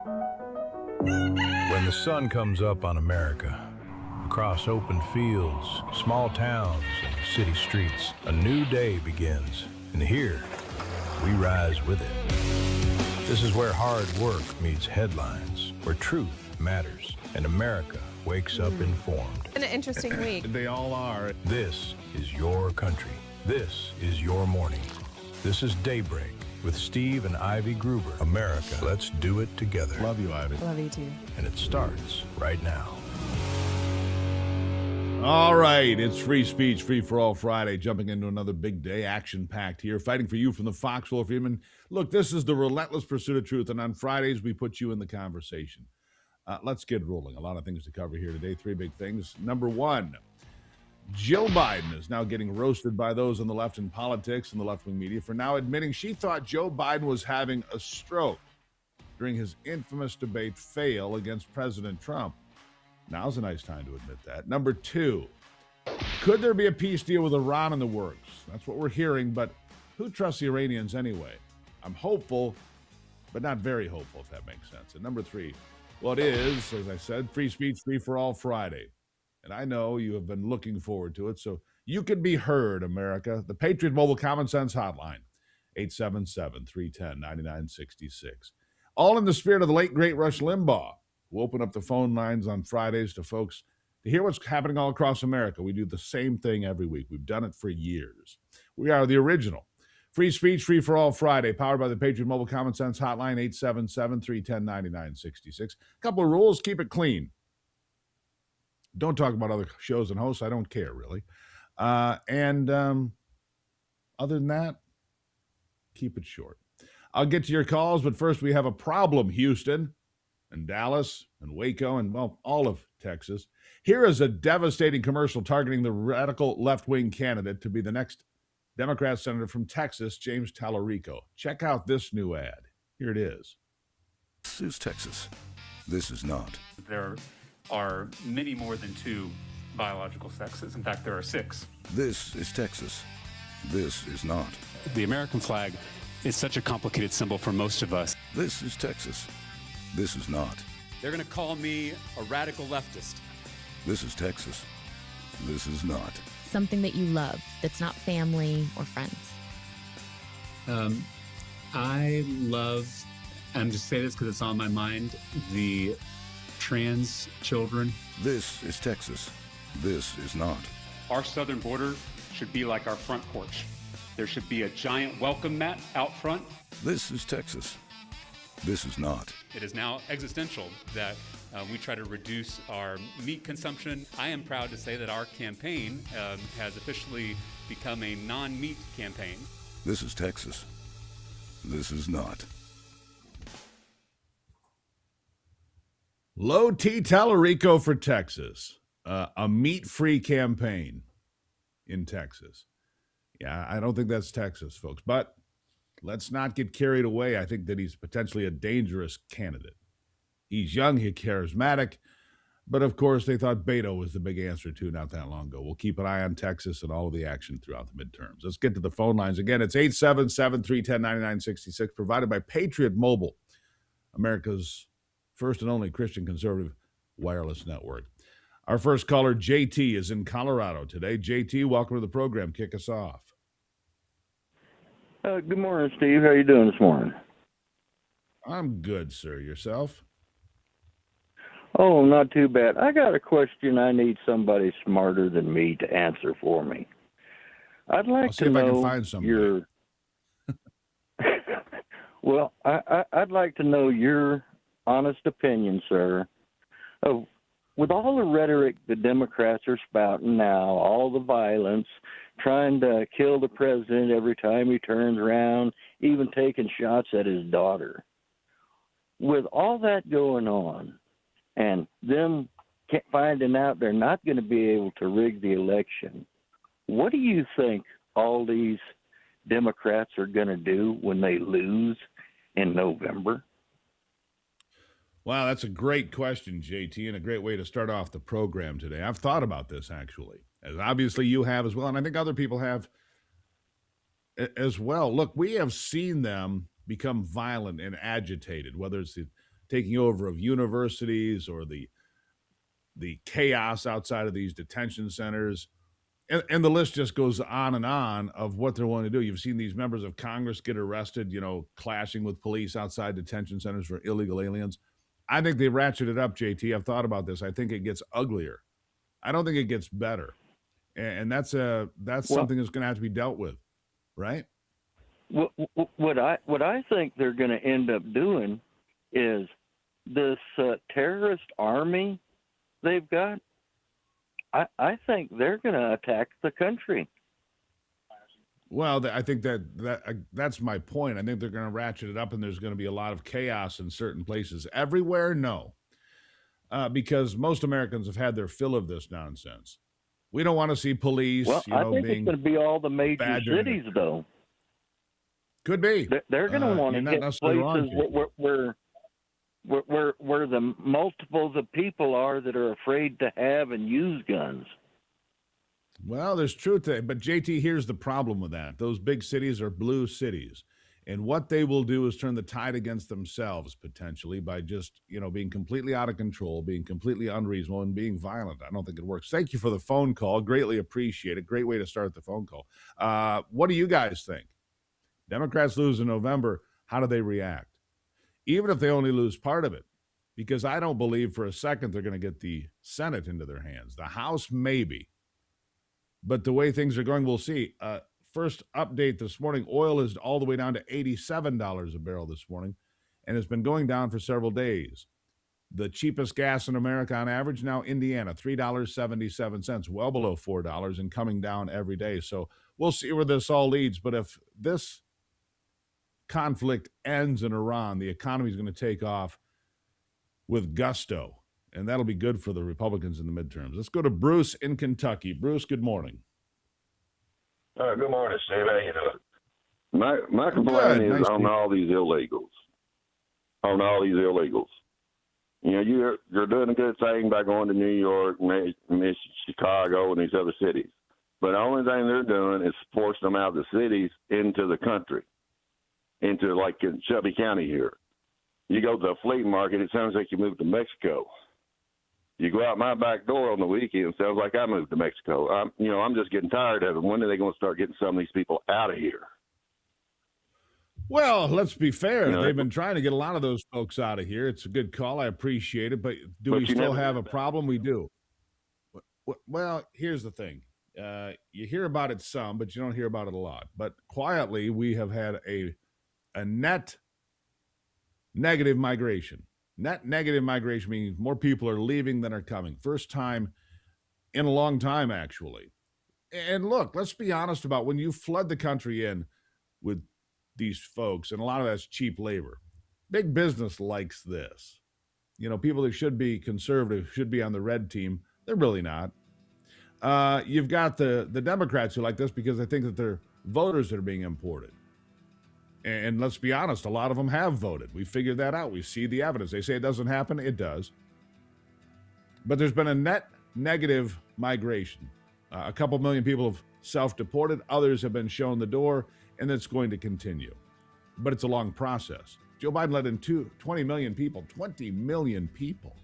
When the sun comes up on America, across open fields, small towns, and city streets, a new day begins. And here, we rise with it. This is where hard work meets headlines, where truth matters, and America wakes up informed. An interesting week. They all are. This is your country. This is your morning. This is Daybreak with Steve and Ivy Gruber. America, let's do it together. Love you, Ivy. Love you too. And it starts right now. All right, it's Free Speech, Free for All Friday, jumping into another big day, action-packed here, fighting for you from the foxhole of human. Look, this is the relentless pursuit of truth, and on Fridays, we put you in the conversation. Let's get rolling. A lot of things to cover here today, three big things. Number one, Jill Biden is now getting roasted by those on the left in politics and the left-wing media for now admitting she thought Joe Biden was having a stroke during his infamous debate fail against President Trump. Now's a nice time to admit that. Number two, could there be a peace deal with Iran in the works? That's what we're hearing, but who trusts the Iranians anyway? I'm hopeful, but not very hopeful, if that makes sense. And number three, well, it is, as I said, Free Speech, Free for All Friday. And I know you have been looking forward to it, so you can be heard, America. The Patriot Mobile Common Sense Hotline, 877-310-9966. All in the spirit of the late, great Rush Limbaugh, who open up the phone lines on Fridays to folks to hear what's happening all across America. We do the same thing every week. We've done it for years. We are the original. Free Speech, Free for All Friday, powered by the Patriot Mobile Common Sense Hotline, 877-310-9966. A couple of rules, keep it clean. Don't talk about other shows and hosts. I don't care, really. Other than that, keep it short. I'll get to your calls, but first we have a problem, Houston and Dallas and Waco and, well, all of Texas. Here is a devastating commercial targeting the radical left-wing candidate to be the next Democrat senator from Texas, James Tallarico. Check out this new ad. Here it is. This is Texas. This is not. There are many more than two biological sexes. In fact, there are six. This is Texas. This is not. The American flag is such a complicated symbol for most of us. This is Texas. This is not. They're going to call me a radical leftist. This is Texas. This is not. Something that you love that's not family or friends. I love, I'm just saying this because it's on my mind, the trans children. This is Texas. This is not. Our southern border should be like our front porch. There should be a giant welcome mat out front. This is Texas. This is not. It is now existential that we try to reduce our meat consumption. I am proud to say that our campaign has officially become a non-meat campaign. This is Texas. This is not. Low T Tallarico for Texas, a meat-free campaign in Texas. Yeah, I don't think that's Texas, folks, but let's not get carried away. I think that he's potentially a dangerous candidate. He's young, he's charismatic, but of course they thought Beto was the big answer too not that long ago. We'll keep an eye on Texas and all of the action throughout the midterms. Let's get to the phone lines. Again, it's 877-310-9966, provided by Patriot Mobile, America's first and only Christian conservative wireless network. Our first caller, JT, is in Colorado today. JT, welcome to the program. Kick us off. Good morning, Steve. How you doing this morning? I'm good, sir. Yourself? Oh, not too bad. I got a question I need somebody smarter than me to answer for me. I'd like to know I can find somebody. Well, I'd like to know your honest opinion, sir, of with all the rhetoric the Democrats are spouting now, all the violence, trying to kill the president every time he turns around, even taking shots at his daughter. With all that going on and them finding out they're not going to be able to rig the election, what do you think all these Democrats are going to do when they lose in November? Wow, that's a great question, JT, and a great way to start off the program today. I've thought about this, actually, as obviously you have as well, and I think other people have as well. Look, we have seen them become violent and agitated, whether it's the taking over of universities or the chaos outside of these detention centers. And the list just goes on and on of what they're willing to do. You've seen these members of Congress get arrested, clashing with police outside detention centers for illegal aliens. I think they ratcheted up, JT. I've thought about this. I think it gets uglier. I don't think it gets better. And that's something that's going to have to be dealt with, right? What I think they're going to end up doing is this terrorist army they've got. I think they're going to attack the country. Well, I think that's my point. I think they're going to ratchet it up, and there's going to be a lot of chaos in certain places. Everywhere, no, because most Americans have had their fill of this nonsense. We don't want to see police. Well, I think it's going to be all the major cities, though. Could be. They're going to want to hit places where the multiples of people are that are afraid to have and use guns. Well, there's truth to it. But, JT, here's the problem with that. Those big cities are blue cities. And what they will do is turn the tide against themselves, potentially, by just, being completely out of control, being completely unreasonable, and being violent. I don't think it works. Thank you for the phone call. Greatly appreciate it. Great way to start the phone call. What do you guys think? Democrats lose in November. How do they react? Even if they only lose part of it, because I don't believe for a second they're going to get the Senate into their hands. The House, maybe. But the way things are going, we'll see. First update this morning, oil is all the way down to $87 a barrel this morning, and it's been going down for several days. The cheapest gas in America on average now, Indiana, $3.77, well below $4 and coming down every day. So we'll see where this all leads. But if this conflict ends in Iran, the economy is going to take off with gusto, and that'll be good for the Republicans in the midterms. Let's go to Bruce in Kentucky. Bruce, good morning. Good morning, Steve. How you doing? My complaint is nice on all these illegals. You're doing a good thing by going to New York, Chicago, and these other cities. But the only thing they're doing is forcing them out of the cities into the country, into like in Shelby County here. You go to the flea market, it sounds like you moved to Mexico. You go out my back door on the weekend, it sounds like I moved to Mexico. I'm just getting tired of it. When are they going to start getting some of these people out of here? Well, let's be fair. They've been trying to get a lot of those folks out of here. It's a good call. I appreciate it. But we still have a problem? We do. Well, here's the thing. You hear about it some, but you don't hear about it a lot. But quietly, we have had a net negative migration. Net negative migration means more people are leaving than are coming. First time in a long time, actually. And look, let's be honest about when you flood the country in with these folks, and a lot of that's cheap labor. Big business likes this. People that should be conservative, should be on the red team, they're really not. You've got the Democrats who like this because they think that they're voters that are being imported. And let's be honest, a lot of them have voted. We figured that out. We see the evidence. They say it doesn't happen. It does. But there's been a net negative migration. A couple million people have self-deported. Others have been shown the door, and it's going to continue. But it's a long process. Joe Biden let in 20 million people. 20 million people.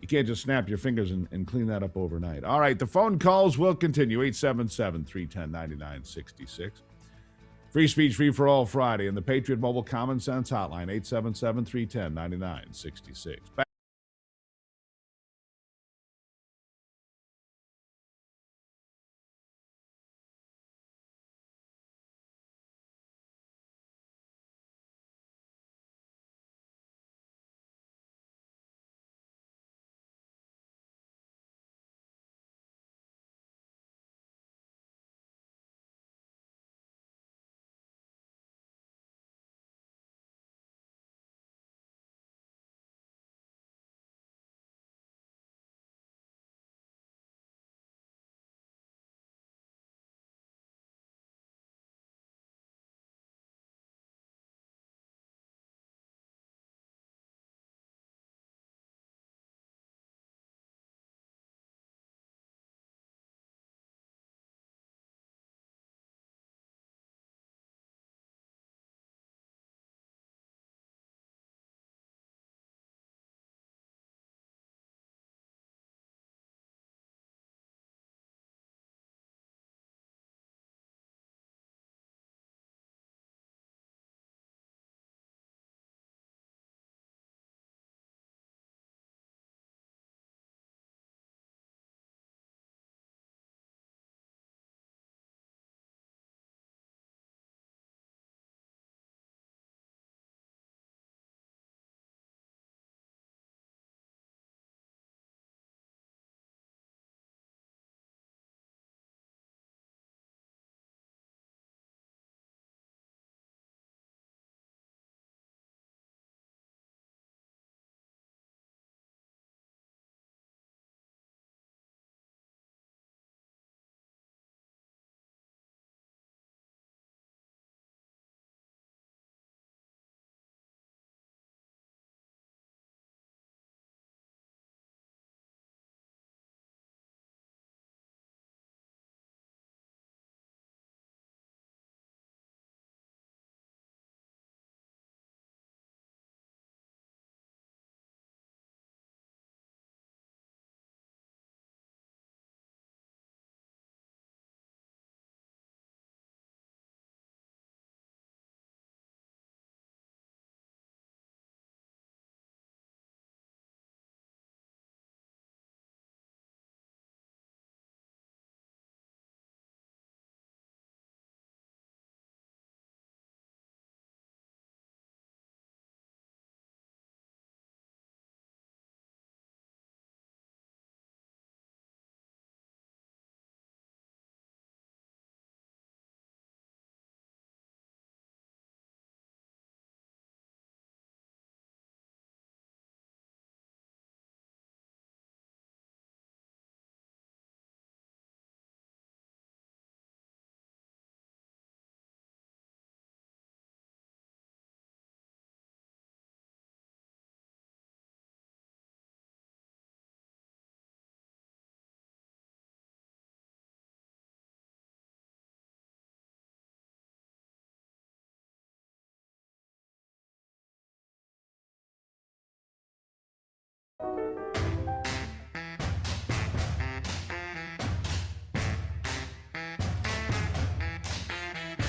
You can't just snap your fingers and clean that up overnight. All right, the phone calls will continue. 877-310-9966. Free speech, free for all Friday, and the Patriot Mobile Common Sense Hotline, 877-310-9966.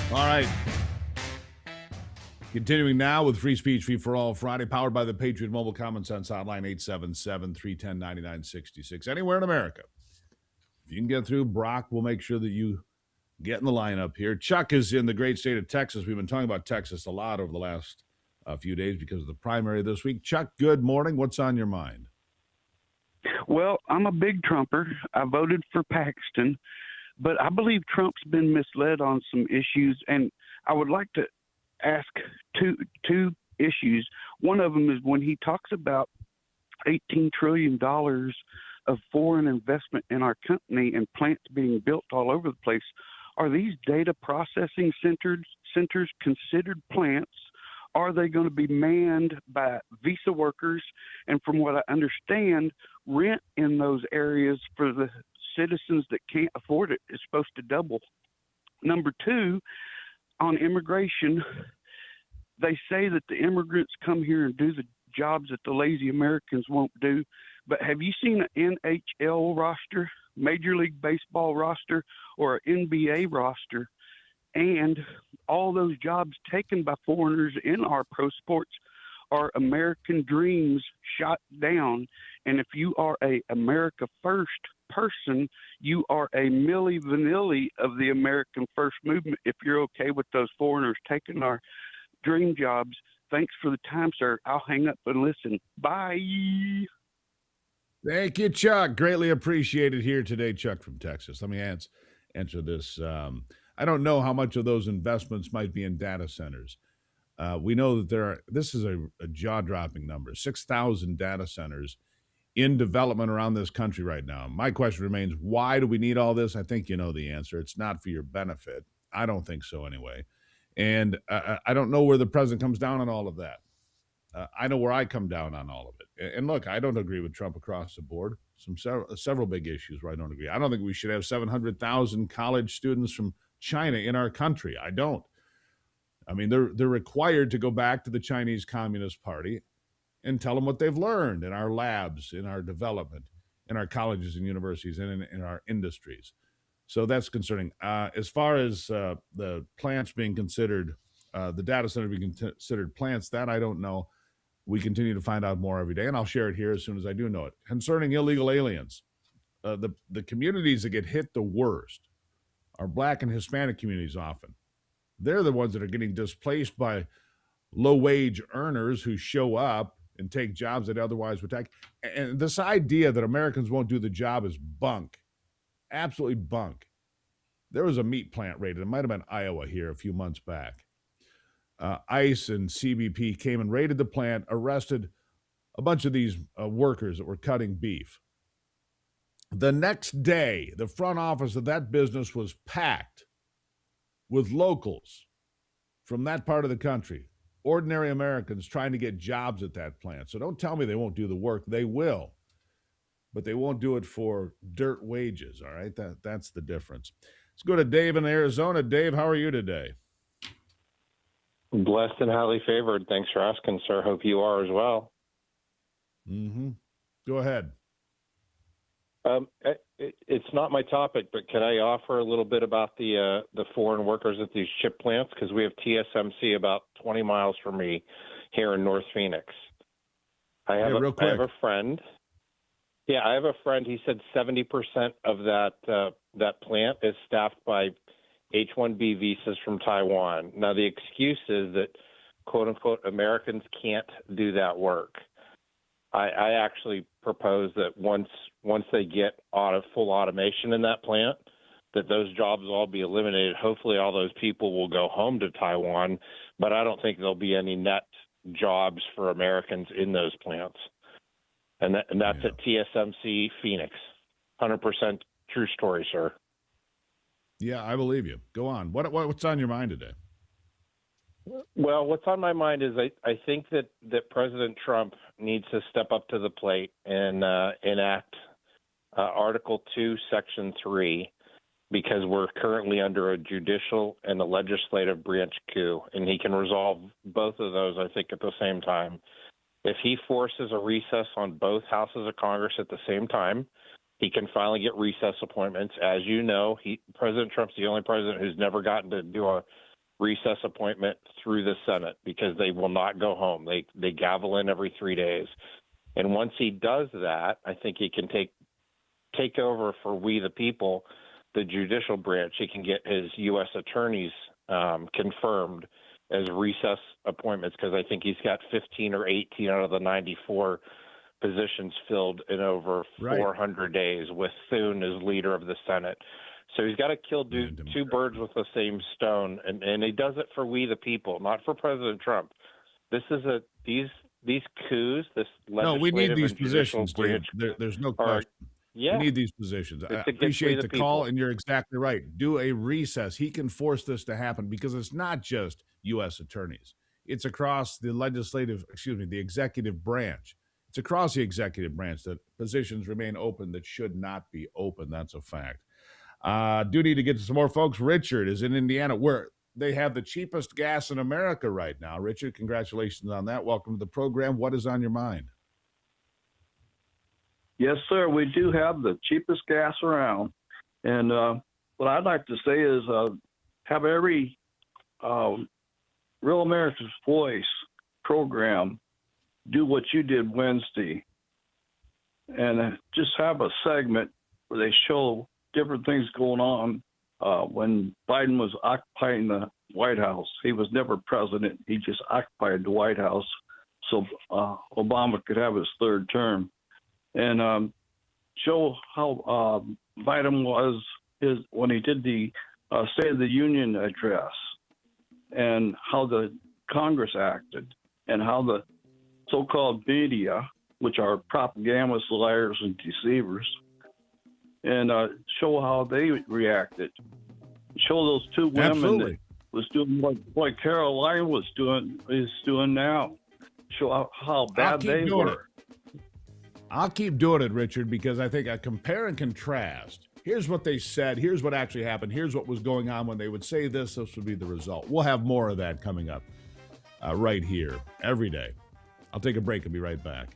All right. Continuing now with Free Speech, Free for All Friday, powered by the Patriot Mobile Common Sense Hotline, 877-310-9966. Anywhere in America. If you can get through, Brock will make sure that you get in the lineup here. Chuck is in the great state of Texas. We've been talking about Texas a lot over the last few days because of the primary this week. Chuck, good morning. What's on your mind? Well, I'm a big Trumper. I voted for Paxton, but I believe Trump's been misled on some issues, and I would like to ask two issues. One of them is when he talks about $18 trillion of foreign investment in our company and plants being built all over the place. Are these data processing centers considered plants? Are they going to be manned by visa workers? And from what I understand, rent in those areas for the citizens that can't afford it is supposed to double. Number two, on immigration, they say that the immigrants come here and do the jobs that the lazy Americans won't do. But have you seen an NHL roster, Major League Baseball roster, or an NBA roster? And all those jobs taken by foreigners in our pro sports are American dreams shot down. And if you are a America First person, you are a Milli Vanilli of the American First movement if you're okay with those foreigners taking our dream jobs. Thanks for the time, sir. I'll hang up and listen. Bye. Thank you, Chuck. Greatly appreciated here today, Chuck from Texas. Let me answer this. I don't know how much of those investments might be in data centers. We know that this is a jaw-dropping number, 6,000 data centers in development around this country right now. My question remains, why do we need all this? I think you know the answer. It's not for your benefit. I don't think so anyway. And I don't know where the president comes down on all of that. I know where I come down on all of it. And look, I don't agree with Trump across the board. Several big issues where I don't agree. I don't think we should have 700,000 college students from China in our country. I don't. I mean, they're required to go back to the Chinese Communist Party and tell them what they've learned in our labs, in our development, in our colleges and universities, and in our industries. So that's concerning. As far as the plants being considered, the data center being considered plants, that I don't know. We continue to find out more every day, and I'll share it here as soon as I do know it. Concerning illegal aliens, the communities that get hit the worst are Black and Hispanic communities often. They're the ones that are getting displaced by low-wage earners who show up and take jobs that otherwise would take. And this idea that Americans won't do the job is bunk. Absolutely bunk. There was a meat plant raided. It might have been Iowa here a few months back. ICE and CBP came and raided the plant, arrested a bunch of these workers that were cutting beef. The next day, the front office of that business was packed with locals from that part of the country, ordinary Americans trying to get jobs at that plant. So don't tell me they won't do the work. They will, but they won't do it for dirt wages, all right? That's the difference. Let's go to Dave in Arizona. Dave, how are you today? Blessed and highly favored. Thanks for asking, sir. Hope you are as well. Mm-hmm. Go ahead. It's not my topic, but can I offer a little bit about the foreign workers at these chip plants? Because we have TSMC about 20 miles from me here in North Phoenix. I have a friend. Yeah, I have a friend. He said 70% of that plant is staffed by H-1B visas from Taiwan. Now, the excuse is that, quote unquote, Americans can't do that work. I actually propose that once they get full automation in that plant, that those jobs will all be eliminated. Hopefully all those people will go home to Taiwan, but I don't think there'll be any net jobs for Americans in those plants. And that's at TSMC Phoenix. 100% true story, sir. Yeah, I believe you. Go on. What's on your mind today? Well, what's on my mind is I think that President Trump needs to step up to the plate and enact Article 2, Section 3, because we're currently under a judicial and a legislative branch coup, and he can resolve both of those, I think, at the same time. If he forces a recess on both houses of Congress at the same time, he can finally get recess appointments. As you know, President Trump's the only president who's never gotten to do a recess appointment through the Senate because they will not go home. They gavel in every 3 days. And once he does that, I think he can take over for we the people, the judicial branch. He can get his U.S. attorneys confirmed as recess appointments because I think he's got 15 or 18 out of the 94 positions filled in over 400 days with Thune as leader of the Senate. So he's got to kill two birds with the same stone, and he does it for we the people, not for President Trump. This is these coups, this legislative we need these and judicial positions, Dave. branch There's no question. We need these positions. I appreciate the call, and you're exactly right. Do a recess. He can force this to happen because it's not just U.S. attorneys. It's across the the executive branch. It's across the executive branch that positions remain open that should not be open. That's a fact. Do need to get to some more folks. Richard is in Indiana, where they have the cheapest gas in America right now. Richard, congratulations on that. Welcome to the program. What is on your mind? Yes, sir. We do have the cheapest gas around. And what I'd like to say is have every Real America's Voice program do what you did Wednesday. And just have a segment where they show different things going on. When Biden was occupying the White House, he was never president. He just occupied the White House so Obama could have his third term. And show how Biden was when he did the State of the Union address, and how the Congress acted, and how the so-called media, which are propagandists, liars, and deceivers, and show how they reacted. Show those two women that was doing what Caroline is doing now. Show how bad they were. I'll keep doing it, Richard, because I think I compare and contrast. Here's what they said. Here's what actually happened. Here's what was going on when they would say this. This would be the result. We'll have more of that coming up right here every day. I'll take a break and be right back.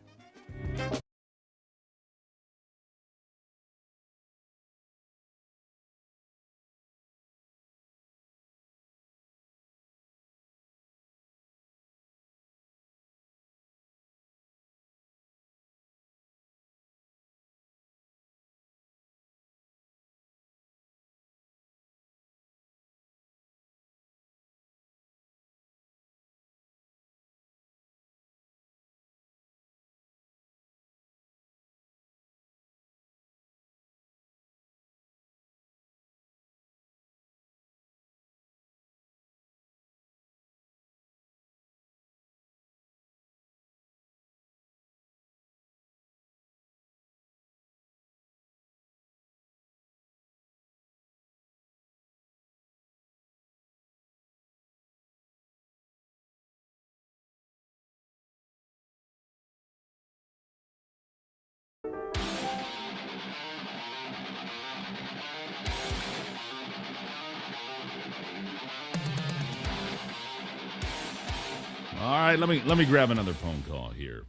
All right, let me grab another phone call here.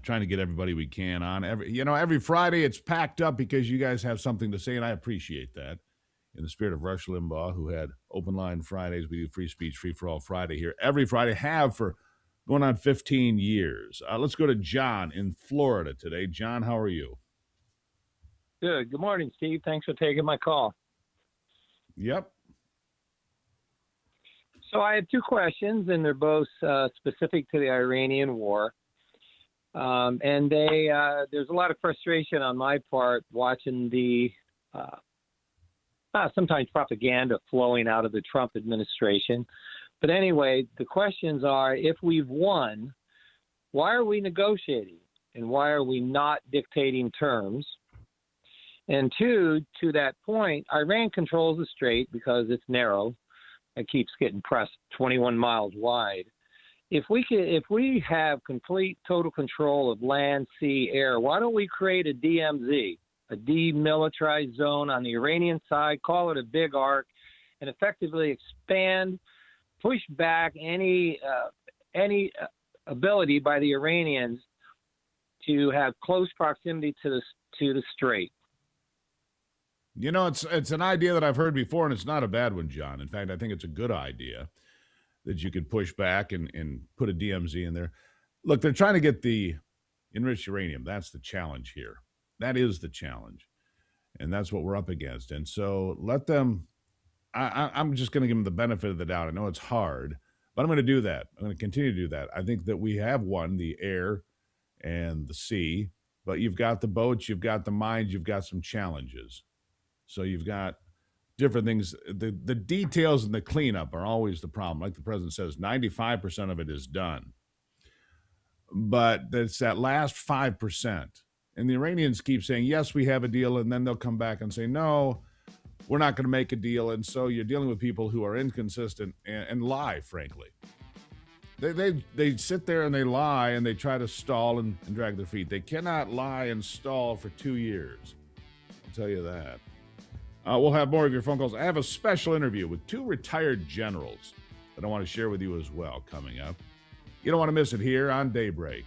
Trying to get everybody we can on. Every Friday it's packed up because you guys have something to say, and I appreciate that. In the spirit of Rush Limbaugh, who had open line Fridays, we do free speech, free for all Friday here every Friday. Have for going on 15 years. Let's go to John in Florida today. John, how are you? Good. Good morning, Steve. Thanks for taking my call. Yep. So I have two questions, and they're both specific to the Iranian war. And there's a lot of frustration on my part watching the sometimes propaganda flowing out of the Trump administration. But anyway, the questions are, if we've won, why are we negotiating? And why are we not dictating terms? And two, to that point, Iran controls the strait because it's narrow. It keeps getting pressed 21 miles wide. If we have complete total control of land, sea, air, why don't we create a DMZ, a demilitarized zone on the Iranian side, call it a big arc, and effectively expand, push back any ability by the Iranians to have close proximity to the strait. You know, it's an idea that I've heard before, and it's not a bad one, John. In fact, I think it's a good idea. that you could push back and put a DMZ in there. Look, they're trying to get the enriched uranium. That's the challenge here. That is the challenge. And that's what we're up against. And so let them, I'm just going to give them the benefit of the doubt. I know it's hard, but I'm going to do that. I'm going to continue to do that. I think that we have won the air and the sea, but you've got the boats, you've got the mines, you've got some challenges. So you've got different things. The details and the cleanup are always the problem. Like the president says, 95% of it is done. But it's that last 5%. And the Iranians keep saying, yes, we have a deal. And then they'll come back and say, no, we're not going to make a deal. And so you're dealing with people who are inconsistent and lie, frankly. They sit there and they lie and they try to stall and drag their feet. They cannot lie and stall for 2 years. I'll tell you that. We'll have more of your phone calls. I have a special interview with 2 retired generals that I want to share with you as well coming up. You don't want to miss it here on Daybreak.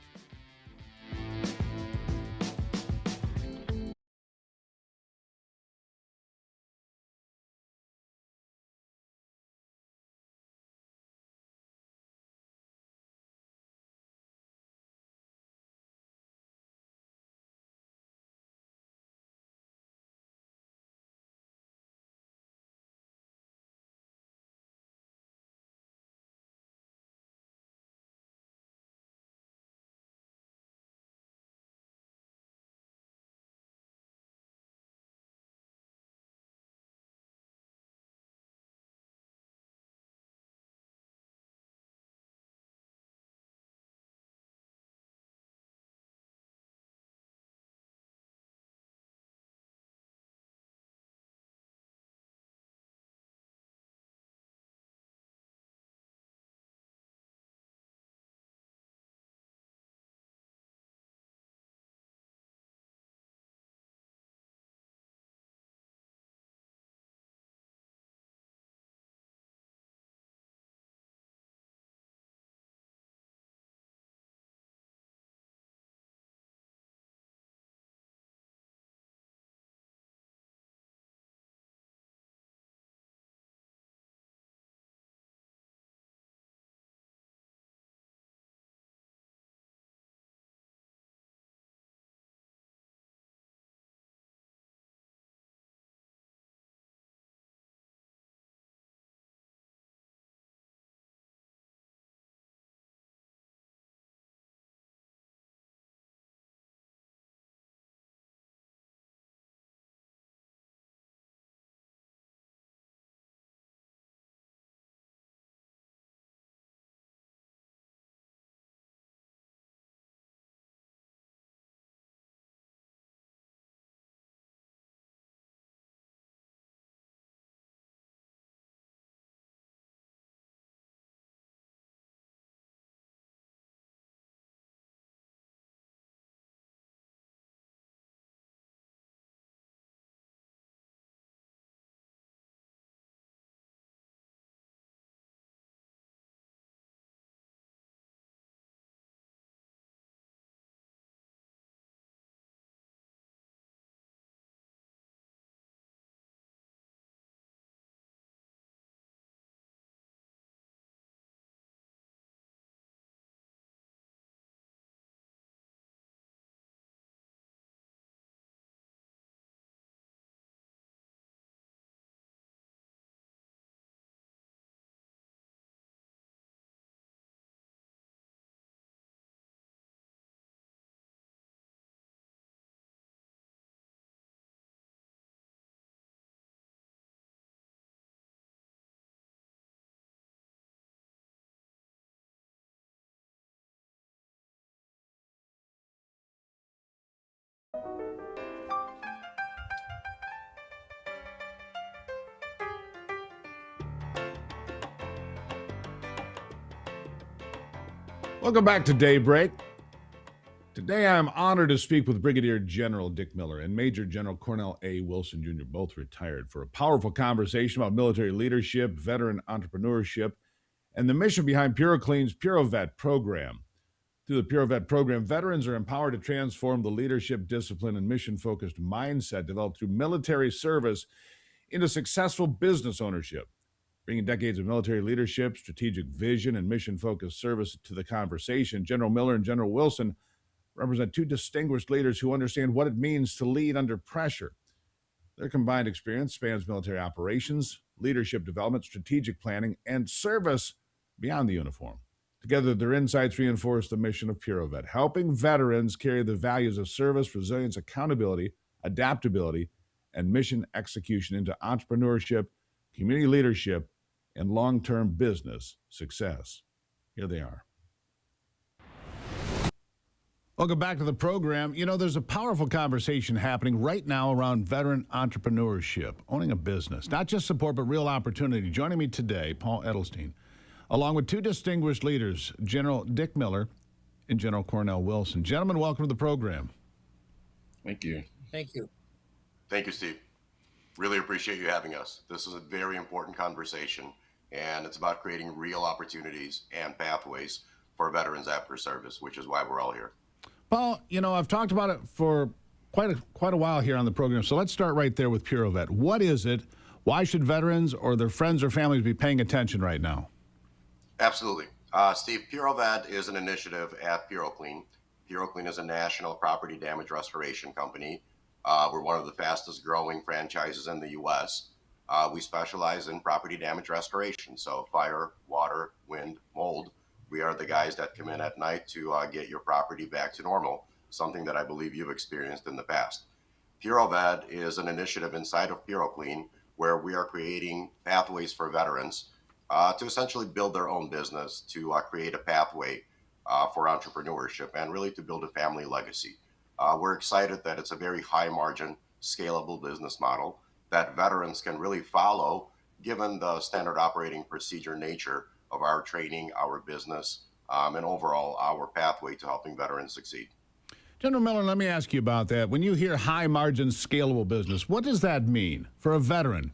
Welcome back to Daybreak. Today I'm honored to speak with Brigadier General Dick Miller and Major General Cornell A. Wilson Jr., both retired, for a powerful conversation about military leadership, veteran entrepreneurship, and the mission behind PureClean's PureVet program. Through the PureVet program, veterans are empowered to transform the leadership, discipline, and mission-focused mindset developed through military service into successful business ownership. Bringing decades of military leadership, strategic vision, and mission-focused service to the conversation, General Miller and General Wilson represent two distinguished leaders who understand what it means to lead under pressure. Their combined experience spans military operations, leadership development, strategic planning, and service beyond the uniform. Together, their insights reinforce the mission of PuroVet, helping veterans carry the values of service, resilience, accountability, adaptability, and mission execution into entrepreneurship, community leadership, and long-term business success. Here they are. Welcome back to the program. You know, there's a powerful conversation happening right now around veteran entrepreneurship, owning a business, not just support, but real opportunity. Joining me today, Paul Edelstein, along with two distinguished leaders, General Dick Miller and General Cornell Wilson. Gentlemen, welcome to the program. Thank you. Thank you. Thank you, Steve. Really appreciate you having us. This is a very important conversation, and it's about creating real opportunities and pathways for veterans after service, which is why we're all here. Paul, you know, I've talked about it for quite a while here on the program, so let's start right there with PuroVet. What is it? Why should veterans or their friends or families be paying attention right now? Absolutely. Steve, PuroVet is an initiative at PuroClean. PuroClean is a national property damage restoration company. We're one of the fastest growing franchises in the U.S. We specialize in property damage restoration, so fire, water, wind, mold. We are the guys that come in at night to get your property back to normal, something that I believe you've experienced in the past. PuroVet is an initiative inside of PuroClean where we are creating pathways for veterans to essentially build their own business, to create a pathway for entrepreneurship, and really to build a family legacy. We're excited that it's a very high margin, scalable business model that veterans can really follow, given the standard operating procedure nature of our training, our business, and overall our pathway to helping veterans succeed. General Miller, let me ask you about that. When you hear high margin, scalable business, what does that mean for a veteran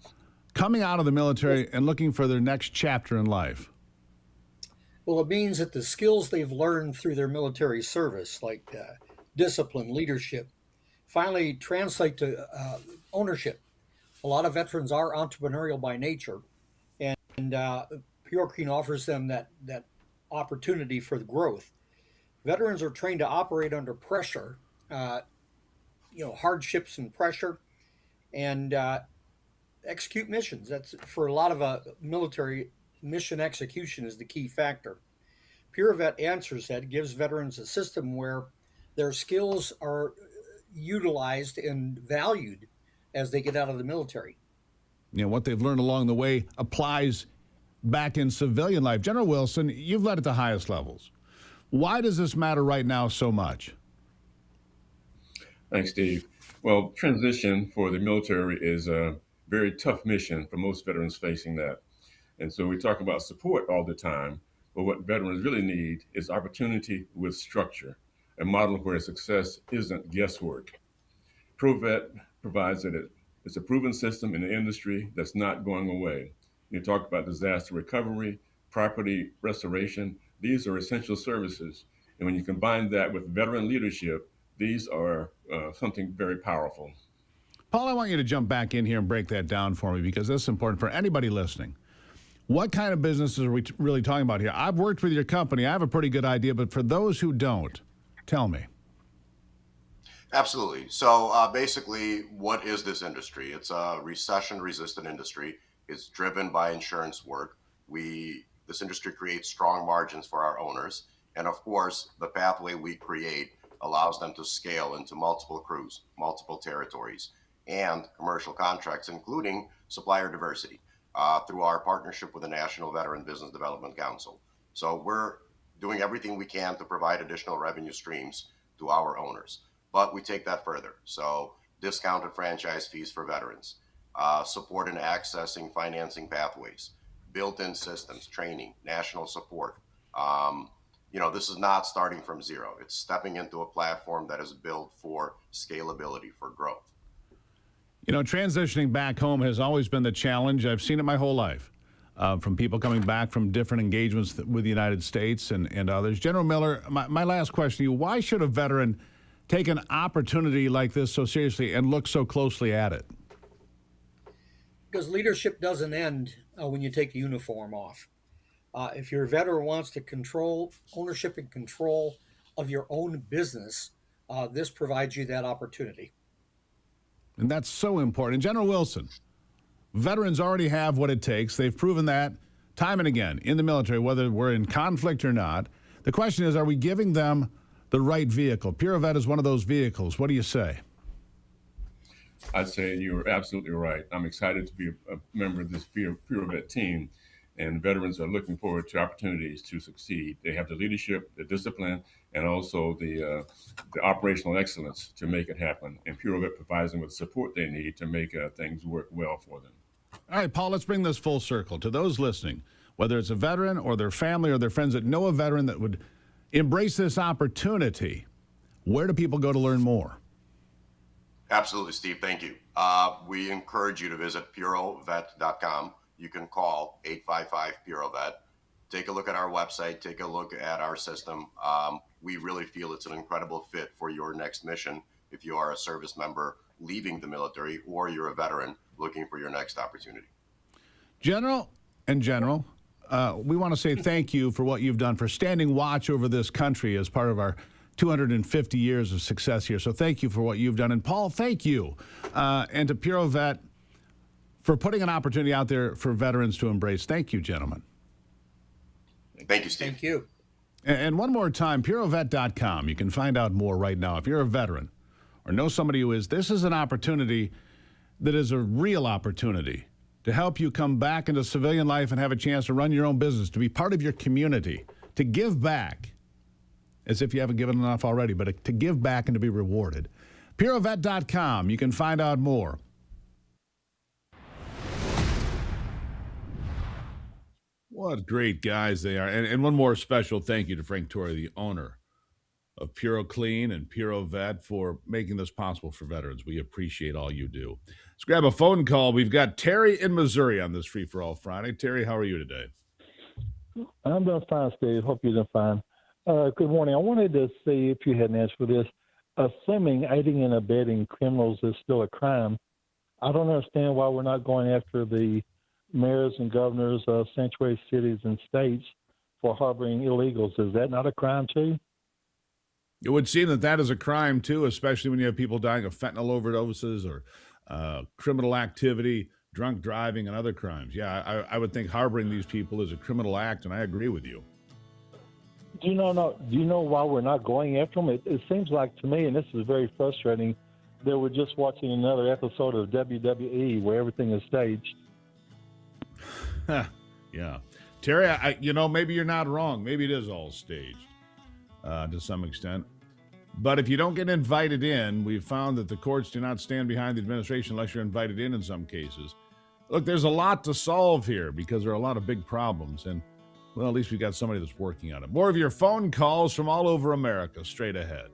coming out of the military and looking for their next chapter in life? Well, it means that the skills they've learned through their military service, like discipline, leadership, finally translate to ownership. A lot of veterans are entrepreneurial by nature, and PuroClean offers them that opportunity for the growth. Veterans are trained to operate under pressure, hardships and pressure, and execute missions. That's for a lot of military mission execution is the key factor. PuroVet answers that, gives veterans a system where their skills are utilized and valued as they get out of the military. You know, what they've learned along the way applies back in civilian life. General Wilson, you've led at the highest levels. Why does this matter right now so much? Thanks, Steve. Well, transition for the military is a very tough mission for most veterans facing that. And so we talk about support all the time, but what veterans really need is opportunity with structure, a model where success isn't guesswork. PuroVet provides that it's a proven system in the industry that's not going away. You talk about disaster recovery, property restoration. These are essential services. And when you combine that with veteran leadership, these are something very powerful. Paul, I want you to jump back in here and break that down for me, because that's important for anybody listening. What kind of businesses are we really talking about here? I've worked with your company. I have a pretty good idea, but for those who don't, tell me. Absolutely. So basically, what is this industry? It's a recession-resistant industry. It's driven by insurance work. This industry creates strong margins for our owners. And of course, the pathway we create allows them to scale into multiple crews, multiple territories, and commercial contracts, including supplier diversity, through our partnership with the National Veteran Business Development Council. So we're doing everything we can to provide additional revenue streams to our owners. But we take that further. So discounted franchise fees for veterans, support in accessing financing pathways, built-in systems, training, national support. This is not starting from zero. It's stepping into a platform that is built for scalability, for growth. You know, transitioning back home has always been the challenge. I've seen it my whole life, from people coming back from different engagements with the United States and others. General Miller, my last question to you, why should a veteran take an opportunity like this so seriously and look so closely at it? because leadership doesn't end when you take the uniform off. If your veteran wants to control ownership and control of your own business, this provides you that opportunity. And that's so important. And General Wilson, veterans already have what it takes. They've proven that time and again in the military, whether we're in conflict or not. The question is, are we giving them the right vehicle? PureVet is one of those vehicles. What do you say? I'd say you're absolutely right. I'm excited to be a member of this PureVet team, and veterans are looking forward to opportunities to succeed. They have the leadership, the discipline, and also the operational excellence to make it happen. And PureVet provides them with the support they need to make things work well for them. All right, Paul, let's bring this full circle to those listening, whether it's a veteran or their family or their friends that know a veteran that would embrace this opportunity. Where do people go to learn more? Absolutely, Steve. Thank you. We encourage you to visit purovet.com. You can call 855-PUROVET. Take a look at our website. Take a look at our system. We really feel it's an incredible fit for your next mission if you are a service member leaving the military or you're a veteran looking for your next opportunity. General, we want to say thank you for what you've done, for standing watch over this country as part of our 250 years of success here. So thank you for what you've done. And Paul, thank you. And to PuroVet for putting an opportunity out there for veterans to embrace. Thank you, gentlemen. Thank you, Steve. Thank you. And one more time, purovet.com. You can find out more right now. If you're a veteran or know somebody who is, this is an opportunity that is a real opportunity to help you come back into civilian life and have a chance to run your own business, to be part of your community, to give back, as if you haven't given enough already, but to give back and to be rewarded. purovet.com. You can find out more. What great guys they are. And one more special thank you to Frank Torrey, the owner of PuroClean and PuroVet, for making this possible for veterans. We appreciate all you do. Let's grab a phone call. We've got Terry in Missouri on this Free for All Friday. Terry, how are you today? I'm doing fine, Steve. Hope you're doing fine. Good morning. I wanted to see if you had an answer for this. Assuming aiding and abetting criminals is still a crime, I don't understand why we're not going after the mayors and governors of sanctuary cities and states for harboring illegals. Is that not a crime too? It would seem that that is a crime too, especially when you have people dying of fentanyl overdoses or criminal activity, drunk driving, and other crimes. Yeah, I would think harboring these people is a criminal act, and I agree with you. Do you know why we're not going after them? It seems like to me, and this is very frustrating, that we're just watching another episode of WWE where everything is staged. Yeah. Terry, maybe you're not wrong. Maybe it is all staged to some extent. But if you don't get invited in, we've found that the courts do not stand behind the administration unless you're invited in some cases. Look, there's a lot to solve here because there are a lot of big problems. And, well, at least we've got somebody that's working on it. More of your phone calls from all over America straight ahead.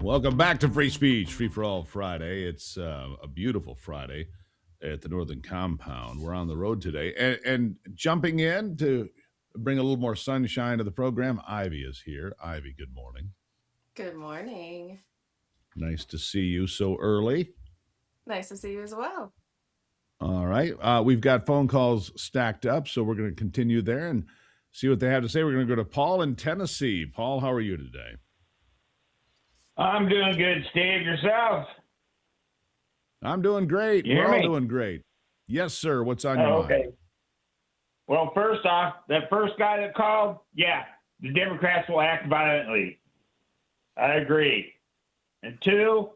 Welcome back to Free Speech, Free for All Friday. It's a beautiful Friday at the Northern Compound. We're on the road today. And jumping in to bring a little more sunshine to the program, Ivy is here. Ivy, good morning. Good morning. Nice to see you so early. Nice to see you as well. All right. We've got phone calls stacked up, so we're going to continue there and see what they have to say. We're going to go to Paul in Tennessee. Paul, how are you today? I'm doing good, Steve. Yourself? I'm doing great. You hear We're all me? doing great. Yes, sir. What's on your Okay. mind? Well, first off, that first guy that called, yeah, the Democrats will act violently. I agree. And two,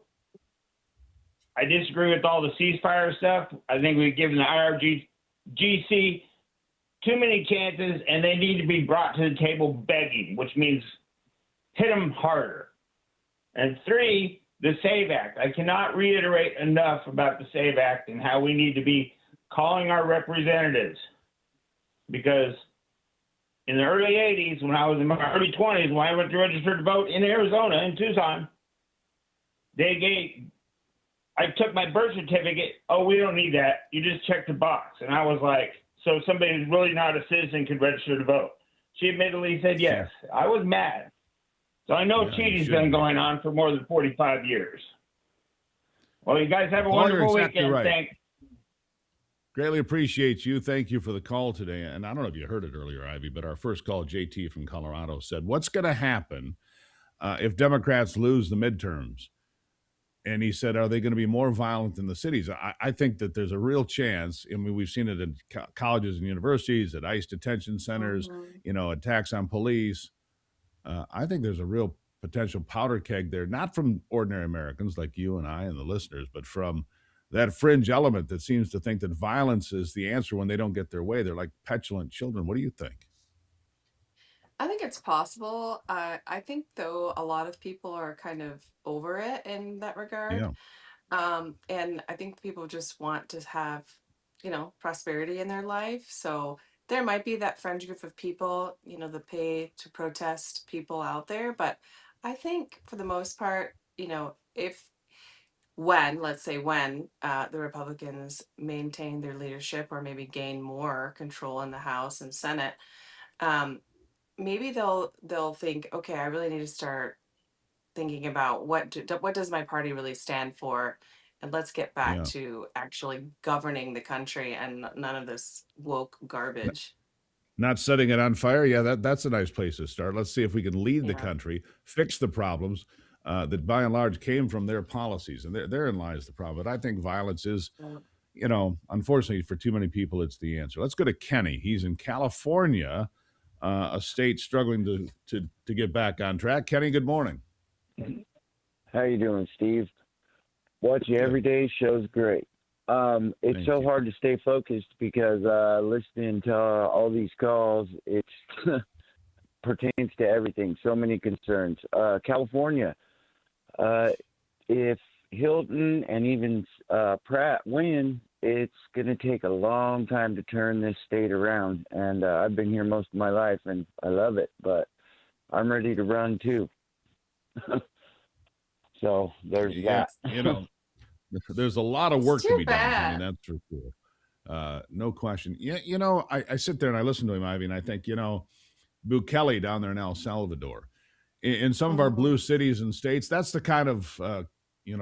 I disagree with all the ceasefire stuff. I think we've given the IRGC too many chances, and they need to be brought to the table begging, which means hit them harder. And three, the SAVE Act. I cannot reiterate enough about the SAVE Act and how we need to be calling our representatives. Because in the early 80s, when I was in my early 20s, when I went to register to vote in Arizona, in Tucson, I took my birth certificate. Oh, we don't need that. You just check the box. And I was like, so somebody who's really not a citizen could register to vote. She admittedly said yes. I was mad. So I know cheating's been going on for more than 45 years. Well, you guys have a Paul, you're wonderful exactly weekend. right. Thanks. Greatly appreciate you. Thank you for the call today. And I don't know if you heard it earlier, Ivy, but our first call, JT from Colorado, said, what's going to happen if Democrats lose the midterms? And he said, are they going to be more violent in the cities? I think that there's a real chance. I mean, we've seen it in colleges and universities, at ICE detention centers, attacks on police. I think there's a real potential powder keg there, not from ordinary Americans like you and I and the listeners, but from that fringe element that seems to think that violence is the answer when they don't get their way. They're like petulant children. What do you think? I think it's possible. I think, though, a lot of people are kind of over it in that regard. And I think people just want to have, prosperity in their life. So there might be that fringe group of people, the pay to protest people out there. But I think for the most part, let's say when the Republicans maintain their leadership or maybe gain more control in the House and Senate, maybe they'll think, okay, I really need to start thinking about what does my party really stand for, and let's get back to actually governing the country and none of this woke garbage. Not setting it on fire. Yeah, that's a nice place to start. Let's see if we can lead the country, fix the problems that by and large came from their policies. And therein lies the problem. But I think violence is, unfortunately for too many people, it's the answer. Let's go to Kenny. He's in California, a state struggling to get back on track. Kenny, good morning. How you doing, Steve? Watch you every day. Show's great. It's so hard to stay focused because listening to all these calls, it pertains to everything. So many concerns. California, if Hilton and even Pratt win, it's going to take a long time to turn this state around. And I've been here most of my life, and I love it. But I'm ready to run, too. So there's that. There's a lot of work to be done. I mean, that's for sure. No question. I sit there and I listen to him, Ivy, and I think, Bukele down there in El Salvador, in some of our blue cities and states, that's the kind of,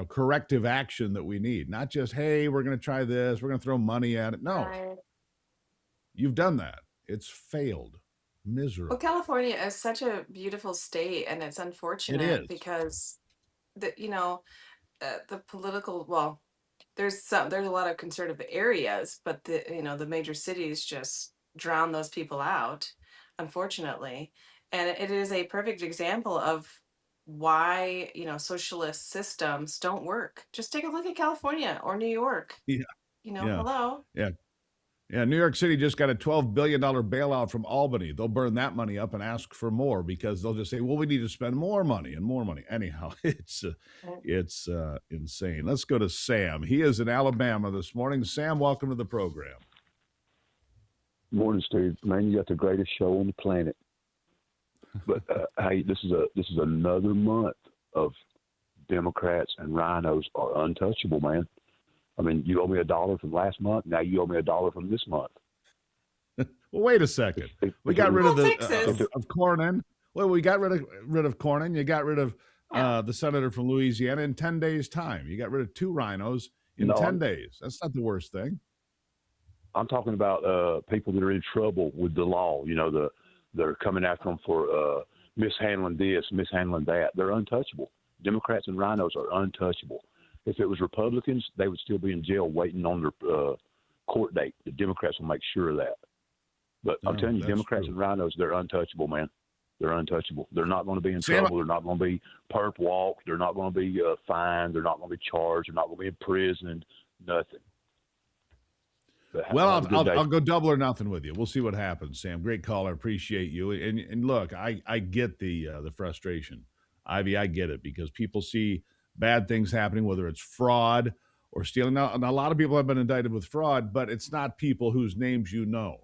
corrective action that we need. Not just, hey, we're going to try this, we're going to throw money at it. No, you've done that. It's failed. Miserable. Well, California is such a beautiful state, and it's unfortunate because the political, there's a lot of conservative areas, but the major cities just drown those people out, unfortunately. And it is a perfect example of why socialist systems don't work. Just take a look at California or New York. Hello. Yeah, New York City just got a $12 billion bailout from Albany. They'll burn that money up and ask for more because they'll just say, well, we need to spend more money and more money. Anyhow, it's insane. Let's go to Sam. He is in Alabama this morning. Sam, welcome to the program. Morning, Steve. Man, you got the greatest show on the planet. But hey, this is another month of Democrats and rhinos are untouchable, man. I mean, you owe me $1 from last month. Now you owe me $1 from this month. Well, wait a second. We got rid of of Cornyn. Well, we got rid of Cornyn. You got rid of the senator from Louisiana in 10 days' time. You got rid of 2 rhinos in 10 days. That's not the worst thing. I'm talking about people that are in trouble with the law. You know, they're coming after them for mishandling this, mishandling that. They're untouchable. Democrats and rhinos are untouchable. If it was Republicans, they would still be in jail waiting on their court date. The Democrats will make sure of that. But I'm telling you, Democrats and rhinos, they're untouchable, man. They're untouchable. They're not going to be in trouble. They're not going to be perp walked. They're not going to be fined. They're not going to be charged. They're not going to be imprisoned. Nothing. Well, I'll go double or nothing with you. We'll see what happens, Sam. Great caller. Appreciate you. And look, I get the frustration. Ivy, I get it, because people see bad things happening, whether it's fraud or stealing. Now, a lot of people have been indicted with fraud, but it's not people whose names you know.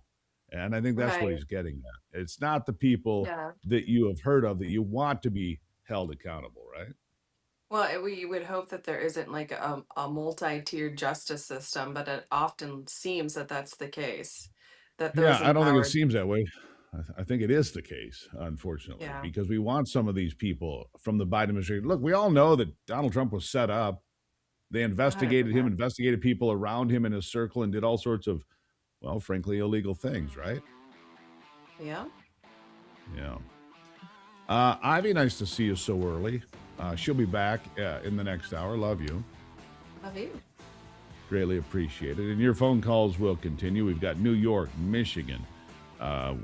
And I think that's what he's getting at. It's not the people that you have heard of that you want to be held accountable, right? Well, we would hope that there isn't like a multi-tiered justice system, but it often seems that that's the case. That those I don't think it empowered, seems that way. I think it is the case, unfortunately, because we want some of these people from the Biden administration. Look, we all know that Donald Trump was set up. They investigated him, investigated people around him in his circle, and did all sorts of, well, frankly, illegal things, right? Yeah. Yeah. Ivy, nice to see you so early. She'll be back in the next hour. Love you. Love you. Greatly appreciated. And your phone calls will continue. We've got New York, Michigan.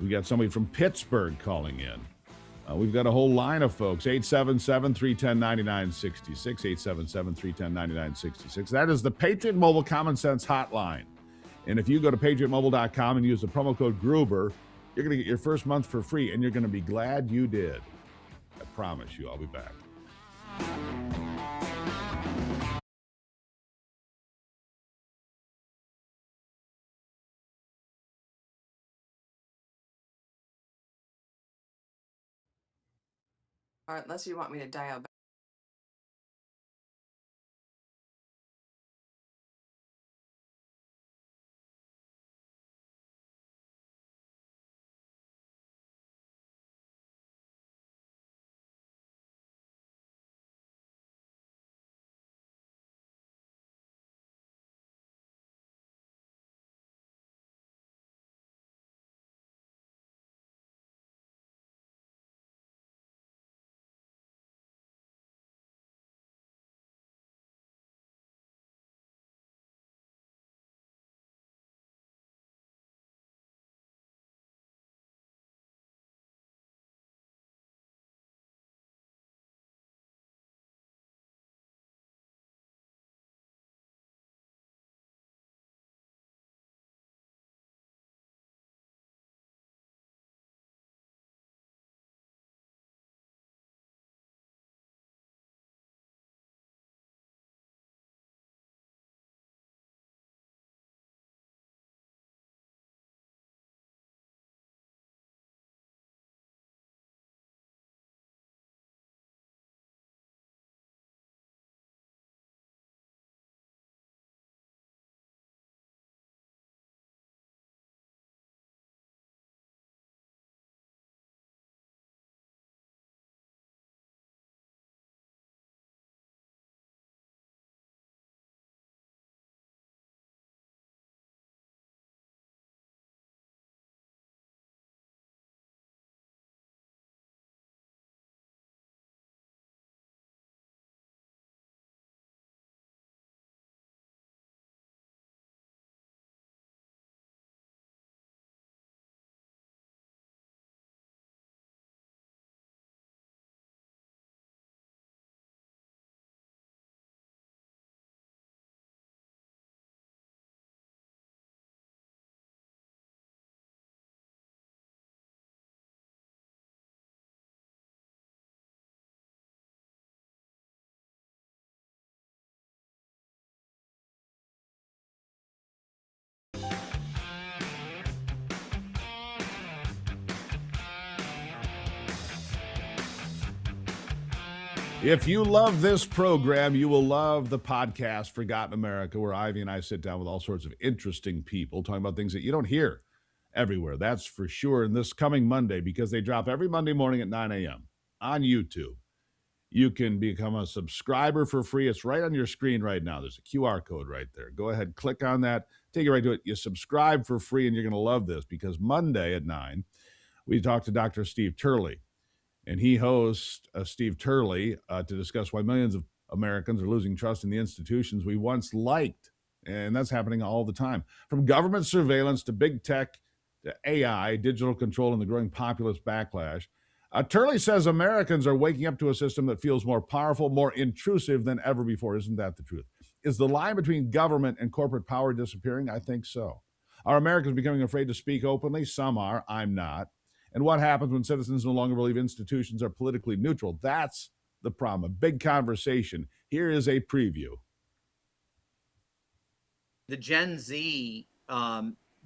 We got somebody from Pittsburgh calling in. We've got a whole line of folks. 877-310-9966. 877-310-9966. That is the Patriot Mobile Common Sense Hotline. And if you go to patriotmobile.com and use the promo code Gruber, you're going to get your first month for free, and you're going to be glad you did. I promise you. I'll be back. Or unless you want me to dial back. If you love this program, you will love the podcast Forgotten America, where Ivy and I sit down with all sorts of interesting people talking about things that you don't hear everywhere. That's for sure. And this coming Monday, because they drop every Monday morning at 9 a.m. on YouTube, you can become a subscriber for free. It's right on your screen right now. There's a QR code right there. Go ahead, click on that, take you right to it. You subscribe for free, and you're going to love this, because Monday at 9, we talked to Dr. Steve Turley. And he hosts Steve Turley to discuss why millions of Americans are losing trust in the institutions we once liked. And that's happening all the time. From government surveillance to big tech to AI, digital control, and the growing populist backlash. Turley says Americans are waking up to a system that feels more powerful, more intrusive than ever before. Isn't that the truth? Is the line between government and corporate power disappearing? I think so. Are Americans becoming afraid to speak openly? Some are. I'm not. And what happens when citizens no longer believe institutions are politically neutral? That's the problem. A big conversation. Here is a preview. The Gen Z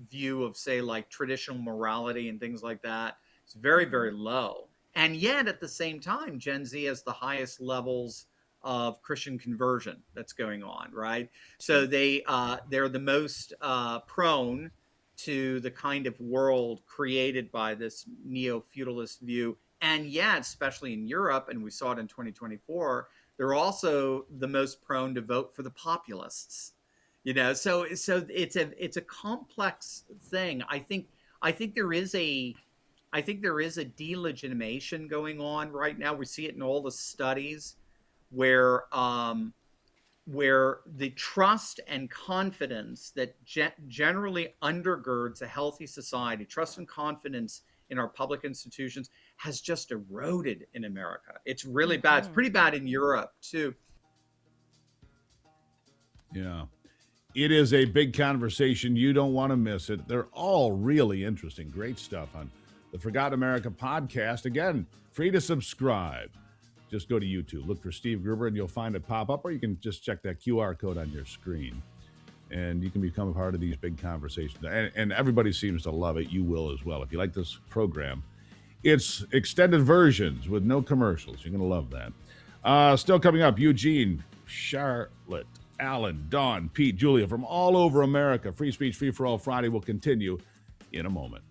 view of, say, like traditional morality and things like that is very, very low. And yet, at the same time, Gen Z has the highest levels of Christian conversion that's going on, right? So they're the most prone to the kind of world created by this neo-feudalist view. And yet, especially in Europe, and we saw it in 2024, they're also the most prone to vote for the populists. You know, so it's a complex thing. I think there is a delegitimation going on right now. We see it in all the studies where the trust and confidence that generally undergirds a healthy society, trust and confidence in our public institutions, has just eroded in America. It's really bad. It's pretty bad in Europe, too. Yeah. It is a big conversation. You don't want to miss it. They're all really interesting. Great stuff on the Forgotten America podcast. Again, free to subscribe. Just go to YouTube, look for Steve Gruber, and you'll find it pop up, or you can just check that QR code on your screen, and you can become a part of these big conversations. And everybody seems to love it. You will as well. If you like this program, it's extended versions with no commercials. You're going to love that. Still coming up, Eugene, Charlotte, Alan, Dawn, Pete, Julia from all over America. Free Speech, Free for All Friday will continue in a moment.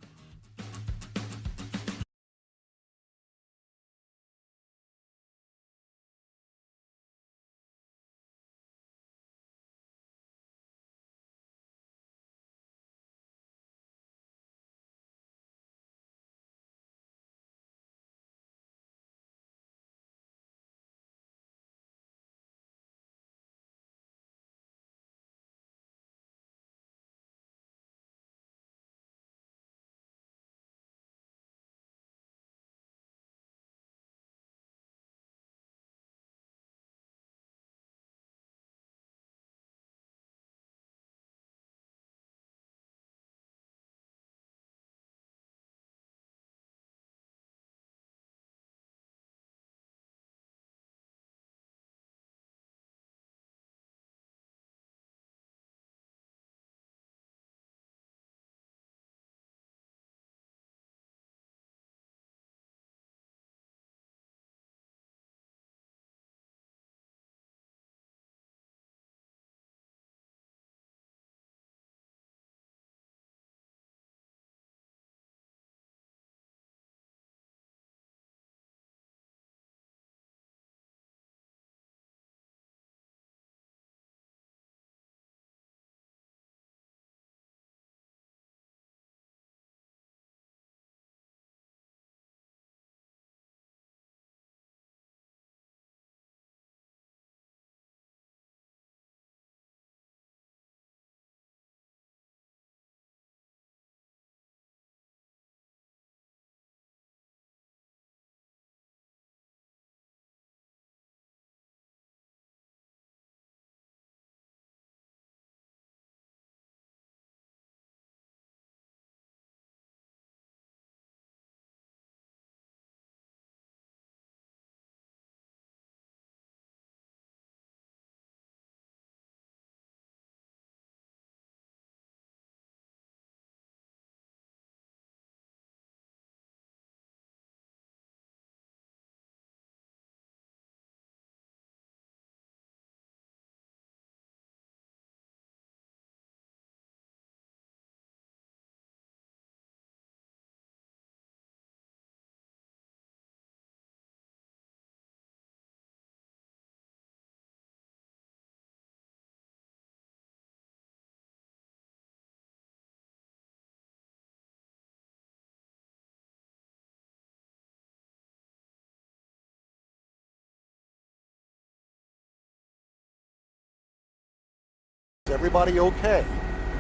everybody okay?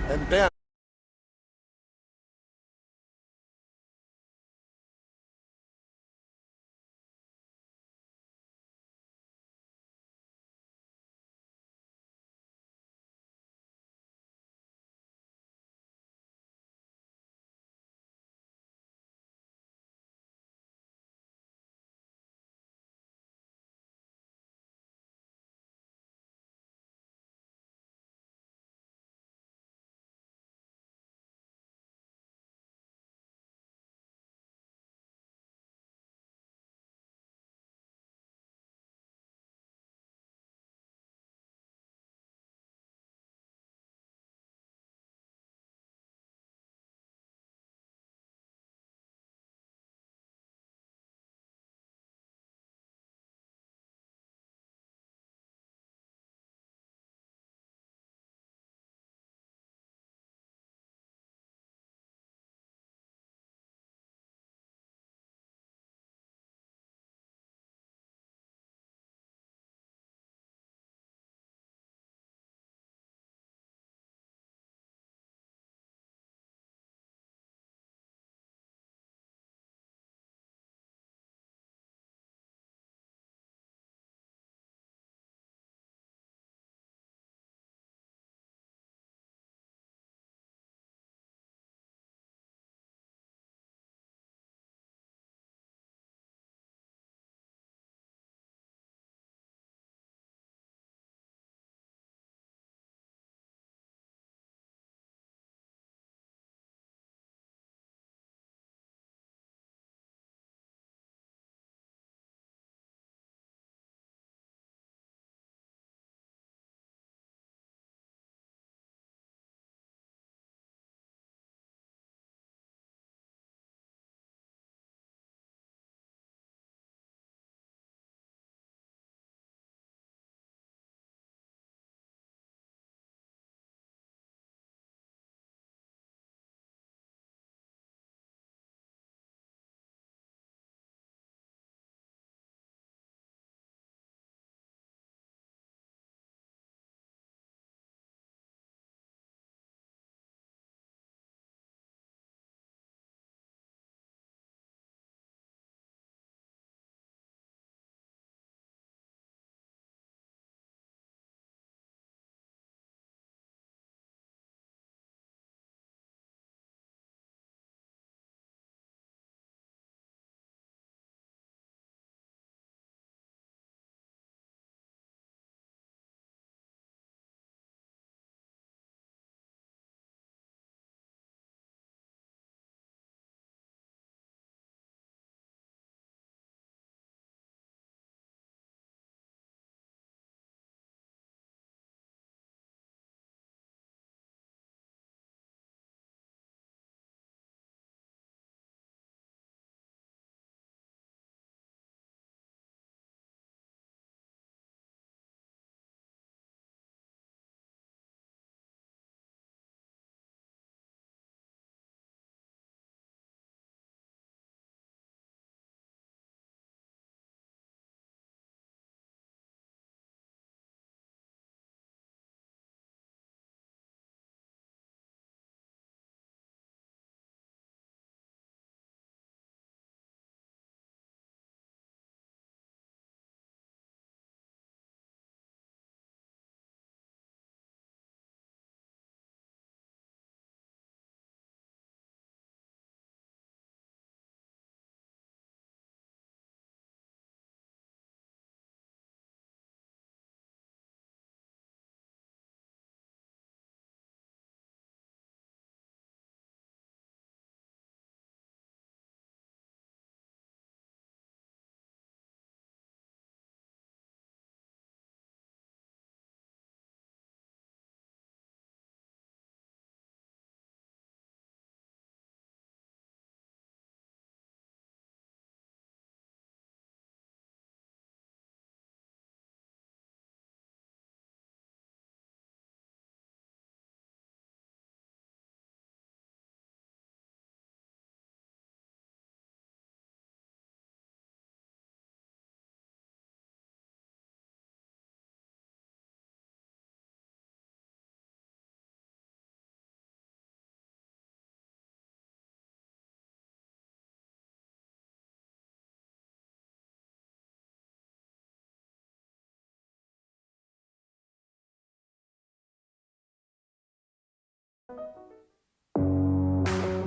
And Ben,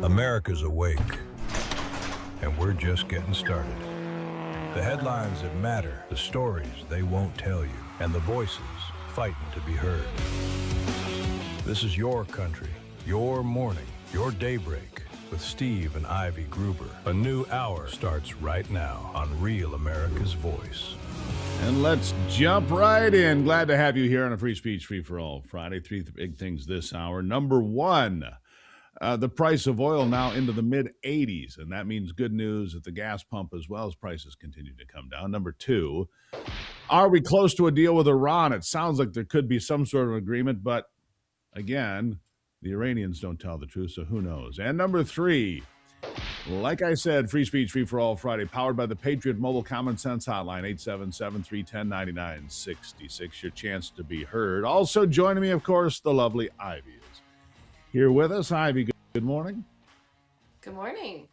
America's awake, and we're just getting started. The headlines that matter, the stories they won't tell you, and the voices fighting to be heard. This is your country, your morning, your daybreak with Steve and Ivy Gruber. A new hour starts right now on Real America's Voice. And let's jump right in. Glad to have you here on a Free Speech Free for All Friday. Three big things this hour. Number one, the price of oil now into the mid-80s, and that means good news at the gas pump as well as prices continue to come down. Number two, are we close to a deal with Iran? It sounds like there could be some sort of agreement, but again, the Iranians don't tell the truth, so who knows? And number three, like I said, Free Speech Free for All Friday, powered by the Patriot Mobile Common Sense Hotline, 877-310-9966. Your chance to be heard. Also joining me, of course, the lovely Ivy is here with us. Ivy, good morning. Good morning.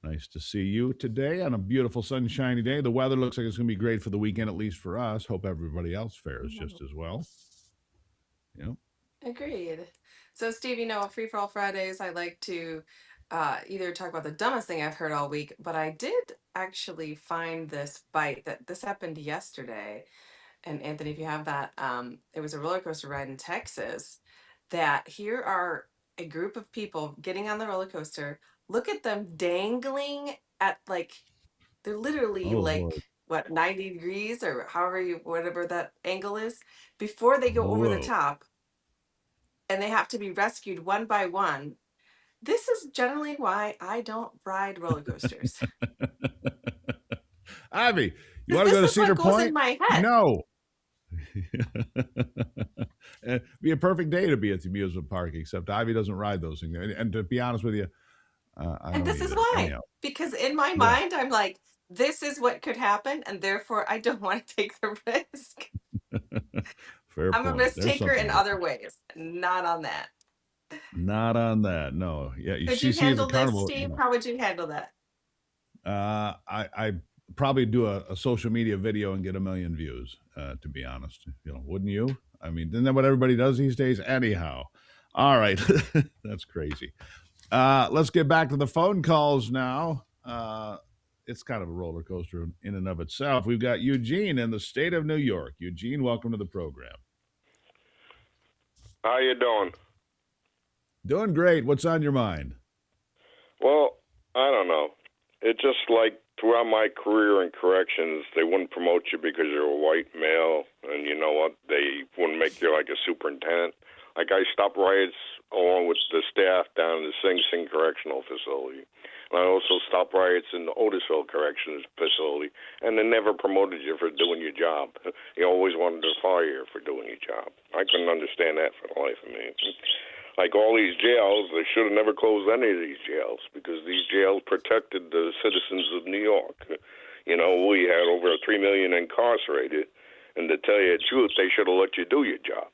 Nice to see you today on a beautiful sunshiny day. The weather looks like it's going to be great for the weekend, at least for us. Hope everybody else fares just as well. Yep. Agreed. So, Steve, Free for All Fridays, I like to either talk about the dumbest thing I've heard all week, but I did actually find this bite that this happened yesterday. And Anthony, if you have that, it was a roller coaster ride in Texas that here are a group of people getting on the roller coaster. Look at them dangling at they're literally Lord. what, 90 degrees or whatever that angle is before they go over the Whoa. top, and they have to be rescued one by one. This is generally why I don't ride roller coasters. Ivy, you want to go to Cedar Goes Point? in my head. No. Be a perfect day to be at the amusement park, except Ivy doesn't ride those things. And to be honest with you, I And don't this is either. why, Anyhow. because in my mind, I'm like, this is what could happen, and therefore I don't want to take the risk. Fair I'm a point. risk There's taker in something other ways, not on that. Not on that. No. Yeah. Could She you sees a handle this, carnival. Steve? How would you handle that? I probably do a social media video and get 1 million views, to be honest. Wouldn't you? I mean, isn't that what everybody does these days? Anyhow. All right. That's crazy. Let's get back to the phone calls now. It's kind of a roller coaster in and of itself. We've got Eugene in the state of New York. Eugene, welcome to the program. How you doing? Doing great. What's on your mind? Well, I don't know. It's just like throughout my career in corrections, they wouldn't promote you because you're a white male, and you know what? They wouldn't make you like a superintendent. Like I stopped riots along with the staff down in the Sing Sing Correctional Facility. And I also stopped riots in the Otisville Corrections Facility, and they never promoted you for doing your job. They always wanted to fire you for doing your job. I couldn't understand that for the life of me. Like all these jails, they should have never closed any of these jails because these jails protected the citizens of New York. We had over 3 million incarcerated, and to tell you the truth, they should have let you do your job.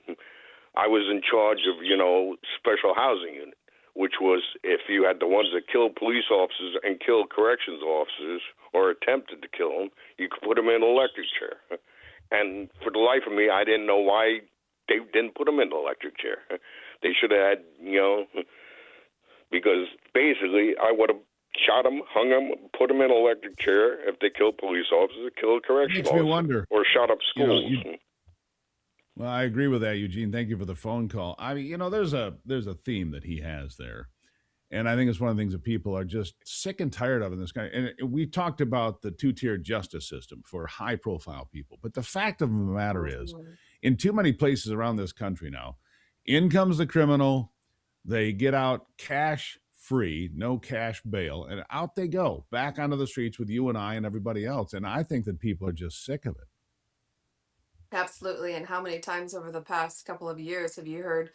I was in charge of, special housing unit, which was if you had the ones that killed police officers and killed corrections officers or attempted to kill them, you could put them in an electric chair. And for the life of me, I didn't know why they didn't put them in the electric chair. They should have had, because basically I would have shot them, hung them, put them in an electric chair if they killed police officers, killed corrections Makes me officers, wonder. or shot up schools. Well, I agree with that, Eugene. Thank you for the phone call. I mean, there's a theme that he has there. And I think it's one of the things that people are just sick and tired of in this country. And we talked about the two-tier justice system for high-profile people. But the fact of the matter is, in too many places around this country now, in comes the criminal, they get out cash-free, no cash bail, and out they go, back onto the streets with you and I and everybody else. And I think that people are just sick of it. Absolutely. And how many times over the past couple of years have you heard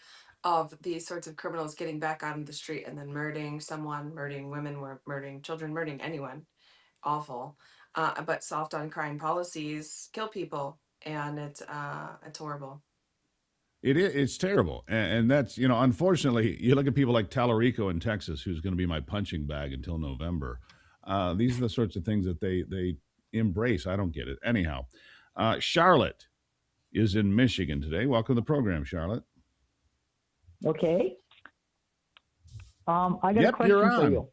of these sorts of criminals getting back on the street and then murdering someone, murdering women, murdering children, murdering anyone? Awful. But soft on crime policies kill people, and it's horrible. It's terrible. And that's, unfortunately, you look at people like Tallarico in Texas, who's going to be my punching bag until November. These are the sorts of things that they embrace. I don't get it. Anyhow, Charlotte is in Michigan today. Welcome to the program, Charlotte. Okay. I got a Yep, you're question for on. you.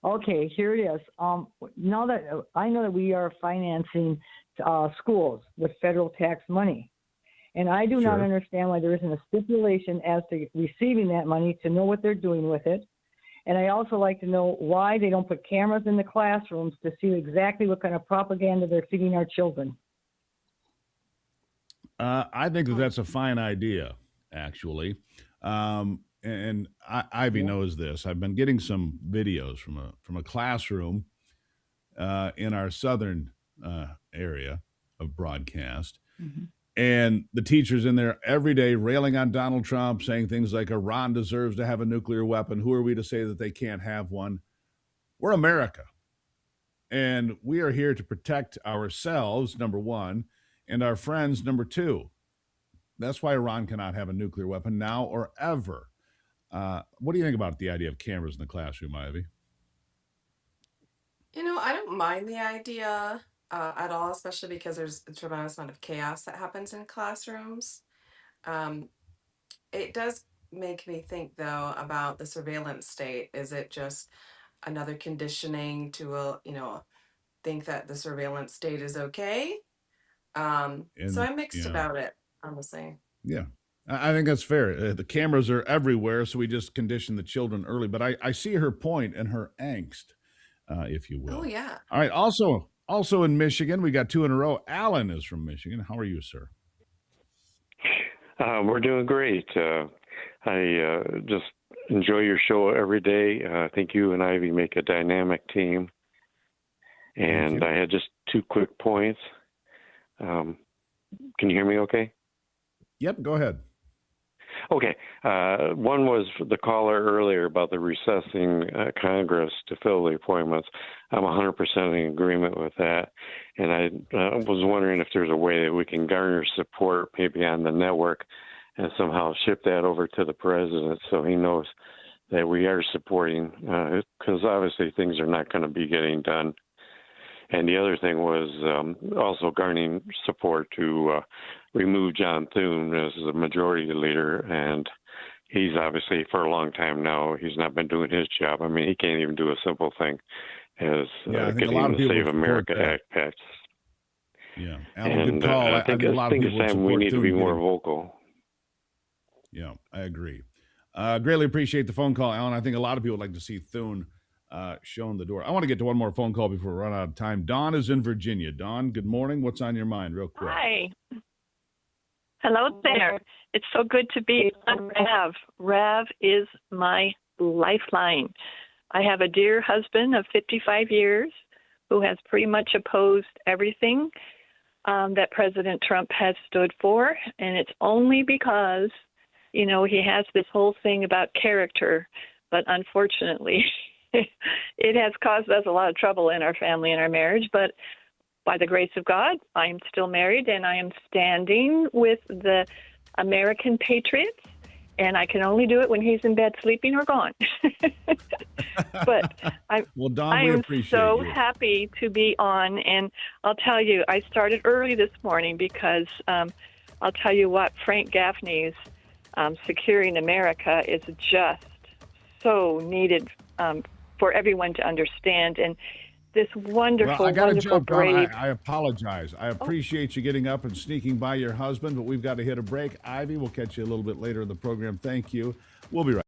Okay, here it is. Now that I know that we are financing schools with federal tax money, and I do not Sure. understand why there isn't a stipulation as to receiving that money to know what they're doing with it. And I also like to know why they don't put cameras in the classrooms to see exactly what kind of propaganda they're feeding our children. I think that that's a fine idea, actually. And Ivy knows this. I've been getting some videos from a classroom in our southern area of broadcast. And the teachers in there every day railing on Donald Trump, saying things like Iran deserves to have a nuclear weapon. Who are we to say that they can't have one? We're America. And we are here to protect ourselves, number one, and our friends, number two. That's why Iran cannot have a nuclear weapon now or ever. What do you think about the idea of cameras in the classroom, Ivy? I don't mind the idea at all, especially because there's a tremendous amount of chaos that happens in classrooms. Um, it does make me think, though, about the surveillance state. Is it just another conditioning to, think that the surveillance state is okay? So And I'm mixed yeah, about it, honestly. yeah. I think that's fair. The cameras are everywhere, so we just condition the children early. But I see her point and her angst, if you Oh, will. yeah. All right. Also in Michigan, we got two in a row. Alan is from Michigan. How are you, sir? We're doing great. I just enjoy your show every day. I think you and Ivy make a dynamic team. And I had just two quick points. Can you hear me okay? Yep, go ahead. Okay. One was the caller earlier about the recessing Congress to fill the appointments. I'm 100% in agreement with that. And I was wondering if there's a way that we can garner support maybe on the network and somehow ship that over to the president so he knows that we are supporting, because obviously things are not going to be getting done. And the other thing was also garnering support to remove John Thune as the majority leader. And he's obviously, for a long time now, he's not been doing his job. I mean, he can't even do a simple thing as Yeah, I think a getting lot of the people Save support America that. Act passed. Yeah, Alan, And good call. I think a lot of it's people would time we support need to Thune be more getting. vocal. Yeah, I agree. Greatly appreciate the phone call, Alan. I think a lot of people would like to see Thune shown the door. I want to get to one more phone call before we run out of time. Dawn is in Virginia. Dawn, good morning. What's on your mind, real quick? Hi. Hello there. It's so good to be on Rav. Rav is my lifeline. I have a dear husband of 55 years who has pretty much opposed everything that President Trump has stood for, and it's only because, he has this whole thing about character, but unfortunately, it has caused us a lot of trouble in our family and our marriage, but by the grace of God, I am still married, and I am standing with the American patriots, and I can only do it when he's in bed sleeping or gone. But Well, Dawn, I we am appreciate so you. happy to be on, and I'll tell you, I started early this morning because I'll tell you what, Frank Gaffney's Securing America is just so needed for everyone to understand, and this wonderful, Well, I got to wonderful, jump, Dawn. brave. I apologize. I appreciate you getting up and sneaking by your husband, but we've got to hit a break. Ivy, we'll catch you a little bit later in the program. Thank you. We'll be right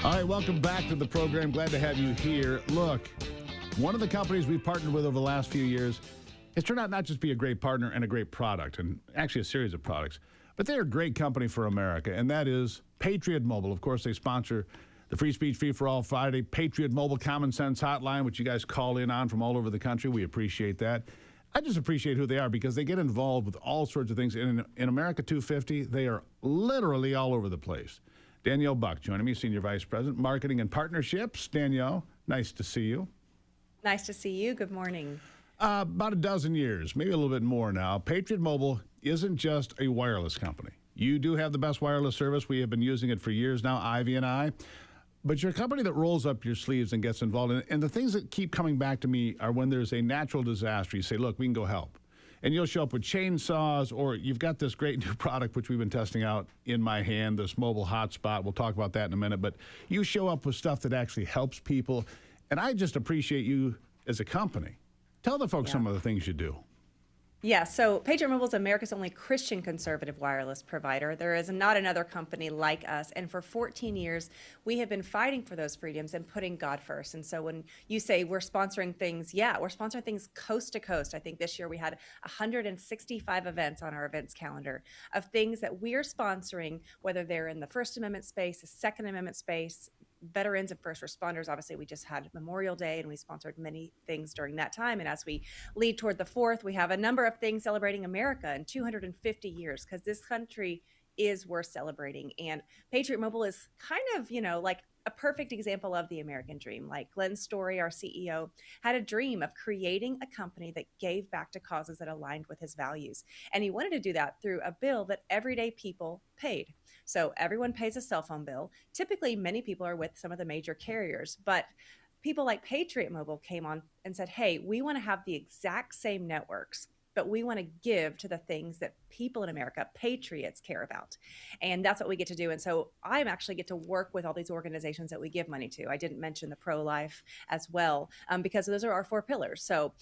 All right, welcome back to the program. Glad to have you here. Look, one of the companies we've partnered with over the last few years has turned out not just be a great partner and a great product, and actually a series of products, but they're a great company for America, and that is Patriot Mobile. Of course, they sponsor the Free Speech Free for All Friday Patriot Mobile Common Sense Hotline, which you guys call in on from all over the country. We appreciate that. I just appreciate who they are because they get involved with all sorts of things. In America 250, they are literally all over the place. Danielle Buck joining me, Senior Vice President, Marketing and Partnerships. Danielle, nice to see you. Nice to see you. Good morning. About a dozen years, maybe a little bit more now, Patriot Mobile isn't just a wireless company. You do have the best wireless service. We have been using it for years now, Ivy and I. But you're a company that rolls up your sleeves and gets involved. And the things that keep coming back to me are when there's a natural disaster, you say, look, we can go help. And you'll show up with chainsaws, or you've got this great new product, which we've been testing out in my hand, this mobile hotspot. We'll talk about that in a minute. But you show up with stuff that actually helps people. And I just appreciate you as a company. Tell the folks some of the things you do. Yeah, so Patriot Mobile is America's only Christian conservative wireless provider. There is not another company like us. And for 14 years, we have been fighting for those freedoms and putting God first. And so when you say we're sponsoring things, we're sponsoring things coast to coast. I think this year we had 165 events on our events calendar of things that we are sponsoring, whether they're in the First Amendment space, the Second Amendment space, veterans and first responders. Obviously, we just had Memorial Day and we sponsored many things during that time. And as we lead toward the 4th, we have a number of things celebrating America in 250 years because this country is worth celebrating. And Patriot Mobile is kind of, like a perfect example of the American dream. Like Glenn Story, our CEO, had a dream of creating a company that gave back to causes that aligned with his values. And he wanted to do that through a bill that everyday people paid. So everyone pays a cell phone bill. Typically, many people are with some of the major carriers, but people like Patriot Mobile came on and said, hey, we want to have the exact same networks, but we want to give to the things that people in America, patriots, care about. And that's what we get to do. And so I actually get to work with all these organizations that we give money to. I didn't mention the pro-life as well, because those are our 4 pillars. So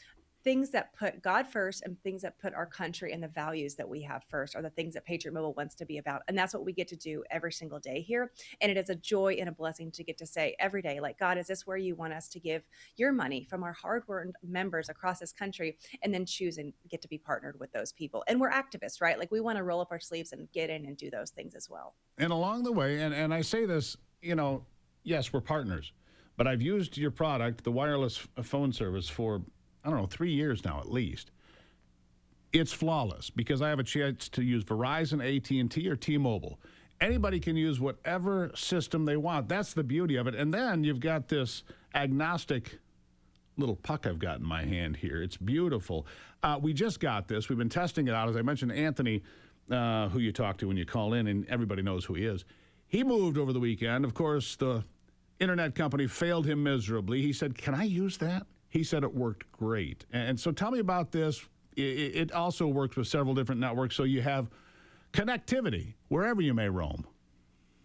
things that put God first and things that put our country and the values that we have first are the things that Patriot Mobile wants to be about. And that's what we get to do every single day here. And it is a joy and a blessing to get to say every day, like, God, is this where you want us to give your money from our hard-earned members across this country, and then choose and get to be partnered with those people. And we're activists, right? Like, we want to roll up our sleeves and get in and do those things as well. And along the way, and I say this, yes, we're partners, but I've used your product, the wireless phone service, for 3 years now at least. It's flawless because I have a chance to use Verizon, AT&T, or T-Mobile. Anybody can use whatever system they want. That's the beauty of it. And then you've got this agnostic little puck I've got in my hand here. It's beautiful. We just got this. We've been testing it out. As I mentioned, Anthony, who you talk to when you call in, and everybody knows who he is. He moved over the weekend. Of course, the internet company failed him miserably. He said, can I use that? He said it worked great. And so tell me about this. It also works with several different networks, so you have connectivity wherever you may roam.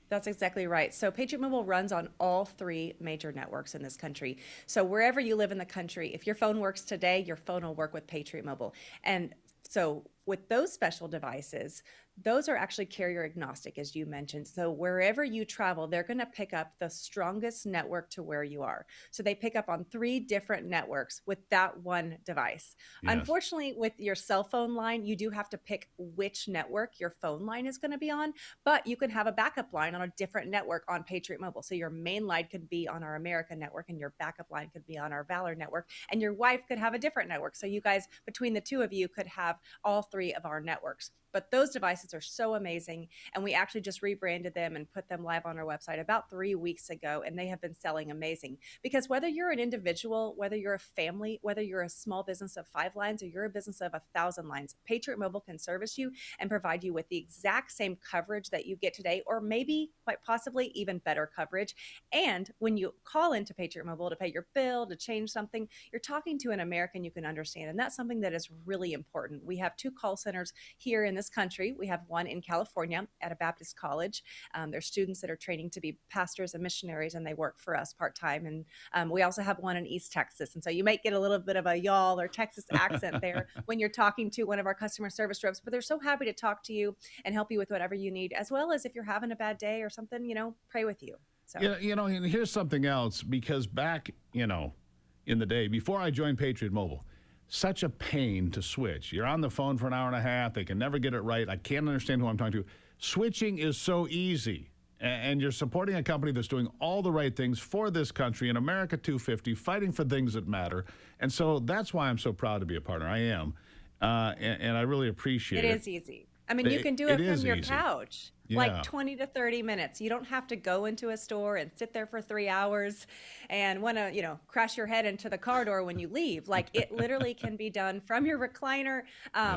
That's exactly right. So Patriot Mobile runs on all 3 major networks in this country. So wherever you live in the country, if your phone works today, your phone will work with Patriot Mobile. And so with those special devices, those are actually carrier agnostic, as you mentioned. So wherever you travel, they're going to pick up the strongest network to where you are. So they pick up on 3 different networks with that one device. Yes. Unfortunately, with your cell phone line, you do have to pick which network your phone line is going to be on, but you can have a backup line on a different network on Patriot Mobile. So your main line could be on our American network, and your backup line could be on our Valor network, and your wife could have a different network. So you guys, between the 2 of you, could have all 3 of our networks. But those devices are so amazing, and we actually just rebranded them and put them live on our website about 3 weeks ago, and they have been selling amazing. Because whether you're an individual, whether you're a family, whether you're a small business of 5 lines or you're a business of 1,000 lines, Patriot Mobile can service you and provide you with the exact same coverage that you get today, or maybe quite possibly even better coverage. And when you call into Patriot Mobile to pay your bill, to change something, you're talking to an American you can understand, and that's something that is really important. We have 2 call centers here in this country. We have one in California at a Baptist college. There's students that are training to be pastors and missionaries, and they work for us part-time. And we also have one in East Texas. And so you might get a little bit of a y'all or Texas accent there when you're talking to one of our customer service reps, but they're so happy to talk to you and help you with whatever you need, as well as if you're having a bad day or something, pray with you. So And here's something else, because back, in the day before I joined Patriot Mobile, such a pain to switch. You're on the phone for an hour and a half. They can never get it right. I can't understand who I'm talking to. Switching is so easy. And you're supporting a company that's doing all the right things for this country, in America 250, fighting for things that matter. And so that's why I'm so proud to be a partner. I am. And I really appreciate it. It is easy. I mean, you can do it from your couch, Yeah. like 20 to 30 minutes. You don't have to go into a store and sit there for 3 hours and want to, crash your head into the car door when you leave. Like, it literally can be done from your recliner.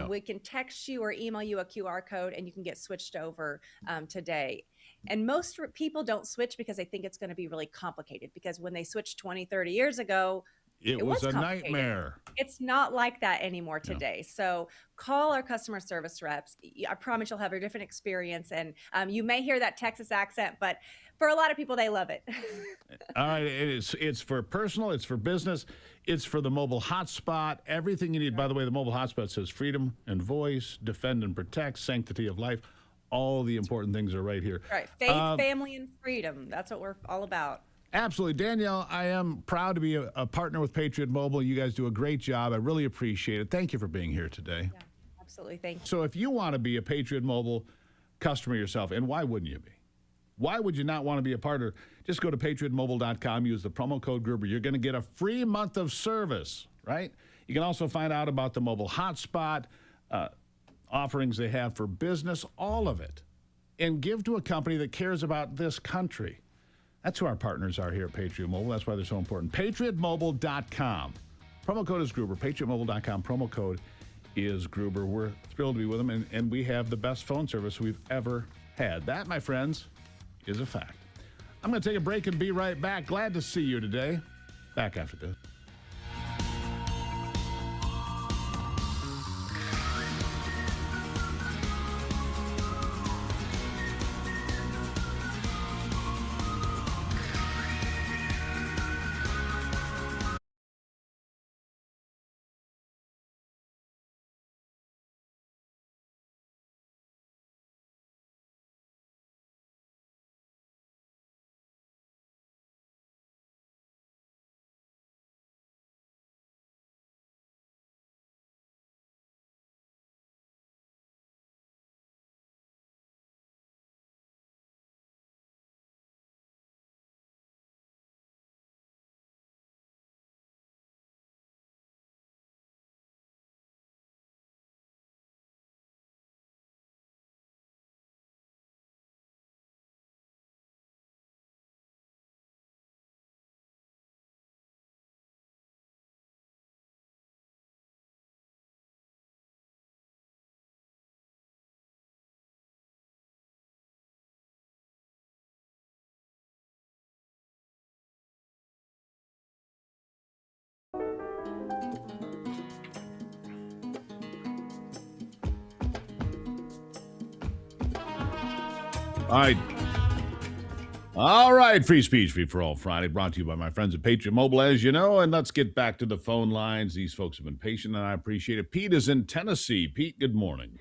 We can text you or email you a QR code, and you can get switched over today. And most people don't switch because they think it's going to be really complicated, because when they switched 20, 30 years ago, it was a complicated. nightmare. It's not like that anymore today. So call our customer service reps. I promise you'll have a different experience. And you may hear that Texas accent, but for a lot of people, they love it. All right. It's for personal. It's for business. It's for the mobile hotspot. Everything you need. By the way, the mobile hotspot says freedom and voice, defend and protect, sanctity of life. All the important things are right here. Right. Faith, family, and freedom. That's what we're all about. Absolutely. Danielle, I am proud to be a partner with Patriot Mobile. You guys do a great job. I really appreciate it. Thank you for being here today. Yeah, absolutely. Thank you. So if you want to be a Patriot Mobile customer yourself, and why wouldn't you be? Why would you not want to be a partner? Just go to patriotmobile.com, use the promo code Gruber. You're going to get a free month of service, right? You can also find out about the mobile hotspot, offerings they have for business, all of it. And give to a company that cares about this country. That's who our partners are here at Patriot Mobile. That's why they're so important. PatriotMobile.com. Promo code is Gruber. PatriotMobile.com. Promo code is Gruber. We're thrilled to be with them, and we have the best phone service we've ever had. That, my friends, is a fact. I'm going to take a break and be right back. Glad to see you today. Back after this. All right. Free speech, free for all Friday, brought to you by my friends at Patriot Mobile, as you know. And let's get back to the phone lines. These folks have been patient, and I appreciate it. Pete is in Tennessee. Pete, good morning.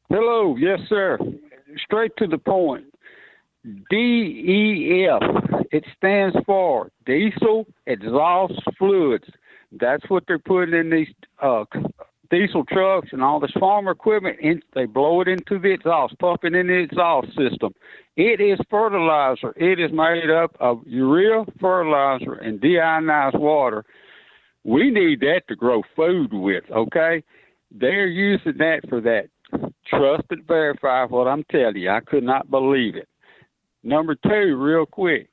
Hello. Yes, sir. Straight to the point. DEF. It stands for diesel exhaust fluids. That's what they're putting in these diesel trucks and all this farm equipment. They blow it into the exhaust, pump it in the exhaust system. It is fertilizer. It is made up of urea, fertilizer, and deionized water. We need that to grow food with, okay? They're using that for that. Trust and verify what I'm telling you. I could not believe it. Number two, real quick.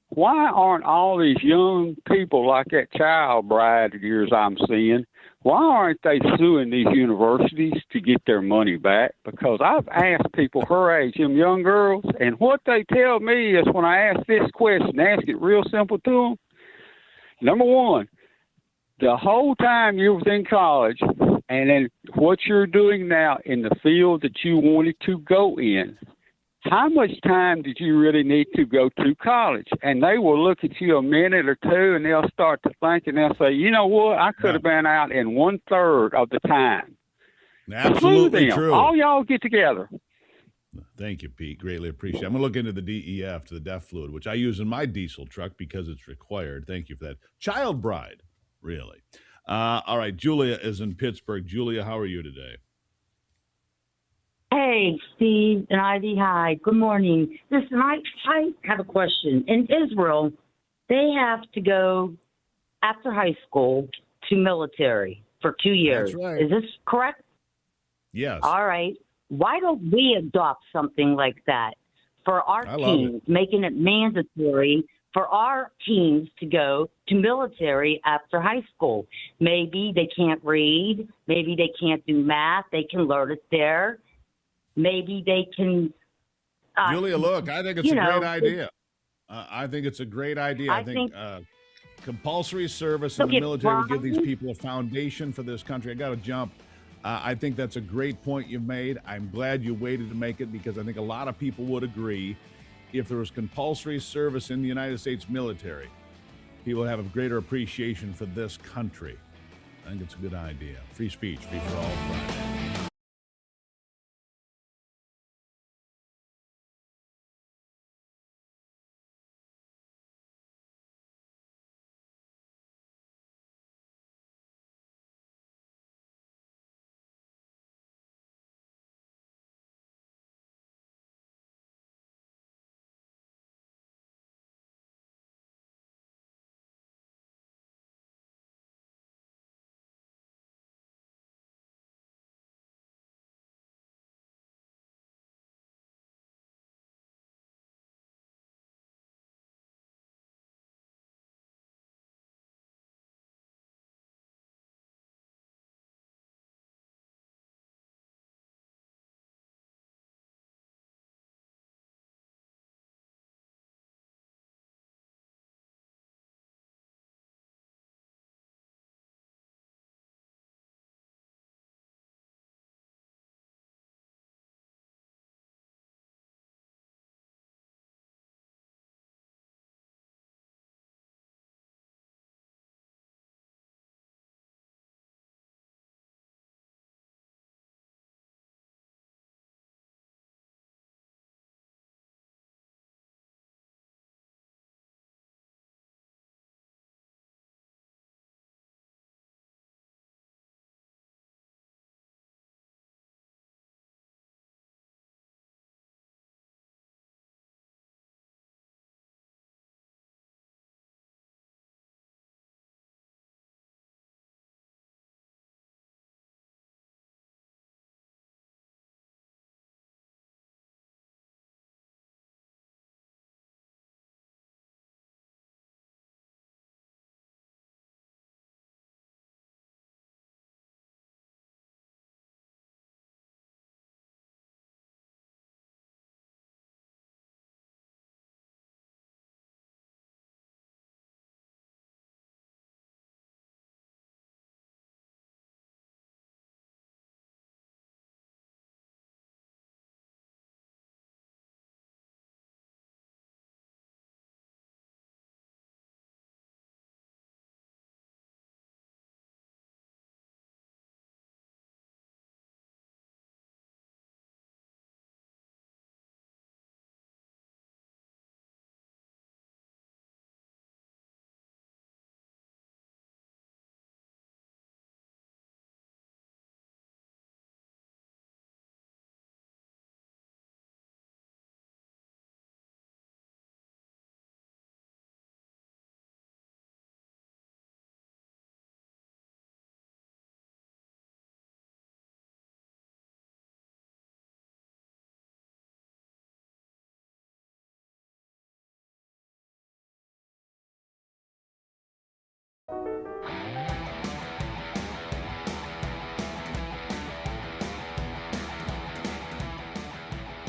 Why aren't all these young people like that child bride of yours I'm seeing, why aren't they suing these universities to get their money back? Because I've asked people her age, them young girls, and what they tell me is when I ask this question, ask it real simple to them. Number one, the whole time you was in college, and then what you're doing now in the field that you wanted to go in, how much time did you really need to go to college? And they will look at you a minute or two, and they'll start to think, and they'll say, you know what, I could have been out in 1/3 of the time. Absolutely true. All y'all get together. Thank you, Pete. Greatly appreciate it. I'm going to look into the DEF, to the DEF fluid, which I use in my diesel truck because it's required. Thank you for that. Child bride, really. All right, Julia is in Pittsburgh. Julia, how are you today? Hey, Steve and Ivy. Hi. Good morning. Listen, I have a question. In Israel, they have to go after high school to military for 2 years. That's right. Is this correct? Yes. All right. Why don't we adopt something like that for our I love teams, making it mandatory for our teams to go to military after high school? Maybe they can't read. Maybe they can't do math. They can learn it there. Maybe they can. Julia, look, I think it's a great idea. I think it's a great idea. I think compulsory service in the military would give these people a foundation for this country. I got to jump. I think that's a great point you've made. I'm glad you waited to make it because I think a lot of people would agree if there was compulsory service in the United States military, people would have a greater appreciation for this country. I think it's a good idea. Free speech, free for all Friday.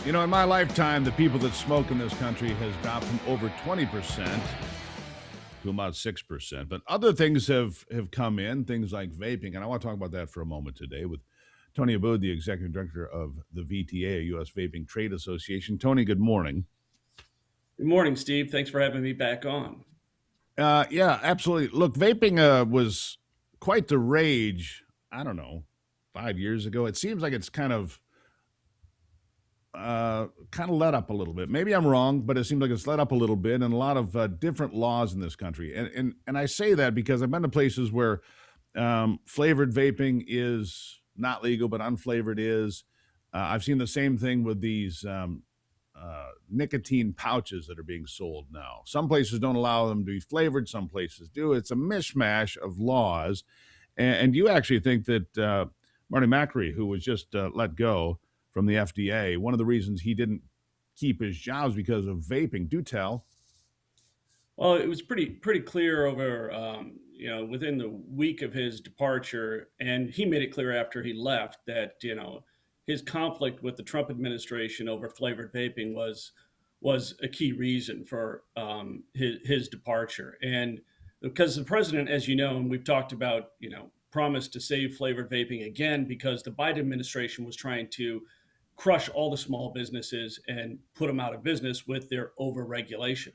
You know, in my lifetime, the people that smoke in this country has dropped from over 20% to about 6%. But other things have come in, things like vaping. And I want to talk about that for a moment today with Tony Aboud, the executive director of the VTA, a U.S. Vaping Trade Association. Tony, good morning. Good morning, Steve. Thanks for having me back on. Yeah, absolutely. Look, vaping was quite the rage, I don't know, 5 years ago. It seems like it's kind of kind of let up a little bit. Maybe I'm wrong, but it seems like it's let up a little bit, and a lot of different laws in this country. And I say that because I've been to places where flavored vaping is not legal, but unflavored is. I've seen the same thing with these nicotine pouches that are being sold now. Some places don't allow them to be flavored, some places do. It's a mishmash of laws. And you actually think that Marty Makary, who was just let go from the FDA, one of the reasons he didn't keep his job is because of vaping. Do tell. Well, it was pretty clear over within the week of his departure, and he made it clear after he left that his conflict with the Trump administration over flavored vaping was a key reason for his departure. And because the president, as you know, and we've talked about, promised to save flavored vaping again because the Biden administration was trying to crush all the small businesses and put them out of business with their overregulation.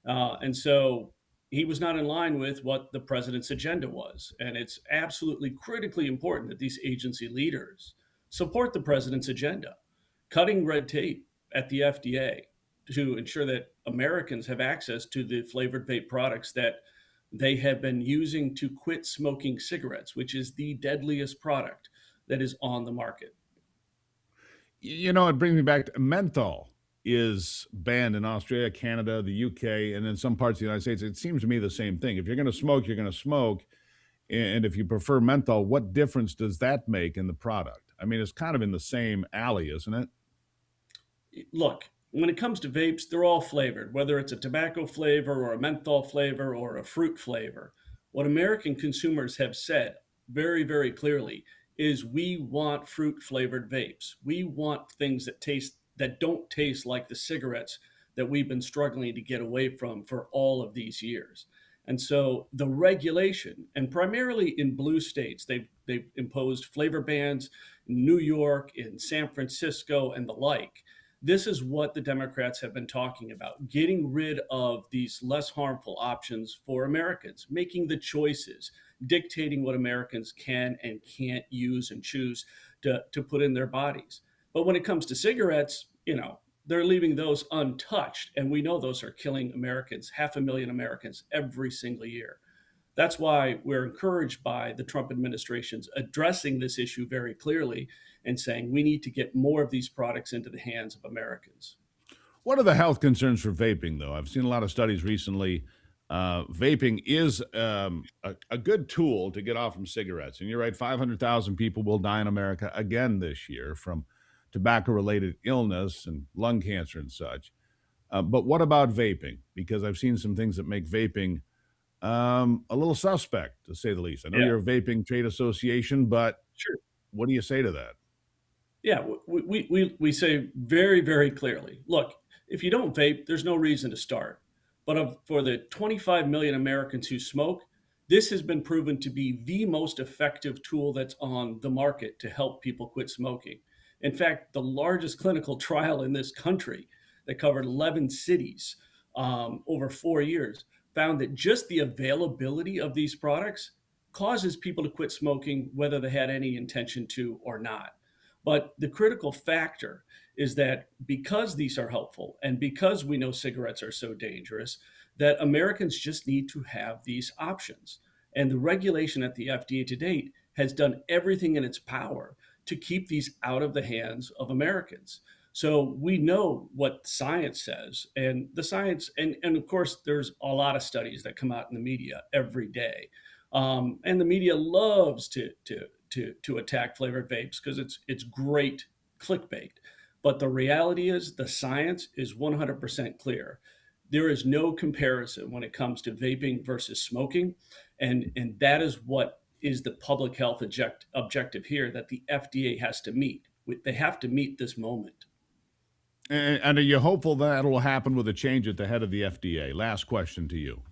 And so he was not in line with what the president's agenda was. And it's absolutely critically important that these agency leaders support the president's agenda, cutting red tape at the FDA to ensure that Americans have access to the flavored vape products that they have been using to quit smoking cigarettes, which is the deadliest product that is on the market. It brings me back to menthol is banned in Australia, Canada, the UK, and in some parts of the United States. It seems to me the same thing. If you're going to smoke, you're going to smoke. And if you prefer menthol, what difference does that make in the product? I mean, it's kind of in the same alley, isn't it? Look, when it comes to vapes, they're all flavored, whether it's a tobacco flavor or a menthol flavor or a fruit flavor. What American consumers have said very, very clearly is we want fruit flavored vapes. We want things that don't taste like the cigarettes that we've been struggling to get away from for all of these years. And so the regulation, and primarily in blue states, they've imposed flavor bans in New York, in San Francisco, and the like. This is what the Democrats have been talking about, getting rid of these less harmful options for Americans, making the choices, dictating what Americans can and can't use and choose to put in their bodies. But when it comes to cigarettes, they're leaving those untouched. And we know those are killing Americans, 500,000 Americans every single year. That's why we're encouraged by the Trump administration's addressing this issue very clearly and saying we need to get more of these products into the hands of Americans. What are the health concerns for vaping, though? I've seen a lot of studies recently. Vaping is a good tool to get off from cigarettes. And you're right, 500,000 people will die in America again this year from tobacco-related illness and lung cancer and such. But what about vaping? Because I've seen some things that make vaping a little suspect, to say the least. I know you're a vaping trade association, but sure, what do you say to that? Yeah, we say very, very clearly, look, if you don't vape, there's no reason to start. But for the 25 million Americans who smoke, this has been proven to be the most effective tool that's on the market to help people quit smoking. In fact, the largest clinical trial in this country that covered 11 cities over 4 years found that just the availability of these products causes people to quit smoking, whether they had any intention to or not. But the critical factor is that because these are helpful and because we know cigarettes are so dangerous, that Americans just need to have these options. And the regulation at the FDA to date has done everything in its power to keep these out of the hands of Americans. So we know what science says, and the science, and of course, there's a lot of studies that come out in the media every day. And the media loves to attack flavored vapes because it's great clickbait. But the reality is the science is 100% clear. There is no comparison when it comes to vaping versus smoking. And that is what is the public health objective here that the FDA has to meet. They have to meet this moment. And are you hopeful that will happen with a change at the head of the FDA? Last question to you.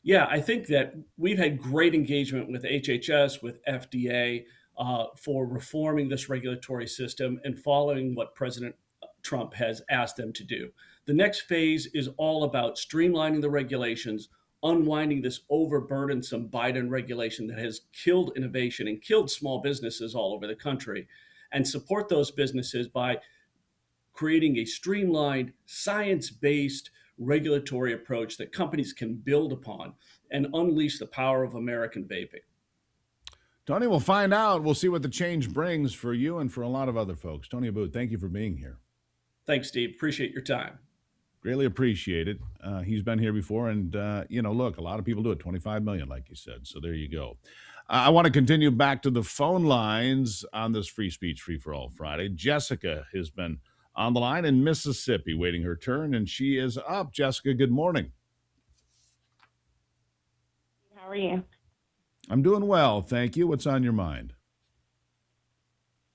Yeah, I think that we've had great engagement with HHS, with FDA for reforming this regulatory system and following what President Trump has asked them to do. The next phase is all about streamlining the regulations, unwinding this overburdensome Biden regulation that has killed innovation and killed small businesses all over the country, and support those businesses by creating a streamlined, science-based regulatory approach that companies can build upon and unleash the power of American vaping. Tony, we'll find out. We'll see what the change brings for you and for a lot of other folks. Tony Abboud, thank you for being here. Thanks, Steve. Appreciate your time. Greatly appreciate it. He's been here before, and look, a lot of people do it. 25 million, like you said. So there you go. I want to continue back to the phone lines on this Free Speech Free for All Friday. Jessica has been on the line in Mississippi, waiting her turn, and she is up. Jessica, good morning. How are you? I'm doing well, thank you. What's on your mind?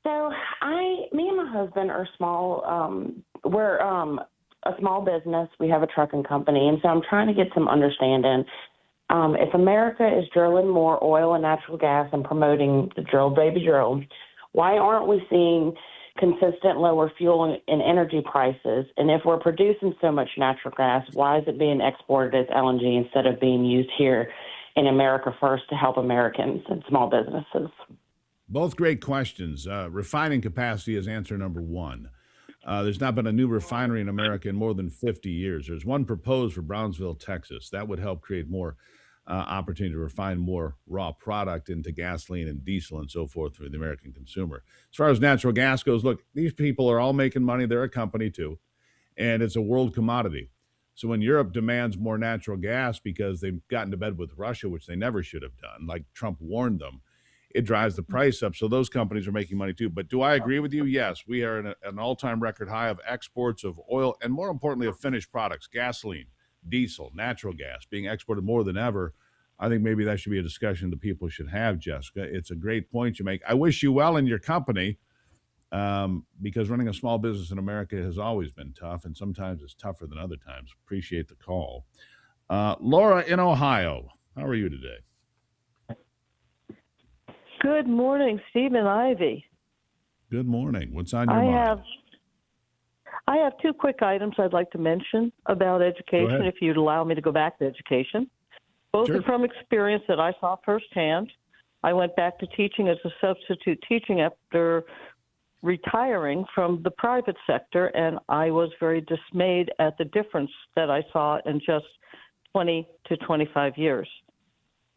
So me and my husband are small. We're a small business. We have a trucking company, and so I'm trying to get some understanding. If America is drilling more oil and natural gas and promoting the drill, baby drill, why aren't we seeing consistent lower fuel and energy prices? And if we're producing so much natural gas, why is it being exported as LNG instead of being used here in America first to help Americans and small businesses? Both great questions. Refining capacity is answer number one. There's not been a new refinery in America in more than 50 years. There's one proposed for Brownsville, Texas. That would help create more opportunity to refine more raw product into gasoline and diesel and so forth for the American consumer. As far as natural gas goes, look, these people are all making money. They're a company too, and it's a world commodity. So when Europe demands more natural gas because they've gotten to bed with Russia, which they never should have done, like Trump warned them, it drives the price up. So those companies are making money too. But do I agree with you? Yes, we are at an all-time record high of exports of oil and, more importantly, of finished products, gasoline, diesel, natural gas being exported more than ever. I think maybe that should be a discussion that people should have, Jessica. It's a great point you make. I wish you well in your company because running a small business in America has always been tough, and sometimes it's tougher than other times. Appreciate the call. Laura in Ohio, how are you today? Good morning, Stephen Ivy. Good morning. What's on your mind? I have two quick items I'd like to mention about education, if you'd allow me to go back to education. Both are from experience that I saw firsthand. I went back to teaching as a substitute teaching after retiring from the private sector, and I was very dismayed at the difference that I saw in just 20 to 25 years.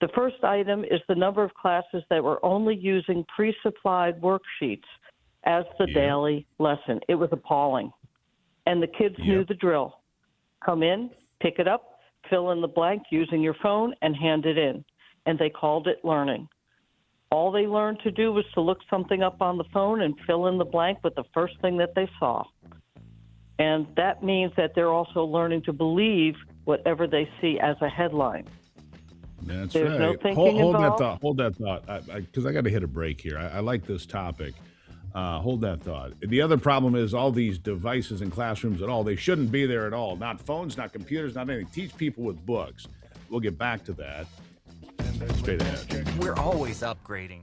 The first item is the number of classes that were only using pre-supplied worksheets as the daily lesson. It was appalling. And the kids knew the drill. Come in, pick it up, fill in the blank using your phone, and hand it in. And they called it learning. All they learned to do was to look something up on the phone and fill in the blank with the first thing that they saw. And that means that they're also learning to believe whatever they see as a headline. That's There's right. no thinking hold involved. that thought. Hold that thought, because I got to hit a break here. I like this topic. Hold that thought. The other problem is all these devices in classrooms at all. They shouldn't be there at all. Not phones, not computers, not anything. Teach people with books. We'll get back to that. Straight ahead. We're always upgrading.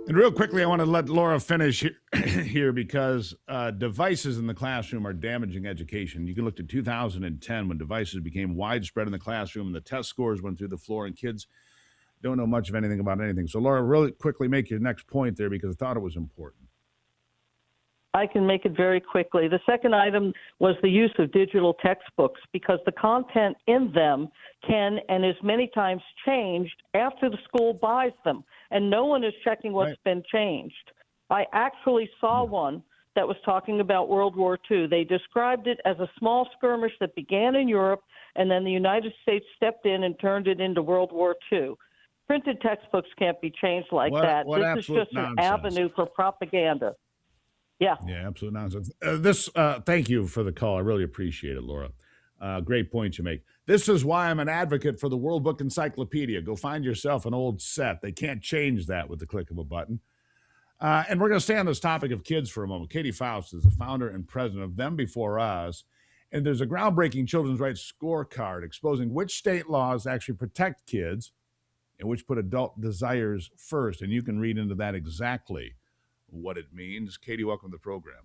And real quickly, I want to let Laura finish here because devices in the classroom are damaging education. You can look to 2010 when devices became widespread in the classroom and the test scores went through the floor and kids don't know much of anything about anything. So, Laura, really quickly make your next point there because I thought it was important. I can make it very quickly. The second item was the use of digital textbooks because the content in them can and is many times changed after the school buys them, and no one is checking what's been changed. I actually saw one that was talking about World War II. They described it as a small skirmish that began in Europe, and then the United States stepped in and turned it into World War II. Printed textbooks can't be changed like that. This is just an avenue for propaganda. Yeah. Yeah, absolute nonsense. Thank you for the call. I really appreciate it, Laura. Great point you make. This is why I'm an advocate for the World Book Encyclopedia. Go find yourself an old set. They can't change that with the click of a button. And we're going to stay on this topic of kids for a moment. Katie Faust is the founder and president of Them Before Us. And there's a groundbreaking children's rights scorecard exposing which state laws actually protect kids and which put adult desires first. And you can read into that exactly what it means. Katie, welcome to the program.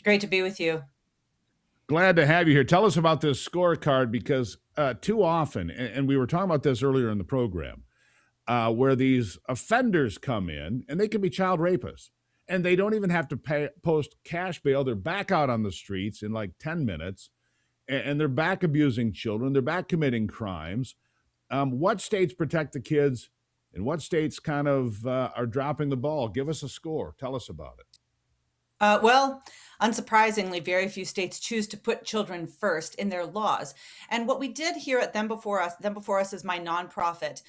Great to be with you. Glad to have you here. Tell us about this scorecard because too often, and we were talking about this earlier in the program, where these offenders come in and they can be child rapists and they don't even have to post cash bail. They're back out on the streets in like 10 minutes and they're back abusing children. They're back committing crimes. What states protect the kids and what states kind of are dropping the ball? Give us a score. Tell us about it. Well, unsurprisingly, very few states choose to put children first in their laws. And what we did here at Them Before Us is my nonprofit.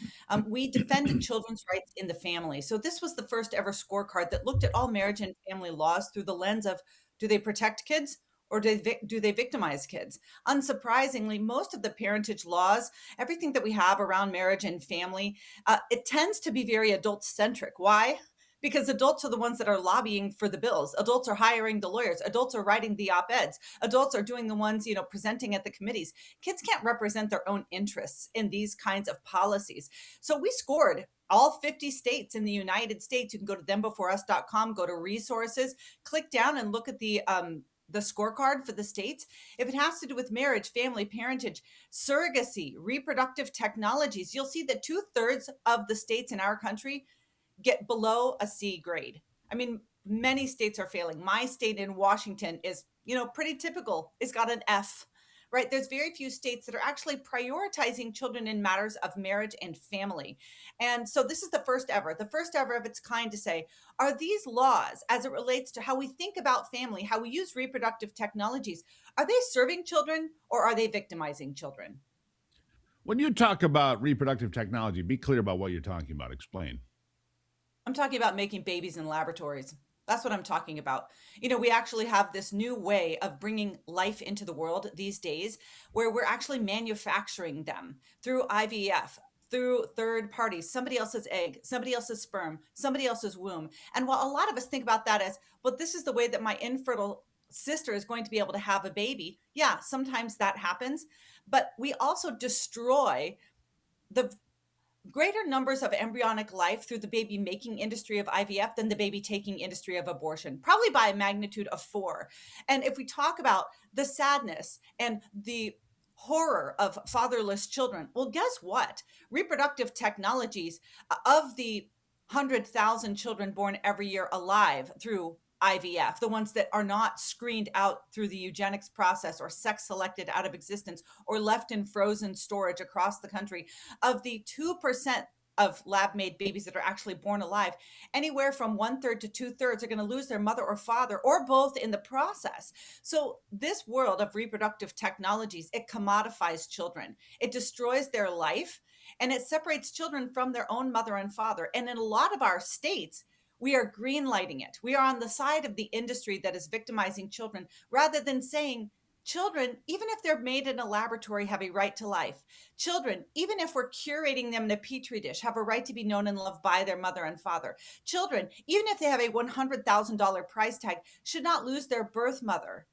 We defended children's rights in the family. So this was the first ever scorecard that looked at all marriage and family laws through the lens of, do they protect kids? Or do they victimize kids? Unsurprisingly, most of the parentage laws, everything that we have around marriage and family, it tends to be very adult-centric. Why? Because adults are the ones that are lobbying for the bills. Adults are hiring the lawyers. Adults are writing the op-eds. Adults are doing the ones, presenting at the committees. Kids can't represent their own interests in these kinds of policies. So we scored all 50 states in the United States. You can go to thembeforeus.com, go to resources, click down and look at the scorecard for the states. If it has to do with marriage, family, parentage, surrogacy, reproductive technologies, you'll see that 2/3 of the states in our country get below a C grade. I mean, many states are failing. My state in Washington is, pretty typical. It's got an F, right? There's very few states that are actually prioritizing children in matters of marriage and family. And so this is the first ever of its kind to say, are these laws, as it relates to how we think about family, how we use reproductive technologies, are they serving children or are they victimizing children? When you talk about reproductive technology, be clear about what you're talking about. Explain. I'm talking about making babies in laboratories. That's what I'm talking about. We actually have this new way of bringing life into the world these days where we're actually manufacturing them through IVF, through third parties, somebody else's egg, somebody else's sperm, somebody else's womb. And while a lot of us think about that as, well, this is the way that my infertile sister is going to be able to have a baby. Yeah, sometimes that happens. But we also destroy the greater numbers of embryonic life through the baby making industry of IVF than the baby taking industry of abortion, probably by a magnitude of 4. And if we talk about the sadness and the horror of fatherless children, well, guess what? Reproductive technologies, of the 100,000 children born every year alive through IVF, the ones that are not screened out through the eugenics process or sex selected out of existence or left in frozen storage across the country, of the 2% of lab-made babies that are actually born alive, anywhere from 1/3 to 2/3 are going to lose their mother or father or both in the process. So this world of reproductive technologies, it commodifies children. It destroys their life and it separates children from their own mother and father. And in a lot of our states, we are greenlighting it. We are on the side of the industry that is victimizing children rather than saying, children, even if they're made in a laboratory, have a right to life. Children, even if we're curating them in a petri dish, have a right to be known and loved by their mother and father. Children, even if they have a $100,000 price tag, should not lose their birth mother,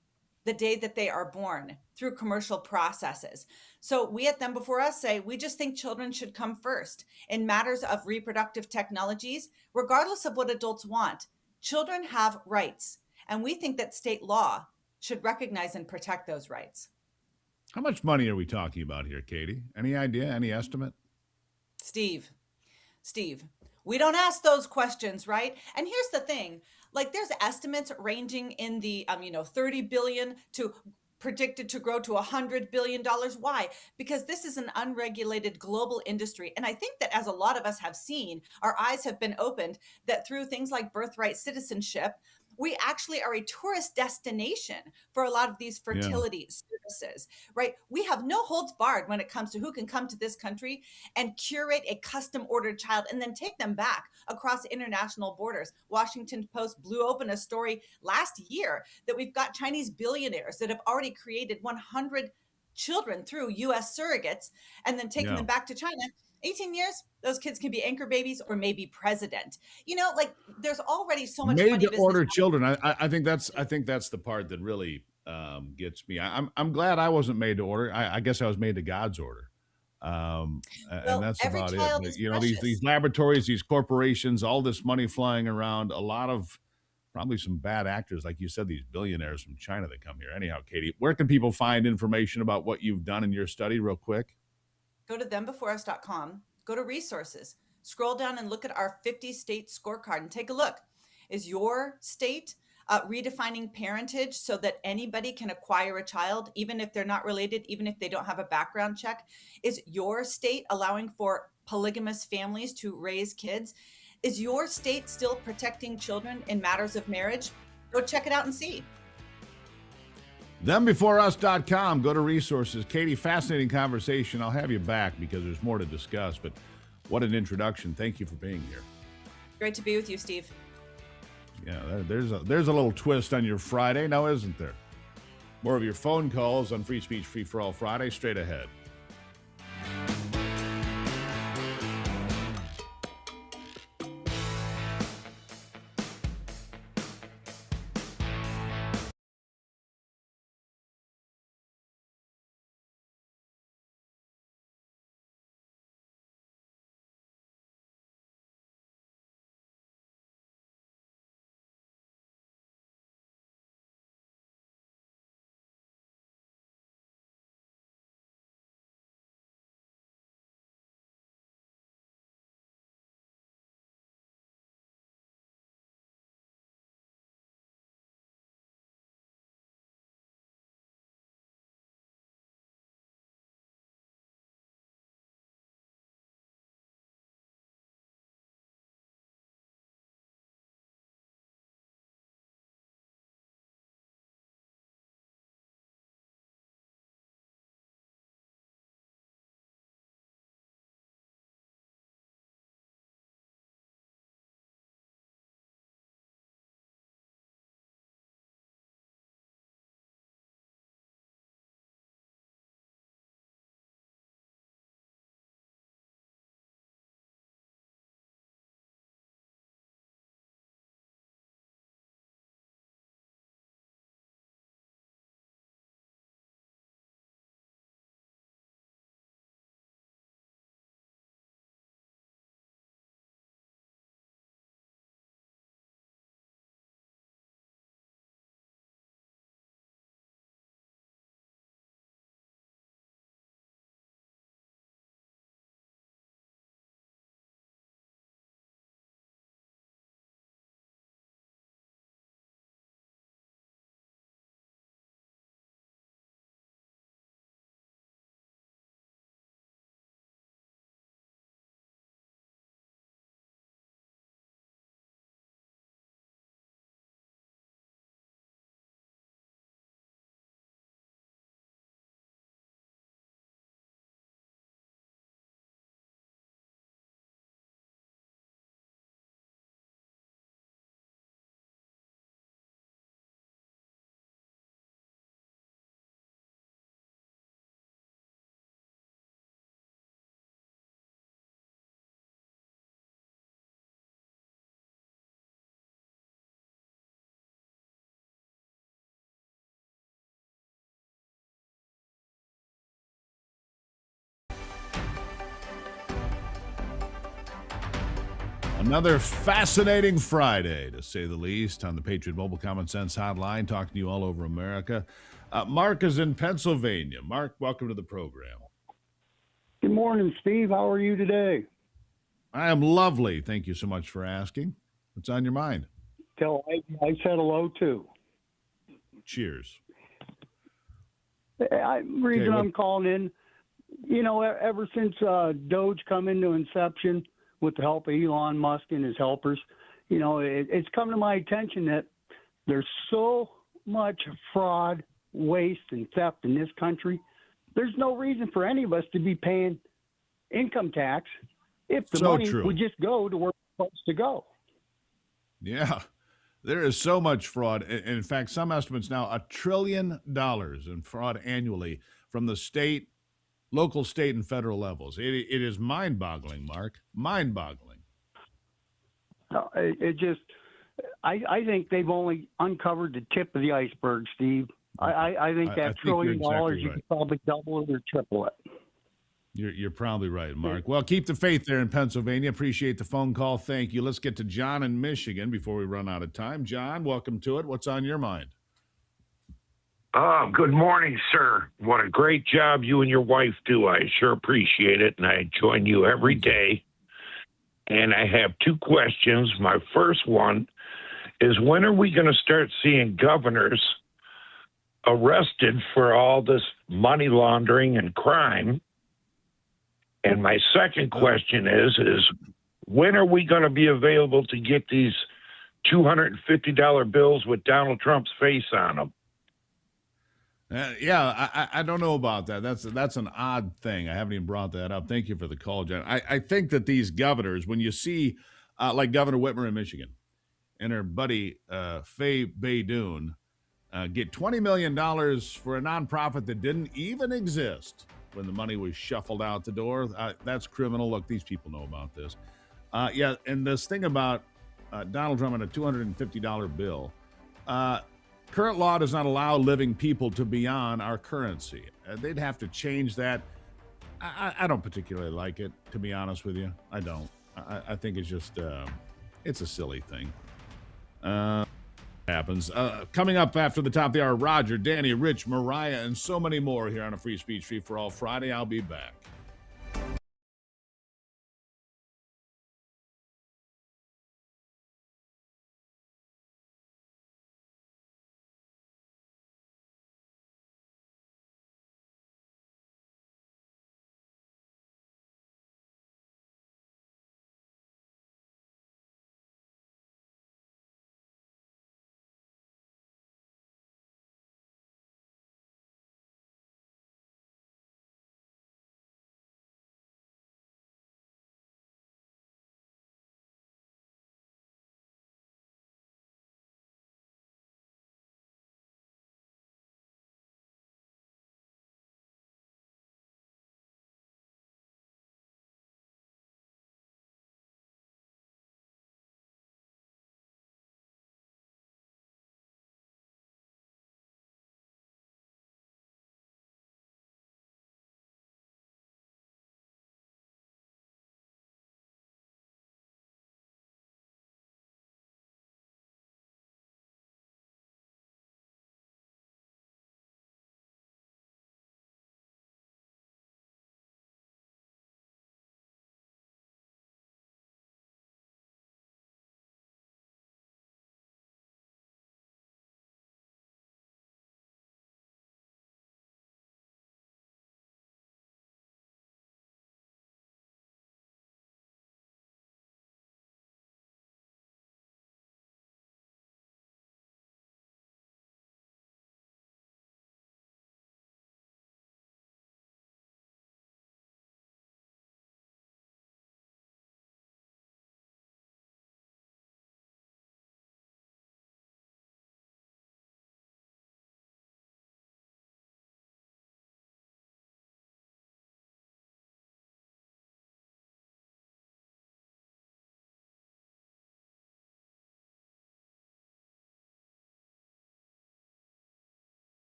the day that they are born through commercial processes. So we at Them Before Us say we just think children should come first in matters of reproductive technologies, regardless of what adults want. Children have rights, and we think that state law should recognize and protect those rights. How much money are we talking about here, Katie? Any idea? Any estimate? Steve, we don't ask those questions, right? And here's the thing, like there's estimates ranging in the 30 billion to predicted to grow to $100 billion. Why? Because this is an unregulated global industry. And I think that as a lot of us have seen, our eyes have been opened that through things like birthright citizenship, we actually are a tourist destination for a lot of these fertility services, right? We have no holds barred when it comes to who can come to this country and curate a custom ordered child and then take them back across international borders. Washington Post blew open a story last year that we've got Chinese billionaires that have already created 100 children through US surrogates and then taken them back to China. 18 years, those kids can be anchor babies or maybe president. Like there's already so much made money to order children. I think that's the part that really gets me. I'm glad I wasn't made to order. I guess I was made to God's order. And that's about it. But, these laboratories, these corporations, all this money flying around, a lot of probably some bad actors, like you said, these billionaires from China that come here. Anyhow, Katie, where can people find information about what you've done in your study real quick? Go to thembeforeus.com, go to resources, scroll down and look at our 50-state scorecard and take a look. Is your state redefining parentage so that anybody can acquire a child, even if they're not related, even if they don't have a background check? Is your state allowing for polygamous families to raise kids? Is your state still protecting children in matters of marriage? Go check it out and see. ThemBeforeUs.com. Go to resources. Katie, fascinating conversation. I'll have you back because there's more to discuss, but what an introduction. Thank you for being here. Great to be with you, Steve. Yeah, there's a little twist on your Friday now, isn't there? More of your phone calls on Free Speech Free for All Friday straight ahead. Another fascinating Friday, to say the least, on the Patriot Mobile Common Sense Hotline, talking to you all over America. Mark is in Pennsylvania. Mark, welcome to the program. Good morning, Steve. How are you today? I am lovely. Thank you so much for asking. What's on your mind? Tell I said hello too. Cheers. I'm calling in, you know, ever since Doge come into inception with the help of Elon Musk and his helpers, you know, it's come to my attention that there's so much fraud, waste, and theft in this country. There's no reason for any of us to be paying income tax if the money would just go to where it's supposed to go. Yeah, there is so much fraud. In fact, some estimates now $1 trillion in fraud annually from the state, local, state, and federal levels. It is mind-boggling, Mark. Mind-boggling. I think they've only uncovered the tip of the iceberg, Steve. I think that $1 trillion, exactly you could probably double it or triple it. You're probably right, Mark. Well, keep the faith there in Pennsylvania. Appreciate the phone call. Thank you. Let's get to John in Michigan before we run out of time. John, welcome to it. What's on your mind? Good morning, sir. What a great job you and your wife do. I sure appreciate it, and I join you every day. And I have two questions. My first one is, when are we going to start seeing governors arrested for all this money laundering and crime? And my second question is when are we going to be available to get these $250 bills with Donald Trump's face on them? I don't know about that. That's an odd thing. I haven't even brought that up. Thank you for the call, John. I think that these governors, when you see like Governor Whitmer in Michigan and her buddy Faye Baydoun get $20 million for a nonprofit that didn't even exist when the money was shuffled out the door, that's criminal. Look, these people know about this. And this thing about Donald Trump and a $250 bill, current law does not allow living people to be on our currency. They'd have to change that. I don't particularly like it, to be honest with you. I don't. I think it's just, it's a silly thing. Happens. Coming up after the top of the hour, Roger, Danny, Rich, Mariah, and so many more here on a Free Speech Free for All Friday. I'll be back.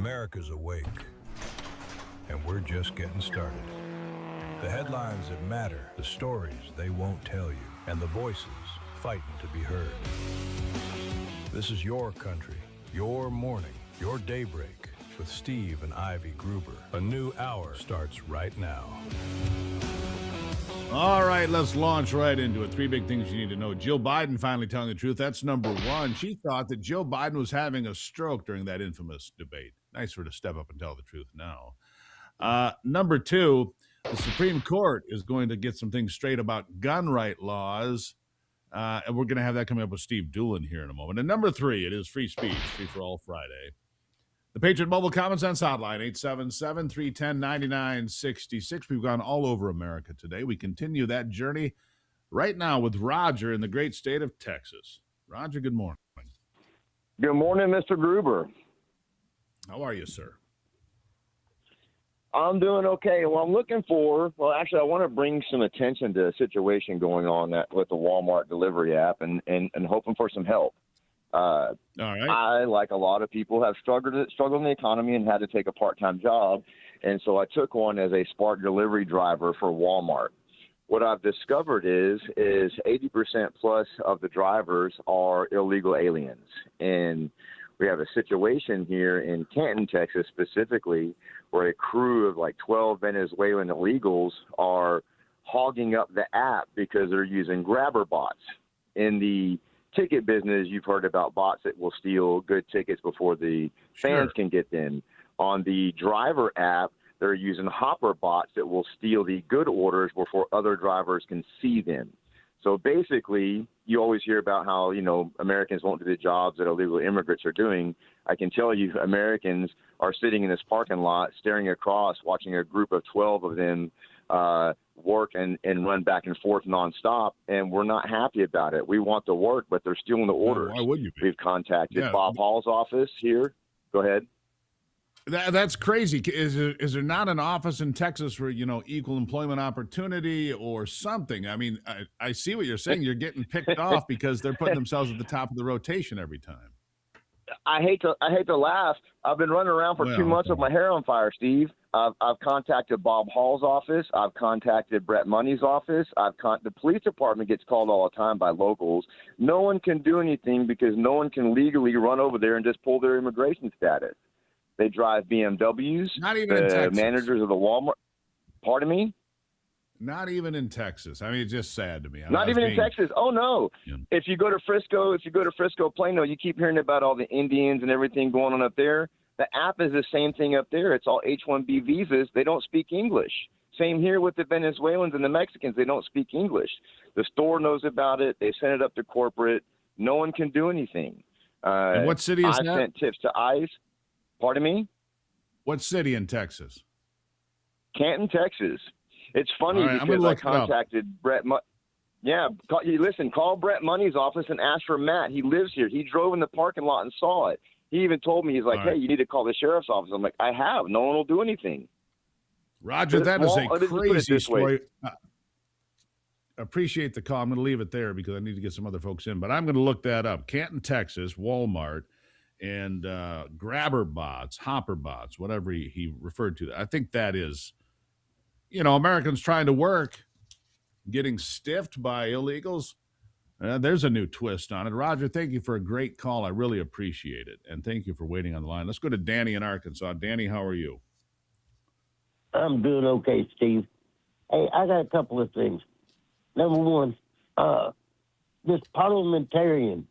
America's awake, and we're just getting started. The headlines that matter, the stories they won't tell you, and the voices fighting to be heard. This is your country, your morning, your daybreak with Steve and Ivy Gruber. A new hour starts right now. All right, let's launch right into it. 3 big things you need to know. Jill Biden finally telling the truth. That's number one. She thought that Joe Biden was having a stroke during that infamous debate. Nice for her to step up and tell the truth now. Number two, the Supreme Court is going to get some things straight about gun right laws. And we're going to have that coming up with Steve Doolin here in a moment. And number three, it is Free Speech, Free for All Friday. The Patriot Mobile Common Sense Hotline, 877-310-9966. We've gone all over America today. We continue that journey right now with Roger in the great state of Texas. Roger, good morning. Good morning, Mr. Gruber. How are you, sir? I'm doing okay. Well, I'm looking for, actually, I want to bring some attention to a situation going on with the Walmart delivery app and hoping for some help. All right. I, like a lot of people, have struggled in the economy and had to take a part-time job. And so I took one as a Spark delivery driver for Walmart. What I've discovered is 80% plus of the drivers are illegal aliens. And we have a situation here in Canton, Texas, specifically, where a crew of like 12 Venezuelan illegals are hogging up the app because they're using grabber bots. In the ticket business, you've heard about bots that will steal good tickets before the fans can get them. On the driver app, they're using hopper bots that will steal the good orders before other drivers can see them. So basically, you always hear about how, Americans won't do the jobs that illegal immigrants are doing. I can tell you Americans are sitting in this parking lot, staring across, watching a group of 12 of them work and run back and forth nonstop, and we're not happy about it. We want the work, but they're stealing the orders. Why would you be? We've contacted Bob Hall's office here. Go ahead. That's crazy. Is there not an office in Texas for, equal employment opportunity or something? I mean, I see what you're saying. You're getting picked off because they're putting themselves at the top of the rotation every time. I hate to laugh. I've been running around for 2 months with my hair on fire, Steve. I've contacted Bob Hall's office. I've contacted Brett Money's office. The police department gets called all the time by locals. No one can do anything because no one can legally run over there and just pull their immigration status. They drive BMWs. Not even in Texas. Managers of the Walmart. Pardon me? Not even in Texas. I mean, it's just sad to me. Not even in Texas. Oh no! Yeah. If you go to Frisco, Plano, you keep hearing about all the Indians and everything going on up there. The app is the same thing up there. It's all H-1B visas. They don't speak English. Same here with the Venezuelans and the Mexicans. They don't speak English. The store knows about it. They send it up to corporate. No one can do anything. And what city is that? I sent tips to ICE. Pardon me? What city in Texas? Canton, Texas. It's funny because I contacted Brett. Call Brett Money's office and ask for Matt. He lives here. He drove in the parking lot and saw it. He even told me, he's like, hey, you need to call the sheriff's office. I'm like, I have. No one will do anything. Roger, that is a crazy story. Appreciate the call. I'm going to leave it there because I need to get some other folks in. But I'm going to look that up. Canton, Texas, Walmart. And grabber bots, hopper bots, whatever he referred to. I think that is, Americans trying to work, getting stiffed by illegals. There's a new twist on it. Roger, thank you for a great call. I really appreciate it. And thank you for waiting on the line. Let's go to Danny in Arkansas. Danny, how are you? I'm doing okay, Steve. Hey, I got a couple of things. Number one, this parliamentarian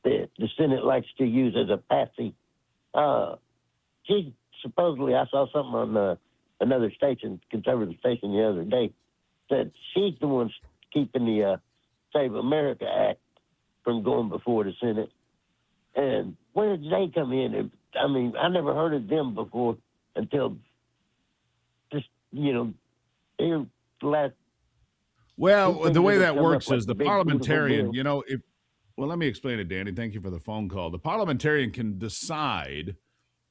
that the Senate likes to use as a patsy. She supposedly, I saw something on another station, conservative station the other day, that she's the one keeping the Save America Act from going before the Senate. And where did they come in? I mean, I never heard of them before until just, here the last. Well, the way that works is the parliamentarian, Well, let me explain it, Danny. Thank you for the phone call. The parliamentarian can decide,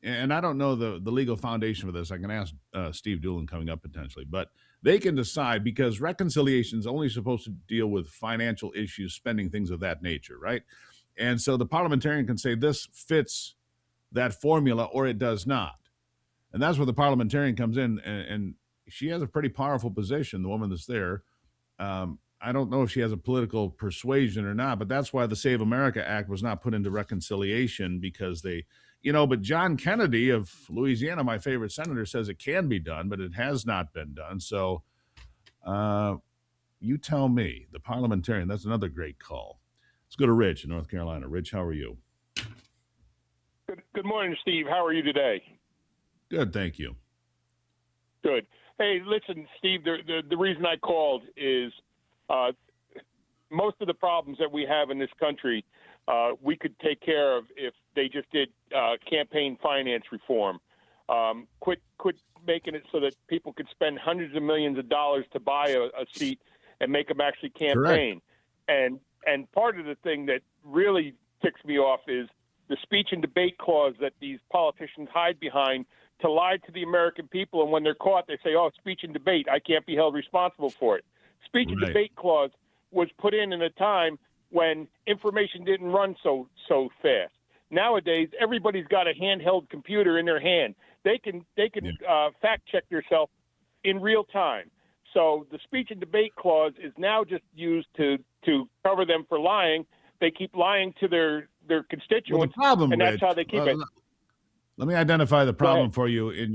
and I don't know the legal foundation for this. I can ask Steve Doolin coming up potentially, but they can decide because reconciliation is only supposed to deal with financial issues, spending, things of that nature, right? And so the parliamentarian can say this fits that formula or it does not. And that's where the parliamentarian comes in, and she has a pretty powerful position, the woman that's there. I don't know if she has a political persuasion or not, but that's why the Save America Act was not put into reconciliation, because they, but John Kennedy of Louisiana, my favorite senator, says it can be done, but it has not been done. So you tell me, the parliamentarian, that's another great call. Let's go to Rich in North Carolina. Rich, how are you? Good morning, Steve. How are you today? Good, thank you. Good. Hey, listen, Steve, the reason I called is most of the problems that we have in this country, we could take care of if they just did campaign finance reform. Quit making it so that people could spend hundreds of millions of dollars to buy a seat and make them actually campaign. Correct. And part of the thing that really ticks me off is the speech and debate clause that these politicians hide behind to lie to the American people. And when they're caught, they say, oh, speech and debate, I can't be held responsible for it. Speech and debate clause was put in a time when information didn't run so fast. Nowadays, everybody's got a handheld computer in their hand. They can fact check themselves in real time. So the speech and debate clause is now just used to cover them for lying. They keep lying to their constituents, well, the problem, and that's Rich, how they keep it. Let me identify the problem for you in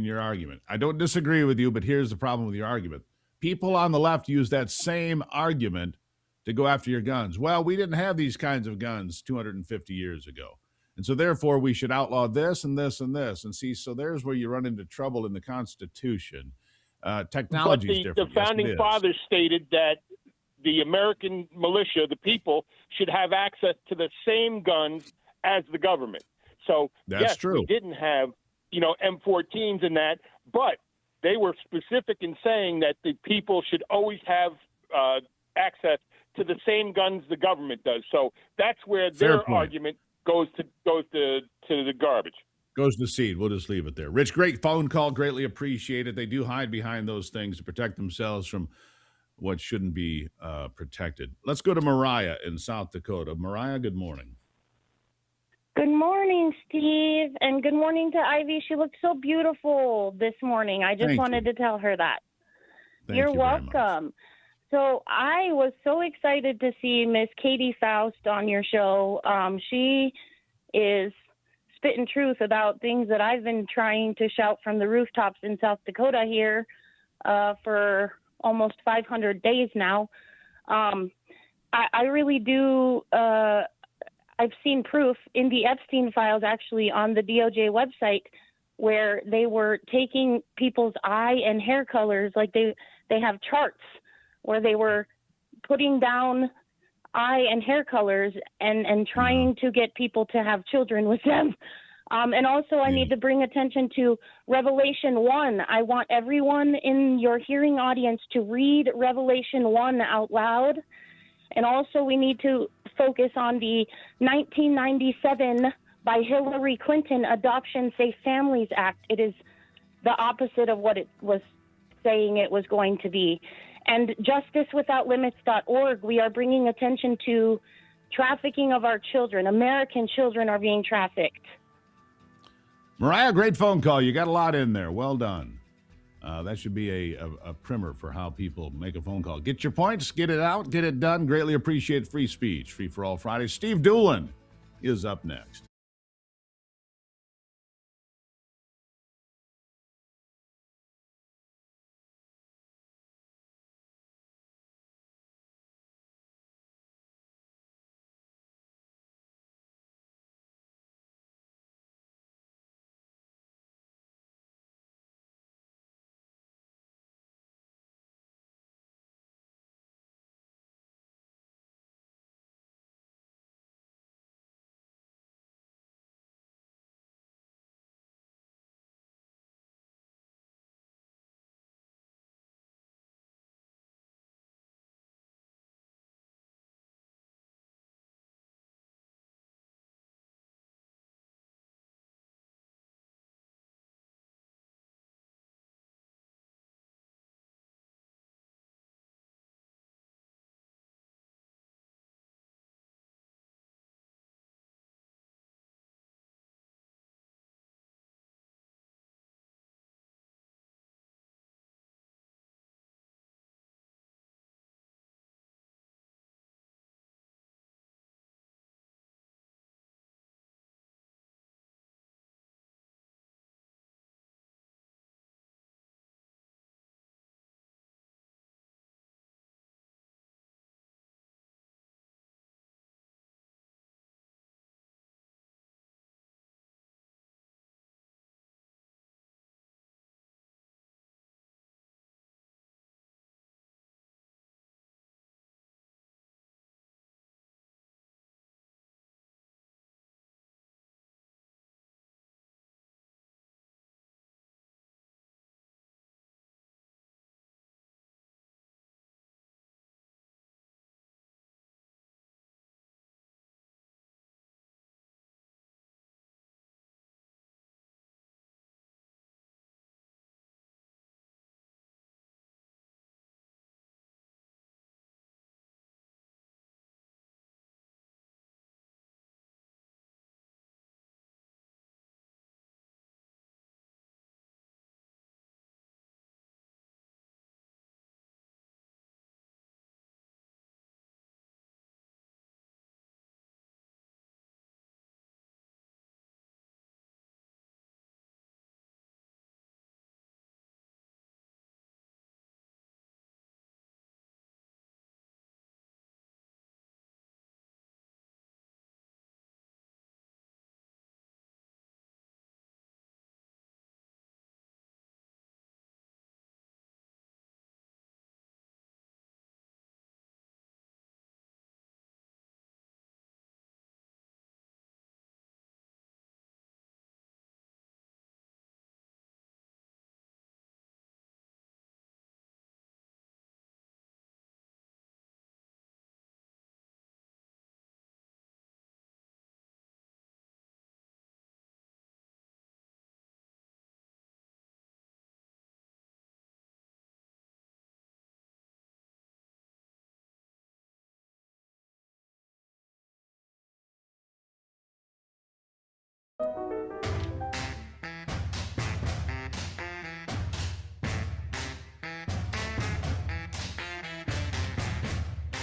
your argument. I don't disagree with you, but here's the problem with your argument. People on the left use that same argument to go after your guns. Well, we didn't have these kinds of guns 250 years ago. And so therefore we should outlaw this and this and this. And see, so there's where you run into trouble in the Constitution. Technology is different. The founding fathers stated that the American militia, the people, should have access to the same guns as the government. So that's true. We didn't have, M14s and that, but they were specific in saying that the people should always have access to the same guns the government does. So that's where their argument goes to the garbage. Goes to seed. We'll just leave it there. Rich, great phone call. Greatly appreciate it. They do hide behind those things to protect themselves from what shouldn't be protected. Let's go to Mariah in South Dakota. Mariah, good morning. Good morning, Steve, and good morning to Ivy. She looked so beautiful this morning. I just wanted to tell her that. You're welcome. So I was so excited to see Miss Katie Faust on your show. She is spitting truth about things that I've been trying to shout from the rooftops in South Dakota here for almost 500 days now. I really do. I've seen proof in the Epstein files, actually, on the DOJ website, where they were taking people's eye and hair colors, like they have charts where they were putting down eye and hair colors and trying to get people to have children with them. And also, I need to bring attention to Revelation 1. I want everyone in your hearing audience to read Revelation 1 out loud. And also, we need to focus on the 1997 by Hillary Clinton Adoption Safe Families Act. It is the opposite of what it was saying it was going to be. And justicewithoutlimits.org, we are bringing attention to trafficking of our children. American children are being trafficked. Mariah, great phone call. You got a lot in there. Well done. That should be a primer for how people make a phone call. Get your points, get it out, get it done. Greatly appreciate free speech. Free for All Friday. Steve Doolin is up next.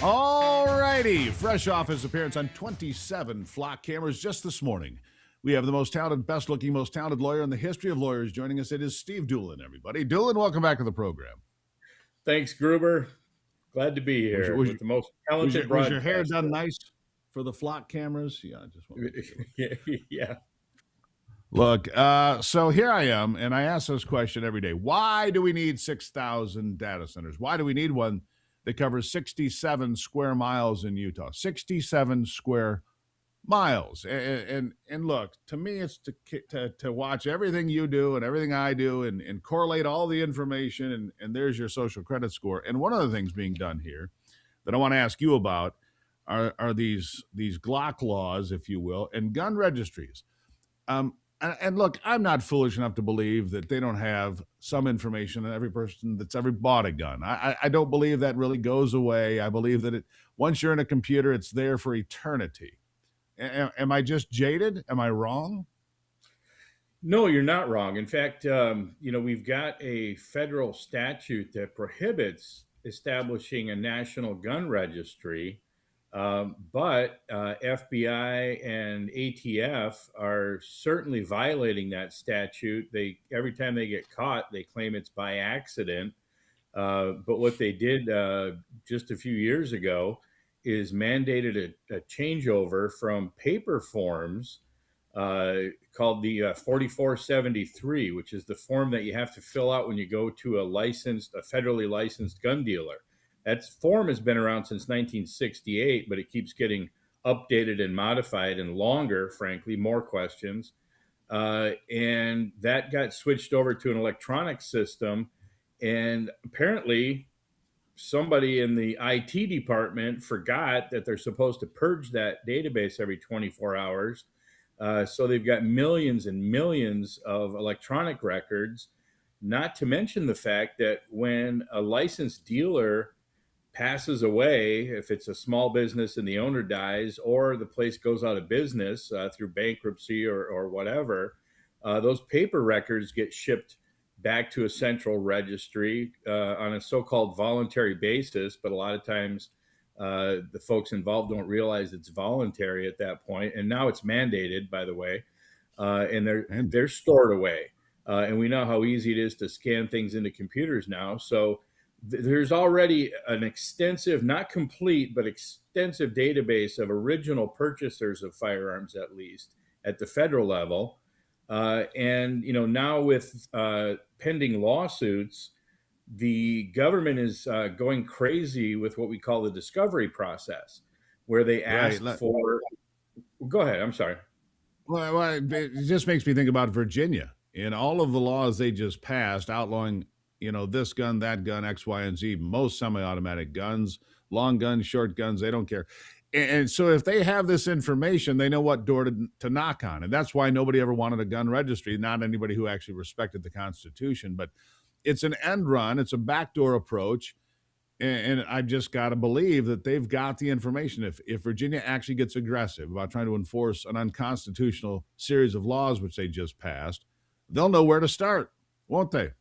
All righty. Fresh off his appearance on 27 flock cameras just this morning, we have the most talented, best-looking, most talented lawyer in the history of lawyers joining us. It is Steve Doolin, everybody. Doolin, welcome back to the program. Thanks, Gruber. Glad to be here with the most talented was your hair broadcaster. done nice for the flock cameras? Yeah, I just want to yeah. Look, so here I am, and I ask this question every day. Why do we need 6,000 data centers? Why do we need one that covers 67 square miles in Utah? 67 square miles. And look, to me, it's to watch everything you do and everything I do and correlate all the information, and there's your social credit score. And one of the things being done here that I want to ask you about are these Glock laws, if you will, and gun registries. And look, I'm not foolish enough to believe that they don't have some information on every person that's ever bought a gun. I don't believe that really goes away. I believe that once you're in a computer, it's there for eternity. Am I just jaded? Am I wrong? No, you're not wrong. In fact, we've got a federal statute that prohibits establishing a national gun registry. But FBI and ATF are certainly violating that statute. Every time they get caught, they claim it's by accident. But what they did just a few years ago is mandated a changeover from paper forms called the 4473, which is the form that you have to fill out when you go to a federally licensed gun dealer. That form has been around since 1968, but it keeps getting updated and modified and longer, frankly, more questions. And that got switched over to an electronic system. And apparently somebody in the IT department forgot that they're supposed to purge that database every 24 hours. So they've got millions and millions of electronic records, not to mention the fact that when a licensed dealer passes away, if it's a small business and the owner dies, or the place goes out of business through bankruptcy or whatever, those paper records get shipped back to a central registry on a so-called voluntary basis. But a lot of times the folks involved don't realize it's voluntary at that point. And now it's mandated, by the way, and they're stored away. And we know how easy it is to scan things into computers now. So there's already an extensive, not complete, but extensive database of original purchasers of firearms, at least at the federal level. And now with pending lawsuits, the government is going crazy with what we call the discovery process, where they ask for. Go ahead. I'm sorry. Well, it just makes me think about Virginia and all of the laws they just passed outlawing, this gun, that gun, X, Y, and Z, most semi-automatic guns, long guns, short guns, they don't care. And so if they have this information, they know what door to knock on. And that's why nobody ever wanted a gun registry, not anybody who actually respected the Constitution. But it's an end run. It's a backdoor approach. And I just got to believe that they've got the information. If Virginia actually gets aggressive about trying to enforce an unconstitutional series of laws, which they just passed, they'll know where to start, won't they?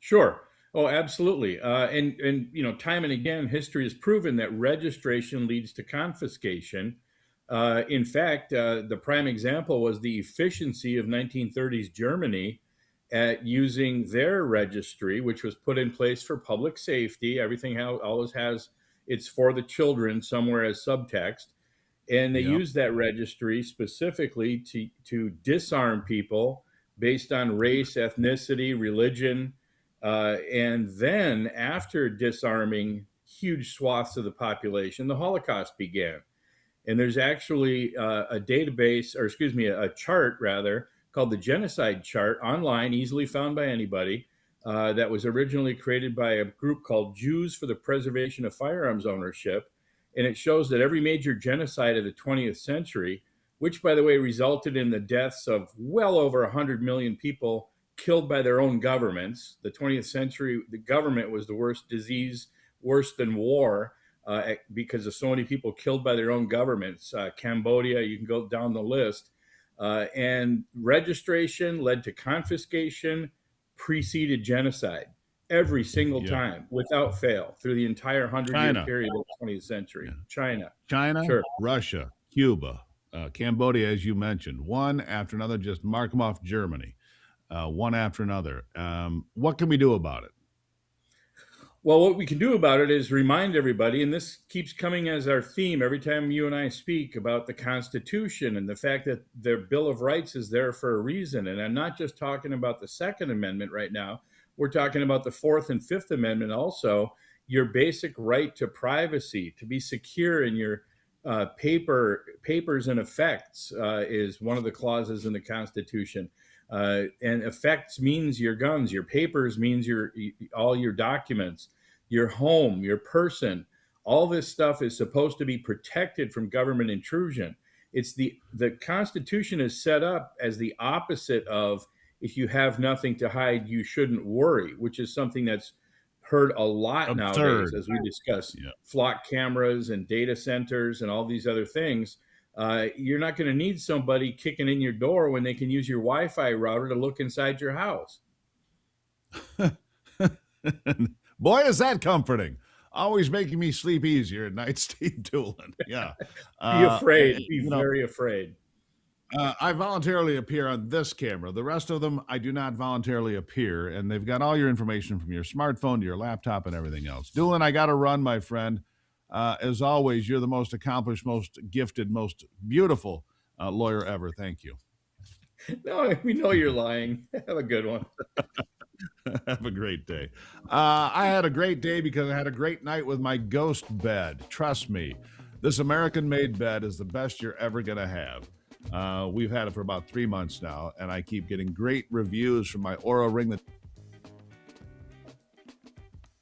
Sure. Oh, absolutely. And time and again, history has proven that registration leads to confiscation. In fact, the prime example was the efficiency of 1930s Germany at using their registry, which was put in place for public safety. Everything always has it's for the children somewhere as subtext. And they used that registry specifically to disarm people based on race, ethnicity, religion. And then after disarming huge swaths of the population, the Holocaust began. And there's actually a chart rather, called the Genocide Chart online, easily found by anybody, that was originally created by a group called Jews for the Preservation of Firearms Ownership. And it shows that every major genocide of the 20th century, which, by the way, resulted in the deaths of well over 100 million people killed by their own governments. The 20th century, the government was the worst disease, worse than war, because of so many people killed by their own governments. Cambodia, you can go down the list. And registration led to confiscation, preceded genocide. every single time without fail through the entire 100-year period of the 20th century. China, sure. Russia, Cuba, Cambodia, as you mentioned, one after another. Just mark them off. Germany, one after another. What can we do about it? Well, what we can do about it is remind everybody, and this keeps coming as our theme every time you and I speak about the Constitution and the fact that their Bill of Rights is there for a reason. And I'm not just talking about the Second Amendment right now. We're talking about the Fourth and Fifth Amendment also. Your basic right to privacy, to be secure in your papers and effects is one of the clauses in the Constitution. And effects means your guns. Your papers means all your documents. Your home, your person, all this stuff is supposed to be protected from government intrusion. It's the Constitution is set up as the opposite of, if you have nothing to hide, you shouldn't worry, which is something that's heard a lot nowadays, as we discuss flock cameras and data centers and all these other things. You're not going to need somebody kicking in your door when they can use your Wi-Fi router to look inside your house. Boy, is that comforting. Always making me sleep easier at night, Steve Doolin. Yeah. Be afraid. Be very afraid. I voluntarily appear on this camera. The rest of them, I do not voluntarily appear, and they've got all your information from your smartphone to your laptop and everything else. Doolin, I got to run, my friend. As always, you're the most accomplished, most gifted, most beautiful lawyer ever. Thank you. No, we know you're lying. Have a good one. Have a great day. I had a great day because I had a great night with my ghost bed. Trust me, this American-made bed is the best you're ever going to have. We've had it for about 3 months now, and I keep getting great reviews from my Aura Ring.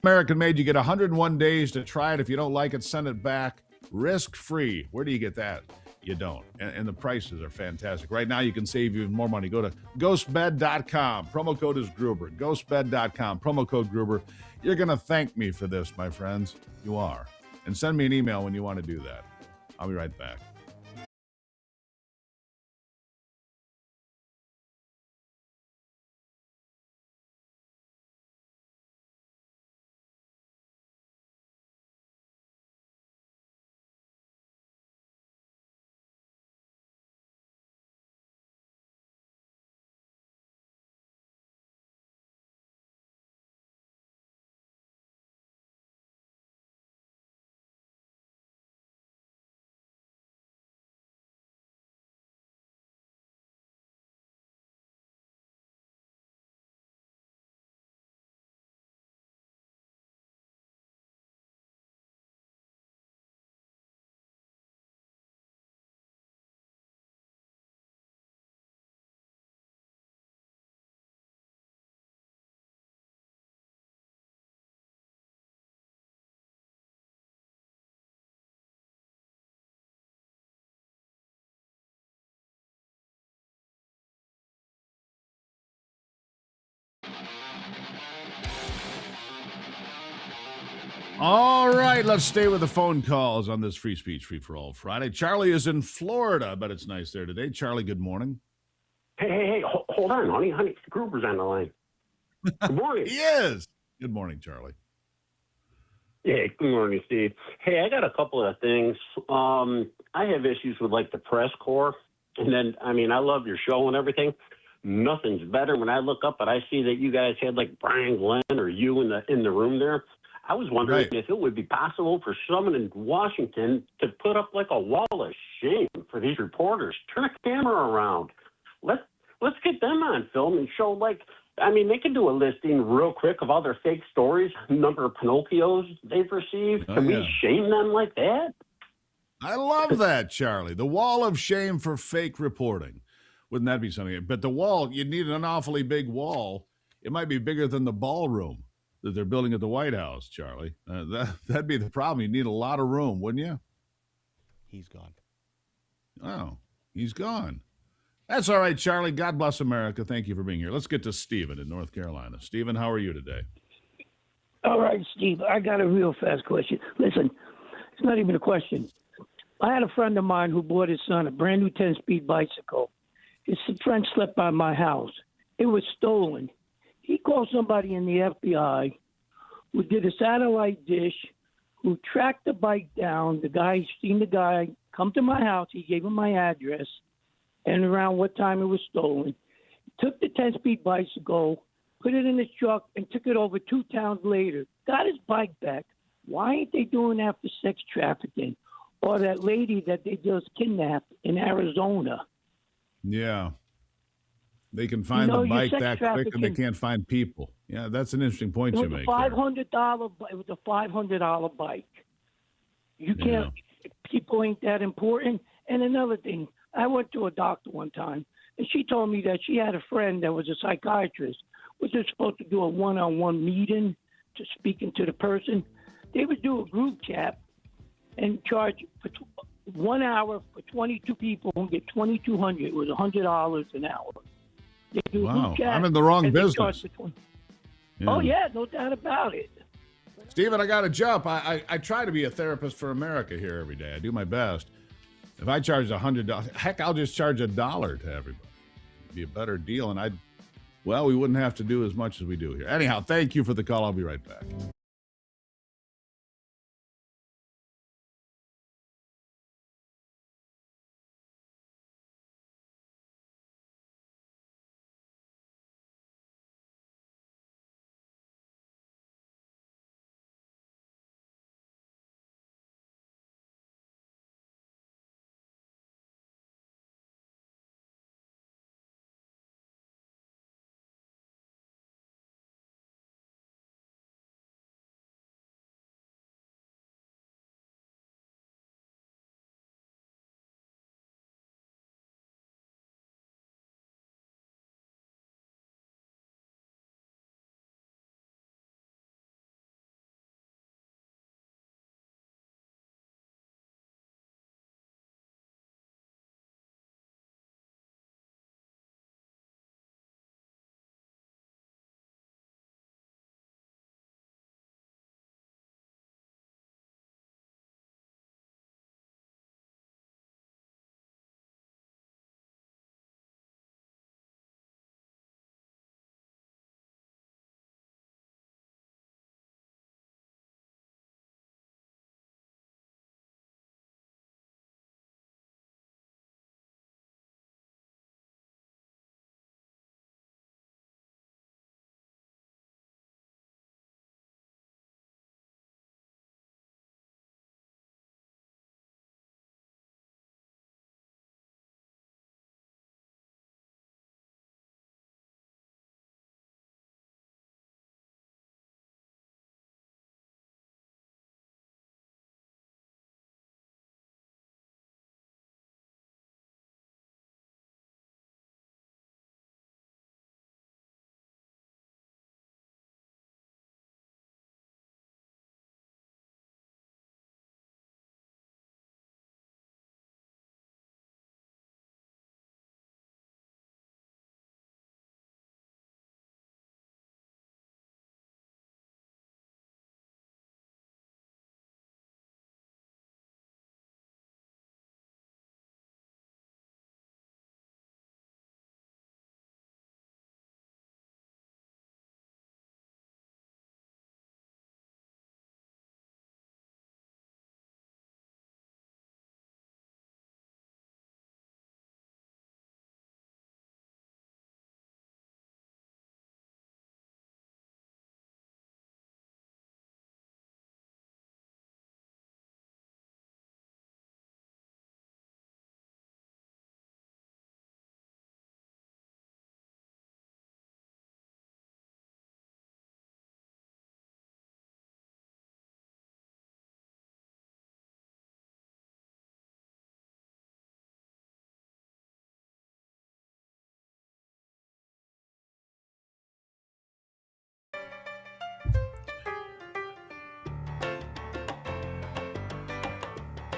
American-made, you get 101 days to try it. If you don't like it, send it back. Risk-free. Where do you get that? You don't. And the prices are fantastic. Right now, you can save even more money. Go to ghostbed.com. Promo code is Gruber. Ghostbed.com. Promo code Gruber. You're going to thank me for this, my friends. You are. And send me an email when you want to do that. I'll be right back. All right, let's stay with the phone calls on this Free Speech Free for All Friday. Charlie is in Florida, but it's nice there today. Charlie, good morning. Hey, hold on, honey. Gruber's on the line. Good morning. He is. Good morning, Charlie. Yeah, good morning, Steve. Hey, I got a couple of things. I have issues with, like, the press corps. And then, I mean, I love your show and everything. Nothing's better when I look up and I see that you guys had, like, Brian Glenn or you in the room there. I was wondering if it would be possible for someone in Washington to put up like a wall of shame for these reporters. Turn a camera around. Let's get them on film and show, like, I mean, they could do a listing real quick of all their fake stories, number of Pinocchios they've received. Can we shame them like that? I love that, Charlie. The wall of shame for fake reporting. Wouldn't that be something? But the wall, you need an awfully big wall. It might be bigger than the ballroom that they're building at the White House, Charlie. That'd be the problem. You need a lot of room, wouldn't you? He's gone. Oh, he's gone. That's all right, Charlie. God bless America. Thank you for being here. Let's get to Stephen in North Carolina. Stephen, how are you today? All right, Steve. I got a real fast question. Listen, it's not even a question. I had a friend of mine who bought his son a brand new 10-speed bicycle. His friend slept by my house. It was stolen. He called somebody in the FBI who did a satellite dish, who tracked the bike down. The guy seen the guy come to my house. He gave him my address and around what time it was stolen. Took the 10-speed bicycle, put it in his truck, and took it over 2 towns later. Got his bike back. Why ain't they doing that for sex trafficking? Or that lady that they just kidnapped in Arizona? Yeah. They can find the bike that quick, and they can't find people. Yeah, that's an interesting point you make. It was a $500 bike. You can't. People ain't that important. And another thing, I went to a doctor one time, and she told me that she had a friend that was a psychiatrist. Was they supposed to do a one-on-one meeting to speaking to the person? They would do a group chat and charge for 1 hour for 22 people and get $2,200. It was $100 an hour. They do a group chat, I'm in the wrong and they business. charge for Oh, yeah, no doubt about it. Stephen, I got to jump. I try to be a therapist for America here every day. I do my best. If I charge $100, heck, I'll just charge $1 to everybody. It'd be a better deal, and we wouldn't have to do as much as we do here. Anyhow, thank you for the call. I'll be right back.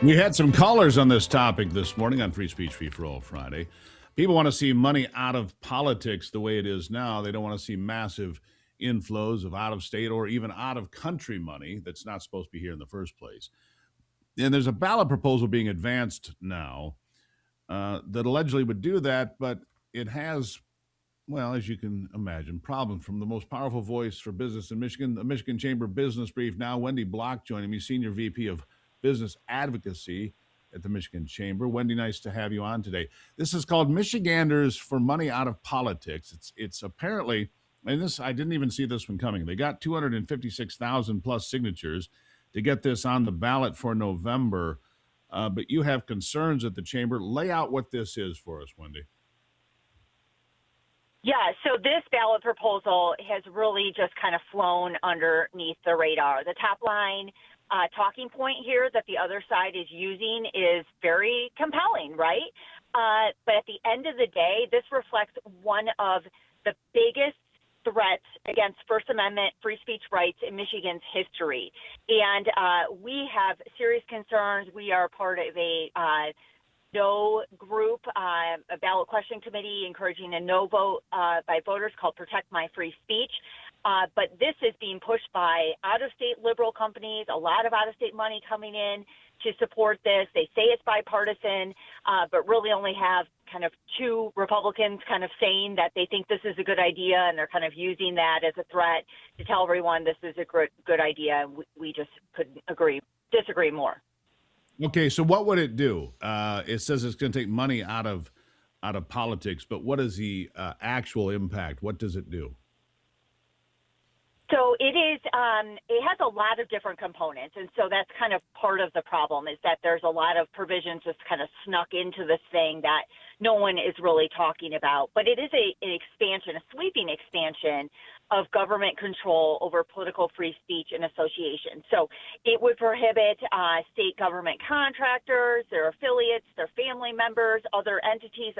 We had some callers on this topic this morning on Free Speech, Free for All Friday. People want to see money out of politics the way it is now. They don't want to see massive inflows of out-of-state or even out-of-country money that's not supposed to be here in the first place. And there's a ballot proposal being advanced now that allegedly would do that, but it has well, as you can imagine, problems from the most powerful voice for business in Michigan, the Michigan Chamber Business Brief. Now, Wendy Block joining me, Senior VP of Business Advocacy at the Michigan Chamber. Wendy, nice to have you on today. This is called Michiganders for Money Out of Politics. It's apparently, and this, I didn't even see this one coming. They got 256,000 plus signatures to get this on the ballot for November. But you have concerns at the Chamber. Lay out what this is for us, Wendy. Yeah, so this ballot proposal has really just kind of flown underneath the radar. The top line talking point here that the other side is using is very compelling, right? But at the end of the day, this reflects one of the biggest threats against First Amendment free speech rights in Michigan's history. And we have serious concerns. We are part of a no group, a ballot question committee encouraging a no vote by voters called Protect My Free Speech. But this is being pushed by out-of-state liberal companies, a lot of out-of-state money coming in to support this. They say it's bipartisan, but really only have kind of two Republicans kind of saying that they think this is a good idea, and they're kind of using that as a threat to tell everyone this is a good idea. And we just couldn't disagree more. Okay, so what would it do? It says it's going to take money out of politics, but what is the actual impact? What does it do? So it is. It has a lot of different components, and so that's kind of part of the problem is that there's a lot of provisions just kind of snuck into this thing that no one is really talking about. But it is an expansion, a sweeping expansion of government control over political free speech and association. So it would prohibit state government contractors, their affiliates, their family members, other entities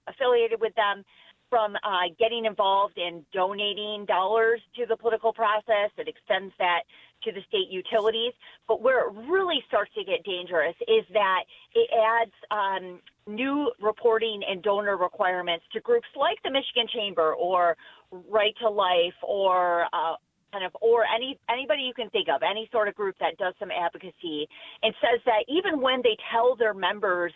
affiliated with them from getting involved in donating dollars to the political process. It extends that to the state utilities. But where it really starts to get dangerous is that it adds new reporting and donor requirements to groups like the Michigan Chamber or Right to Life or anybody you can think of, any sort of group that does some advocacy, and says that even when they tell their members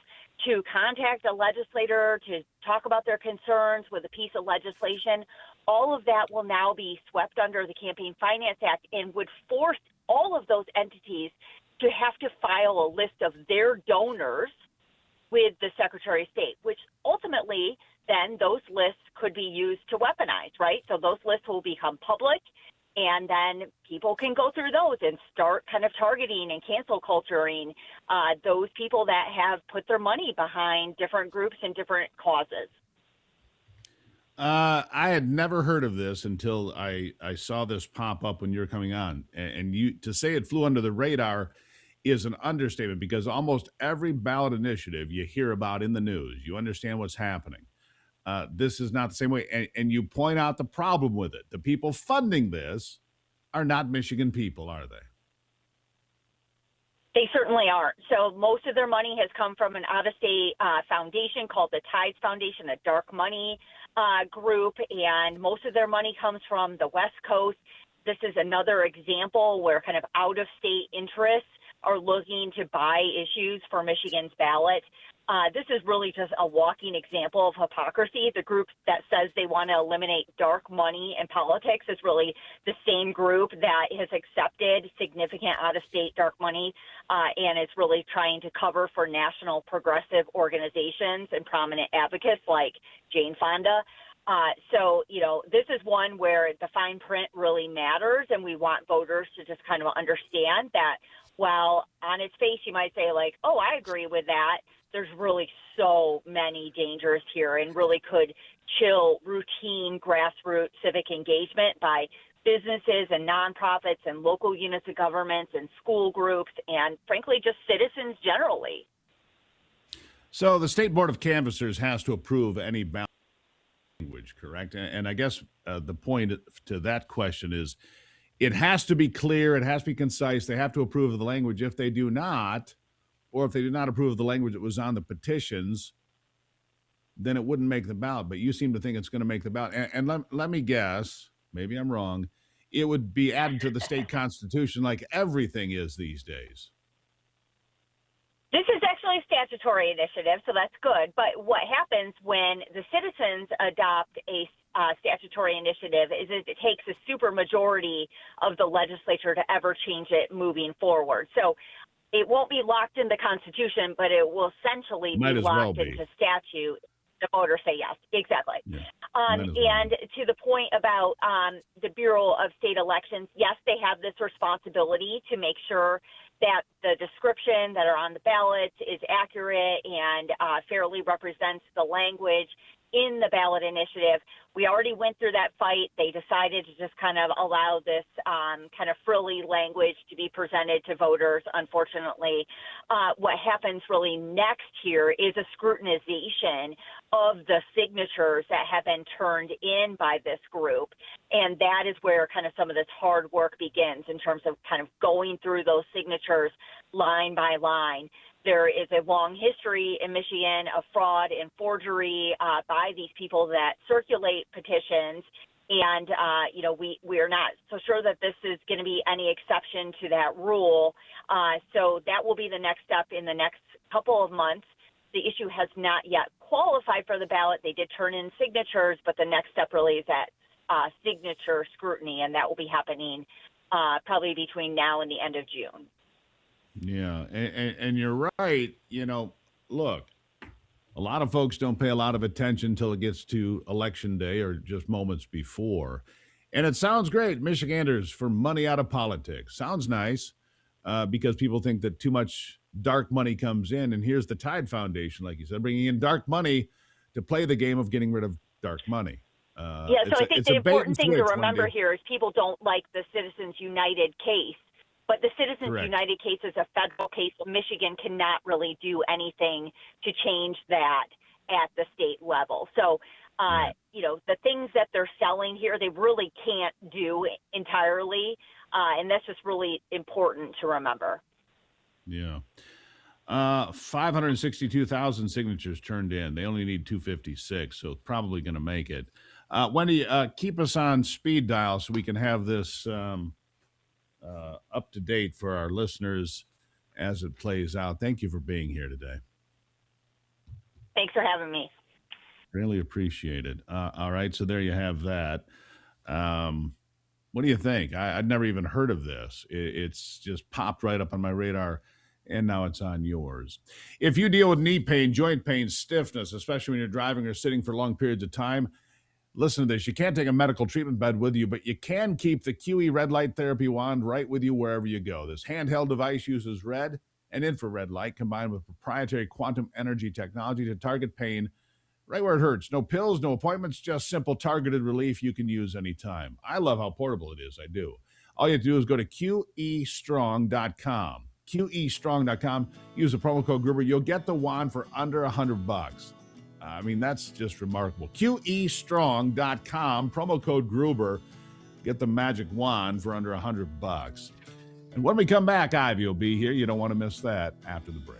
to contact a legislator to talk about their concerns with a piece of legislation, all of that will now be swept under the Campaign Finance Act and would force all of those entities to have to file a list of their donors with the Secretary of State, which ultimately then those lists could be used to weaponize, right? So those lists will become public, and then people can go through those and start kind of targeting and cancel culturing those people that have put their money behind different groups and different causes. I had never heard of this until I saw this pop up when you were coming on. And you to say it flew under the radar is an understatement, because almost every ballot initiative you hear about in the news, you understand what's happening. This is not the same way. And you point out the problem with it. The people funding this are not Michigan people, are they? They certainly aren't. So most of their money has come from an out-of-state foundation called the Tides Foundation, a dark money group, and most of their money comes from the West Coast. This is another example where kind of out-of-state interests are looking to buy issues for Michigan's ballot. This is really just a walking example of hypocrisy. The group that says they want to eliminate dark money in politics is really the same group that has accepted significant out-of-state dark money and is really trying to cover for national progressive organizations and prominent advocates like Jane Fonda. So, this is one where the fine print really matters, and we want voters to just kind of understand that while on its face you might say like, oh, I agree with that, there's really so many dangers here and really could chill routine grassroots civic engagement by businesses and nonprofits and local units of governments and school groups and, frankly, just citizens generally. So the State Board of Canvassers has to approve any ballot language, correct? And I guess the point to that question is it has to be clear, it has to be concise, they have to approve of the language. If they do not, or if they do not approve of the language that was on the petitions, then it wouldn't make the ballot. But you seem to think it's going to make the ballot. And let me guess, maybe I'm wrong, it would be added to the state constitution like everything is these days. This is actually actually a statutory initiative, so that's good. But what happens when the citizens adopt a statutory initiative is it takes a super majority of the legislature to ever change it moving forward. So it won't be locked in the Constitution, but it will essentially Might be as well locked be. into statute. The voters say yes, exactly. Yeah, might as well And to the point about the Bureau of State Elections, yes, they have this responsibility to make sure that the description that are on the ballot is accurate and fairly represents the language in the ballot initiative. We already went through that fight. They decided to just kind of allow this kind of frilly language to be presented to voters, unfortunately. What happens really next here is a scrutinization of the signatures that have been turned in by this group. And that is where kind of some of this hard work begins in terms of kind of going through those signatures line by line. There is a long history in Michigan of fraud and forgery by these people that circulate petitions. And, we are not so sure that this is going to be any exception to that rule. So that will be the next step in the next couple of months. The issue has not yet qualified for the ballot. They did turn in signatures, but the next step really is that signature scrutiny, and that will be happening probably between now and the end of June. Yeah, and you're right. Look, a lot of folks don't pay a lot of attention until it gets to election day or just moments before. And it sounds great, Michiganders for money out of politics. Sounds nice because people think that too much dark money comes in. And here's the Tide Foundation, like you said, bringing in dark money to play the game of getting rid of dark money. So I think the important thing to remember here is people don't like the Citizens United case. But the Citizens Correct. United case is a federal case. Michigan cannot really do anything to change that at the state level. So, the things that they're selling here, they really can't do entirely. And that's just really important to remember. Yeah. 562,000 signatures turned in. They only need 256, so probably going to make it. Wendy, keep us on speed dial so we can have this up to date for our listeners as it plays out. Thank you for being here today. Thanks for having me. Really appreciate it. All right, so there you have that. What do you think? I'd never even heard of this. It's just popped right up on my radar, and now it's on yours. If you deal with knee pain, joint pain, stiffness, especially when you're driving or sitting for long periods of time, listen to this. You can't take a medical treatment bed with you, but you can keep the QE red light therapy wand right with you wherever you go. This handheld device uses red and infrared light combined with proprietary quantum energy technology to target pain right where it hurts. No pills, no appointments, just simple targeted relief you can use anytime. I love how portable it is. I do. All you have to do is go to QEstrong.com. QEstrong.com. Use the promo code Gruber. You'll get the wand for under $100. I mean, that's just remarkable. QEstrong.com, promo code Gruber. Get the magic wand for under $100. And when we come back, Ivy will be here. You don't want to miss that after the break.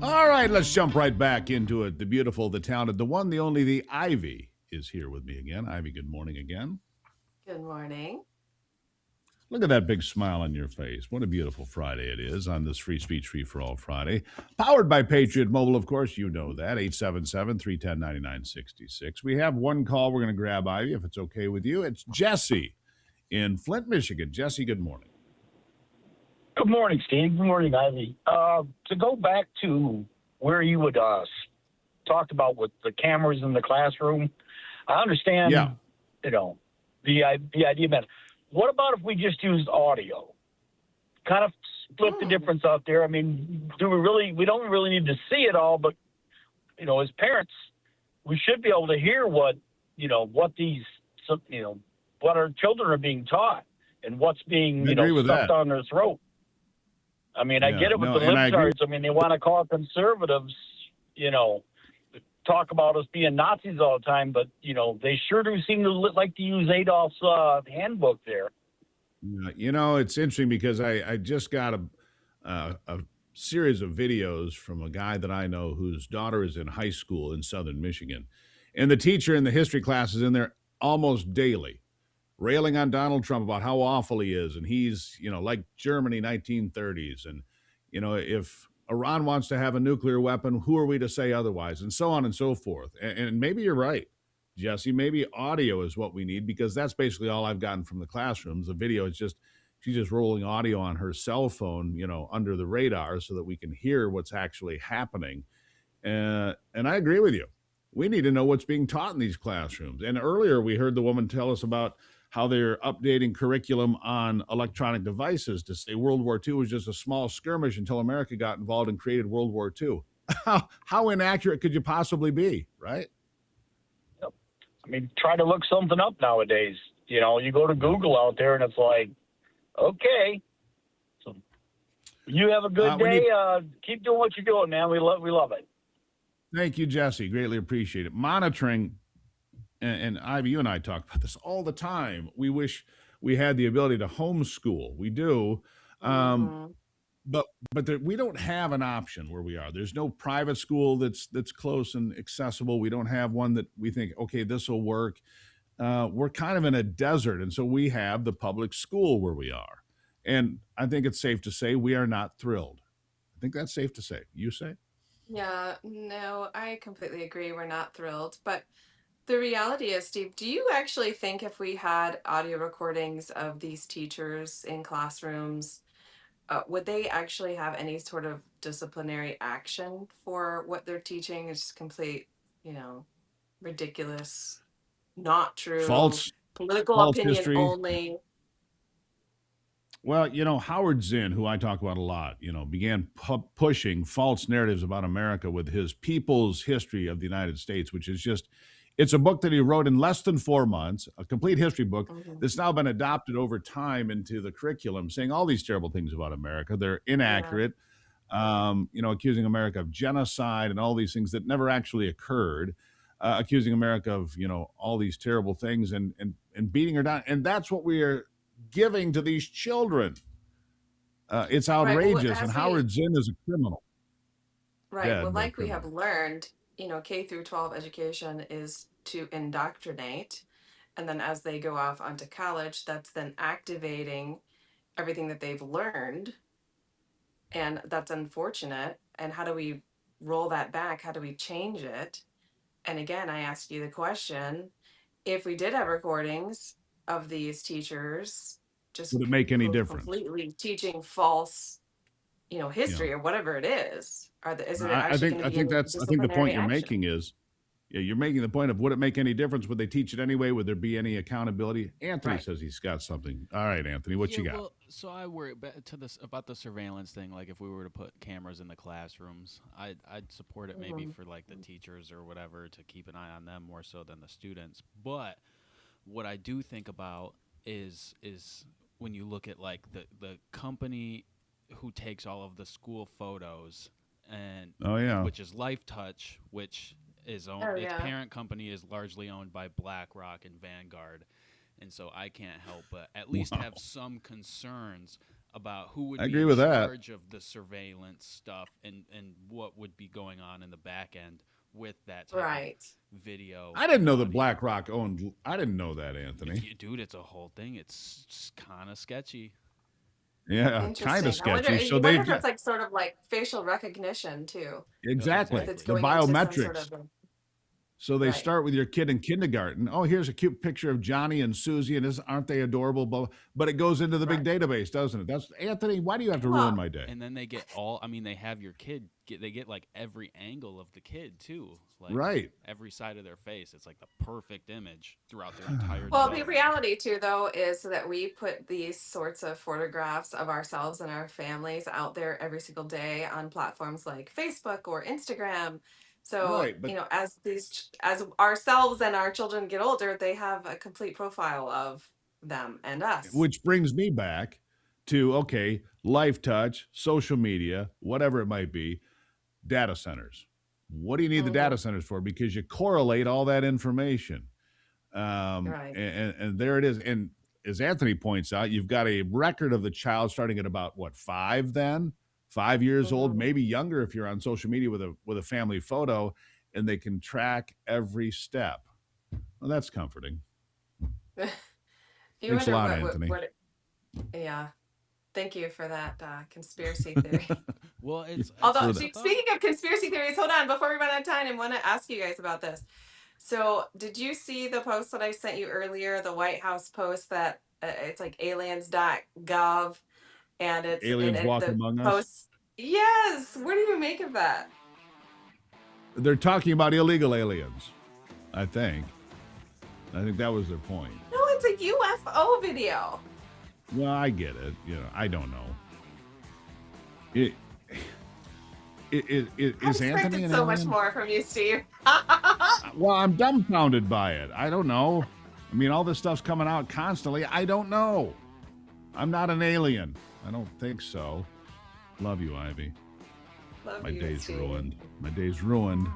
All right, let's jump right back into it. The beautiful, the talented, the one, the only, the Ivy is here with me again. Ivy, good morning again. Good morning. Look at that big smile on your face. What a beautiful Friday it is on this Free Speech, Free for All Friday. Powered by Patriot Mobile, of course, you know that. 877-310-9966. We have one call we're going to grab, Ivy, if it's okay with you. It's Jesse in Flint, Michigan. Jesse, good morning. Good morning, Steve. Good morning, Ivy. To go back to where you would talked about with the cameras in the classroom, I understand, you know, the idea, man. What about if we just used audio? Kind of split the difference out there. I mean, we don't really need to see it all, but, you know, as parents, we should be able to hear what our children are being taught and what's being, stuffed down their throat. I mean, I get it with the lip charts. I mean, they want to call conservatives, talk about us being Nazis all the time, but, they sure do seem to like to use Adolf's handbook there. It's interesting because I just got a series of videos from a guy that I know whose daughter is in high school in southern Michigan. And the teacher in the history class is in there almost daily, railing on Donald Trump about how awful he is. And he's, like Germany 1930s. And, if Iran wants to have a nuclear weapon, who are we to say otherwise? And so on and so forth. And maybe you're right, Jesse. Maybe audio is what we need, because that's basically all I've gotten from the classrooms. The video is she's just rolling audio on her cell phone, under the radar so that we can hear what's actually happening. And I agree with you. We need to know what's being taught in these classrooms. And earlier we heard the woman tell us about how they're updating curriculum on electronic devices to say World War II was just a small skirmish until America got involved and created World War II. How inaccurate could you possibly be, right? Yep. I mean, try to look something up nowadays. You go to Google out there and it's like, okay. So you have a good day. Keep doing what you're doing, man. We love it. Thank you, Jesse. Greatly appreciate it. Monitoring, and Ivy, you and I talk about this all the time. We wish we had the ability to homeschool. We do. But we don't have an option where we are. There's no private school that's close and accessible. We don't have one that we think, okay, this will work. We're kind of in a desert, and so we have the public school where we are. And I think it's safe to say we are not thrilled. I think that's safe to say. You say? Yeah, no, I completely agree. We're not thrilled. But the reality is, Steve, do you actually think if we had audio recordings of these teachers in classrooms, would they actually have any sort of disciplinary action for what they're teaching? It's complete, ridiculous, not true, false opinion history. only. Well, Howard Zinn, who I talk about a lot, began pushing false narratives about America with his People's History of the United States, which is it's a book that he wrote in less than 4 months, a complete history book that's now been adopted over time into the curriculum, saying all these terrible things about America. They're inaccurate, accusing America of genocide and all these things that never actually occurred, accusing America of, all these terrible things and beating her down. And that's what we are giving to these children. It's outrageous. Right. And Howard Zinn is a criminal. Right. Well, like we have learned, K through 12 education is to indoctrinate. And then as they go off onto college, that's then activating everything that they've learned. And that's unfortunate. And how do we roll that back? How do we change it? And again, I ask you the question, if we did have recordings of these teachers just would it make any difference? Completely teaching false, history or whatever it is. I think the point you're making is, you're making the point of, would it make any difference? Would they teach it anyway? Would there be any accountability? Anthony says he's got something. All right, Anthony, what you got? Well, so I worry about the surveillance thing. Like if we were to put cameras in the classrooms, I'd support it maybe for like the teachers or whatever to keep an eye on them more so than the students. But what I do think about is when you look at like the company who takes all of the school photos and which is Life Touch, which is owned. Oh, Its yeah. parent company is largely owned by BlackRock and Vanguard, and so I can't help but at least have some concerns about who would I be agree in with that. charge of the surveillance stuff and what would be going on in the back end with that type Right. of video. I didn't know that audio. BlackRock owned. I didn't know that, Anthony. Dude, it's a whole thing. It's kind of sketchy. Yeah, Interesting. kind of I wonder, sketchy. So you wonder they've if it's got like sort of like facial recognition too. exactly If it's the going into some biometrics. sort of So they right. start with your kid in kindergarten. Oh, here's a cute picture of Johnny and Susie, and aren't they adorable? But it goes into the big database, doesn't it? That's Anthony. Why do you have to ruin my day? And then they get they have your kid. They get like every angle of the kid too. Like Right. every side of their face. It's like the perfect image throughout their entire Well, the development. reality too, though, is that we put these sorts of photographs of ourselves and our families out there every single day on platforms like Facebook or Instagram. So, Right, but as ourselves and our children get older, they have a complete profile of them and us. which brings me back to okay, Life Touch, social media, whatever it might be, data centers. What do you need the data centers for? Because you correlate all that information. Right. And there it is. And as Anthony points out, you've got a record of the child starting at about what, 5 then? 5 years old, maybe younger if you're on social media with a family photo, and they can track every step. Well, that's comforting. You Thanks a wonder lot, what, Anthony. yeah. Thank you for that conspiracy theory. Well, it's Although, For the- speaking of conspiracy theories, hold on, before we run out of time, I want to ask you guys about this. So, did you see the post that I sent you earlier, the White House post that it's like aliens.gov, and it's Aliens walk the among us. post. Yes, what do you make of that? They're talking about illegal aliens, I think. I think that was their point. No, it's a UFO video. Well, I get it. I don't know. Is I Anthony expected an so much alien? more from you, Steve. Well, I'm dumbfounded by it. I don't know. I mean, all this stuff's coming out constantly. I don't know. I'm not an alien. I don't think so. Love you, Ivy. Love My you, day's Steve. ruined. My day's ruined.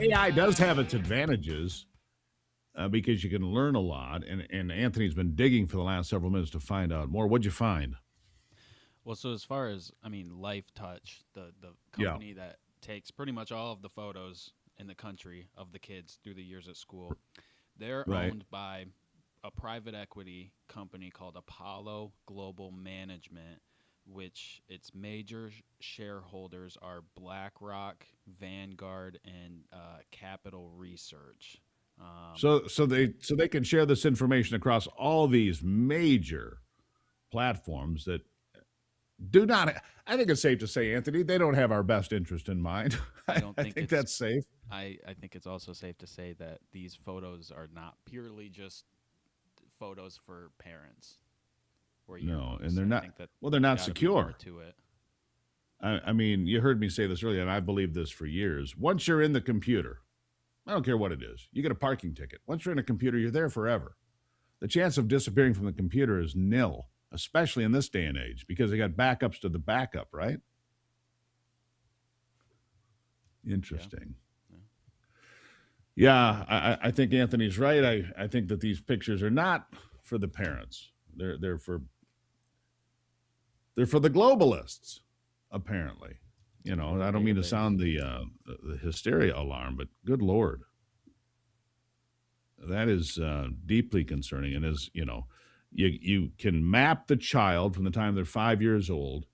AI does have its advantages because you can learn a lot. And Anthony's been digging for the last several minutes to find out more. What'd you find? Well, so as far as, Life Touch, the company that takes pretty much all of the photos in the country of the kids through the years at school, they're owned by a private equity company called Apollo Global Management, which its major shareholders are BlackRock, Vanguard, and Capital Research. So they can share this information across all these major platforms that do not. I think it's safe to say, Anthony, they don't have our best interest in mind. I think that's safe. I think it's also safe to say that these photos are not purely just photos for parents. No, and they're not. They're not secure. To it. I mean, you heard me say this earlier, and I believe this for years. Once you're in the computer, I don't care what it is. You get a parking ticket. Once you're in a computer, you're there forever. The chance of disappearing from the computer is nil, especially in this day and age, because they got backups to the backup, right? Interesting. Yeah, I think Anthony's right. I think that these pictures are not for the parents. They're for the globalists, apparently. I don't mean to sound the hysteria alarm, but good Lord. That is deeply concerning. And as you can map the child from the time they're 5 years old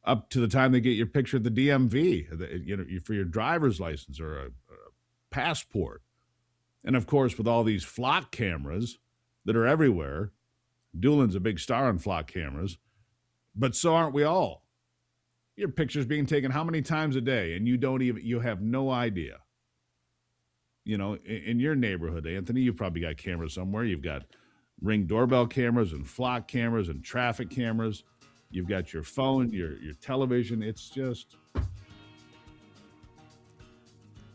up to the time they get your picture at the DMV, for your driver's license or a passport. And of course, with all these flock cameras that are everywhere, Doolin's a big star on flock cameras, but so aren't we all. Your picture's being taken how many times a day, and you have no idea. In your neighborhood, Anthony, you've probably got cameras somewhere. You've got Ring doorbell cameras and flock cameras and traffic cameras. You've got your phone, your television. It's just...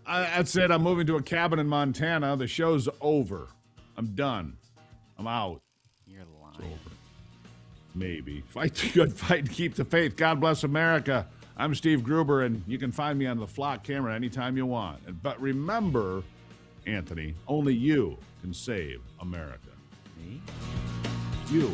That's it. I'm moving to a cabin in Montana. The show's over. I'm done. I'm out. You're lying. It's over. Maybe. Fight the good fight and keep the faith. God bless America. I'm Steve Gruber, and you can find me on the flock camera anytime you want. But remember, Anthony, only you can save America. Me? You.